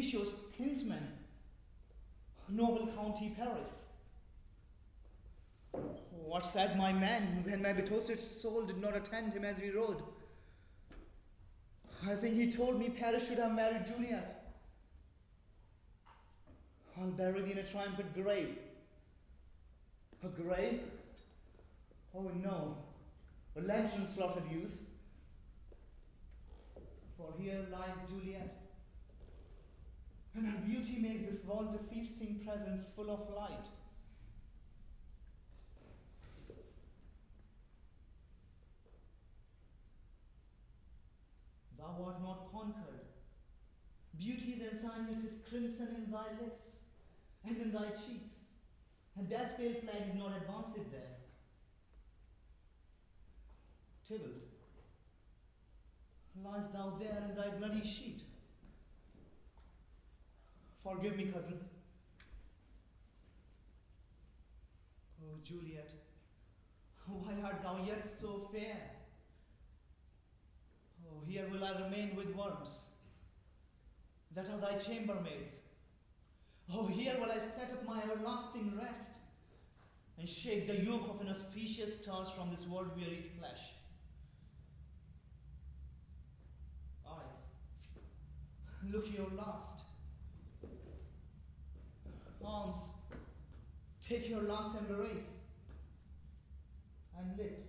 auspicious kinsman, noble County Paris. What said my man when my betrothed soul did not attend him as we rode? I think he told me Paris should have married Juliet. I'll bury thee in a triumphant grave. A grave? Oh no, a lantern-slaughtered youth. For here lies Juliet, and her beauty makes this world a feasting presence full of light. Thou art not conquered. Beauty's ensignet is crimson in thy lips and in thy cheeks, and death's pale flag is not advanced there. Tybalt, liest thou there in thy bloody sheet? Forgive me, cousin. Oh, Juliet, why art thou yet so fair? Oh, here will I remain with worms that are thy chambermaids. Oh, here will I set up my everlasting rest and shake the yoke of inauspicious stars from this world-wearied flesh. Eyes, look your last. Arms, take your last embrace. And lips,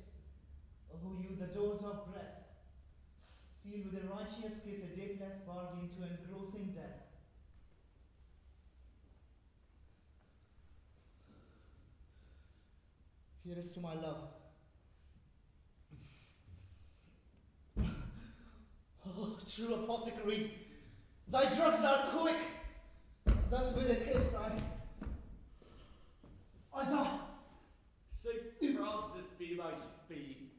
oh, you the doors of breath, sealed with a righteous kiss, a dateless bargain to engrossing death. Here is to my love. Oh, true apothecary, thy drugs are quick. Thus with a kiss I die. St. Francis be my speed.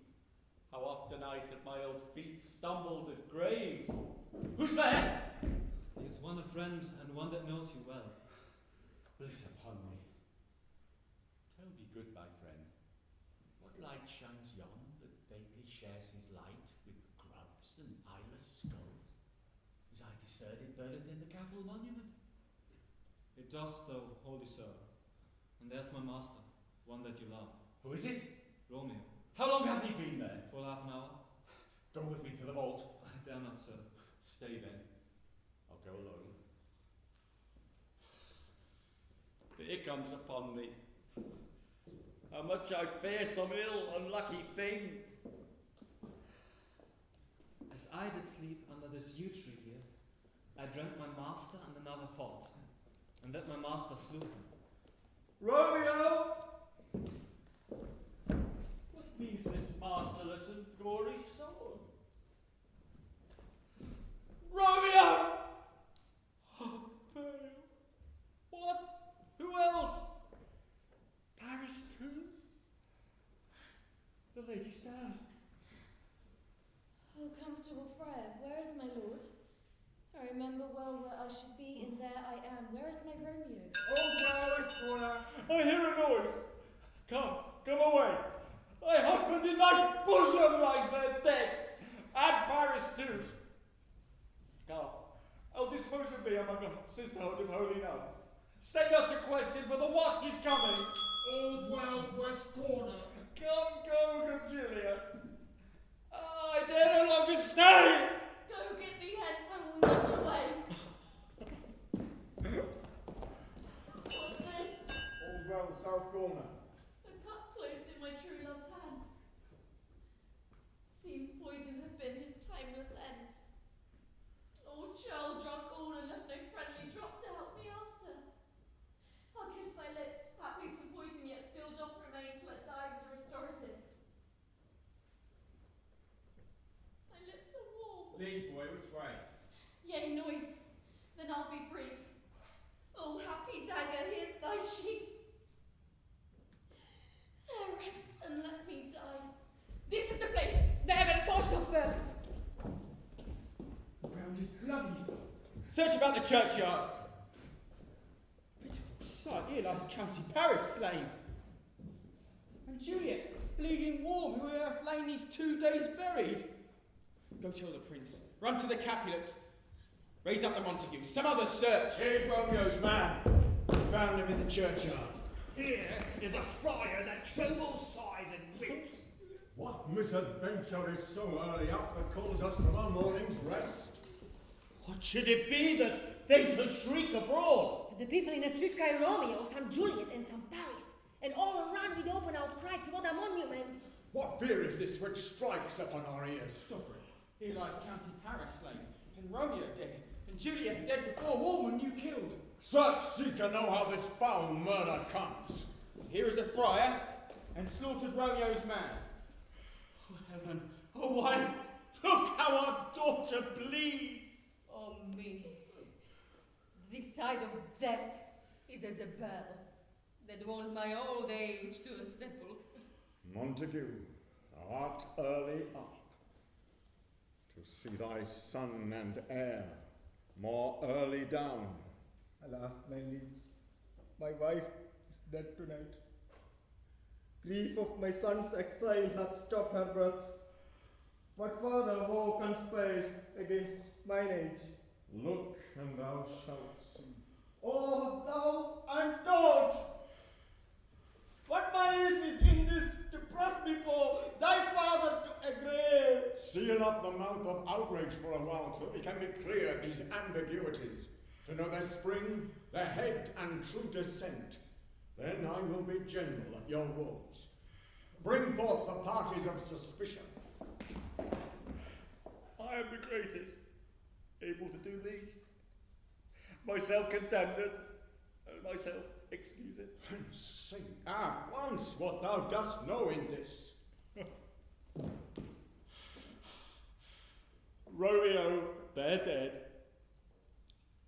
How often I at my old feet stumbled at graves. Who's there? He is one a friend and one that knows you well. Bliss upon me. Tell me, good my friend, what light shines yon that vaguely shares his light with grubs and eyeless skulls? Is I discerned it buried in the Capitol monument? It does, though, holy sir. And there's my master, one that you love. Who is it? Romeo. How long have you been there? For half an hour. Go with me to the vault. I dare not, sir. Stay then. I'll go alone. Fear comes upon me. How much I fear some ill, unlucky thing. As I did sleep under this yew tree here, I dreamt my master and another fought, and that my master slew him. Romeo! What means this masterless and gory sword? Romeo! Oh, pale. What? Who else? Paris too? The lady stars. Oh, comfortable friar, where is my lord? I remember well where I should be, and there I am. Where is my Romeo? Oh, well, it's corner. I hear a noise. Come away. Thy husband in thy bosom lies there dead, and Paris too. Come, I'll dispose of thee among a sisterhood of holy nuns. Stay not to question, for the watch is coming. All's well, west corner. Come, go, good Juliet. I dare no longer stay. Go get thee hence, I will not away. What's this? All's well, south corner. A cup close in my true love's hand. Seems poison hath been his timeless end. Oh, child drunk all and left no friendly drop to help me after. I'll kiss thy lips, happy some poison yet still doth remain till it die with restorative. My lips are warm. Lead, boy, which way? Yea, noise, then I'll be brief. Oh, happy dagger, here's thy sheath. There rest and let me die. This is the place, there where the ghost of burn. The ground is bloody. Search about the churchyard. Pitiful sight, here lies County Paris slain. And Juliet, bleeding warm, who hath lain these 2 days buried. Go tell the prince. Run to the Capulets. Raise up the Montague. Some other search. Here's Romeo's man. Found him in the churchyard. Here is a friar that trembles, sighs, and weeps. What misadventure is so early up that calls us from our morning's rest? What should it be that there's a shriek abroad? The people in the streets cry Romeo, some Juliet, and some Paris, and all around with open outcry toward a monument. What fear is this which strikes upon our ears? Sovereign, here lies County Paris slain, and Romeo dead, and Juliet dead before woman you killed. Search, seek, and know how this foul murder comes. Here is a friar, and slaughtered Romeo's man. Oh, heaven, oh, wife, look how our daughter bleeds. Oh me, this side of death is as a bell that warns my old age to a sepulchre. Montague, thou art early up to see thy son and heir more early down. Alas, my liege, my wife is dead tonight. Grief of my son's exile hath stopped her breath. What further woe conspires against mine age? Look, and thou shalt see. Oh, thou untold! What malice is in this to press before thy father to a grave? Seal up the mouth of outrage for a while till we can be clear of these ambiguities, to know their spring, their head, and true descent. Then I will be general at your woes. Bring forth the parties of suspicion. I am the greatest, able to do least. Myself condemned it, and myself excuse it. And say at once what thou dost know in this. Romeo, there dead,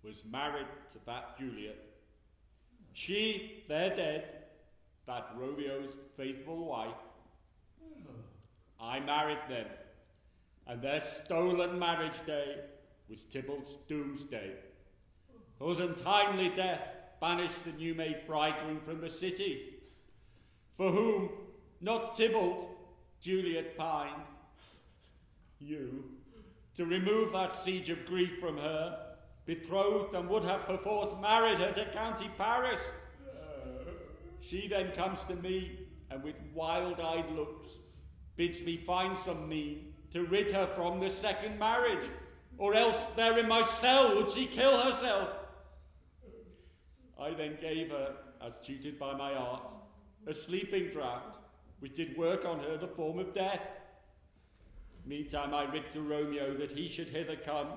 was married to that Juliet. She, there dead, that Romeo's faithful wife. I married them, and their stolen marriage day was Tybalt's doomsday, whose untimely death banished the new-made bridegroom from the city, for whom, not Tybalt, Juliet pined. You, to remove that siege of grief from her, betrothed and would have perforce married her to County Paris. She then comes to me, and with wild-eyed looks, bids me find some mean to rid her from the second marriage, or else there in my cell would she kill herself. I then gave her, as tutored by my art, a sleeping draught, which did work on her the form of death. Meantime I writ to Romeo that he should hither come,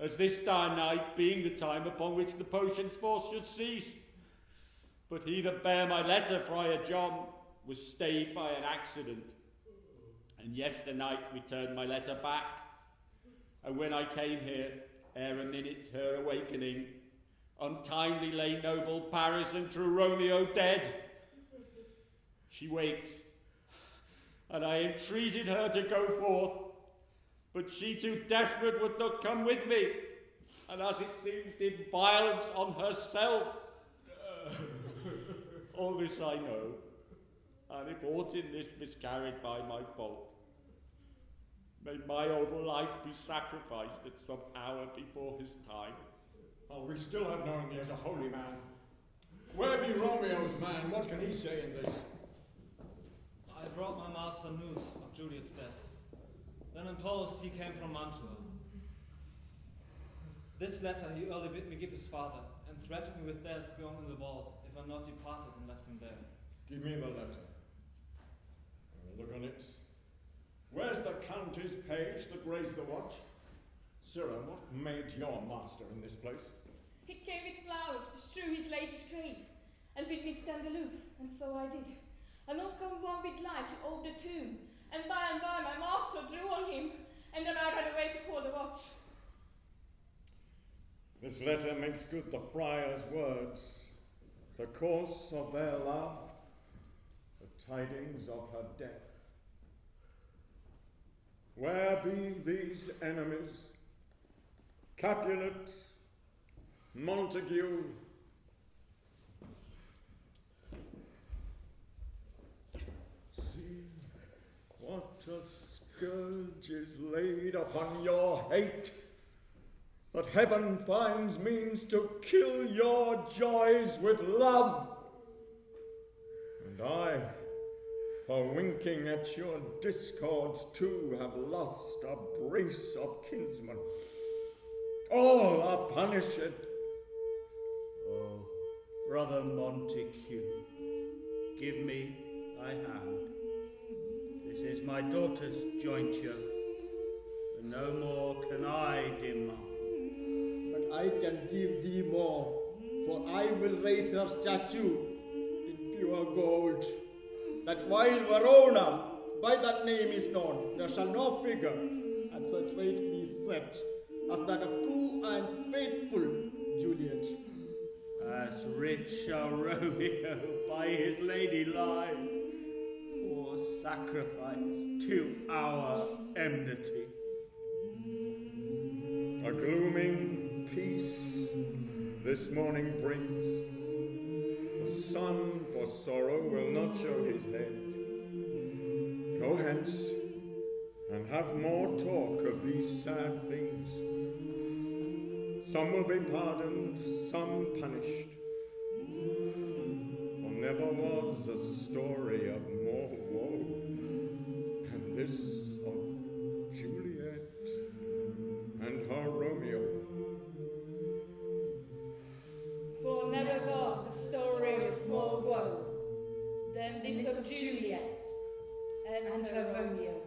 as this dire night being the time upon which the potion's force should cease. But he that bare my letter, Friar John, was stayed by an accident, and yesternight returned my letter back. And when I came here, ere a minute her awakening, untimely lay noble Paris and true Romeo dead. She wakes, and I entreated her to go forth, but she too desperate would not come with me, and as it seems did violence on herself. All this I know, and if aught in this miscarried by my fault, may my old life be sacrificed at some hour before his time. Oh, we still have known thee as a holy man. Where be Romeo's man? What can he say in this? I brought my master news of Juliet's death. Then in post he came from Mantua. This letter he early bid me give his father, and threatened me with death going in the vault if I not departed and left him there. Give me the letter. I will look on it. Where's the county's page that raised the watch? Sirrah, what made your master in this place? He came with flowers to strew his lady's grave, and bid me stand aloof, and so I did. And on come one with light to ope the tomb, and by my master drew on him, and then I ran away to call the watch. This letter makes good the friar's words, the course of their love, the tidings of her death. Where be these enemies? Capulet, Montague. See what a scourge is laid upon your hate. that heaven finds means to kill your joys with love. And I, for winking at your discords too, have lost a brace of kinsmen. All are punished. Oh, Brother Montague, give me thy hand. This is my daughter's jointure, and no more can I demand. But I can give thee more, for I will raise her statue in pure gold, that while Verona by that name is known, there shall no figure at such fate be set as that of true and faithful Juliet. As rich shall Romeo by his lady lie, or sacrifice to our enmity. A glooming peace this morning brings. The sun for sorrow will not show his head. Go hence, and have more talk of these sad things. Some will be pardoned, some punished. For never was a story of more woe than this of Juliet and her Romeo. For never was a story of more woe than this of Juliet and her Romeo.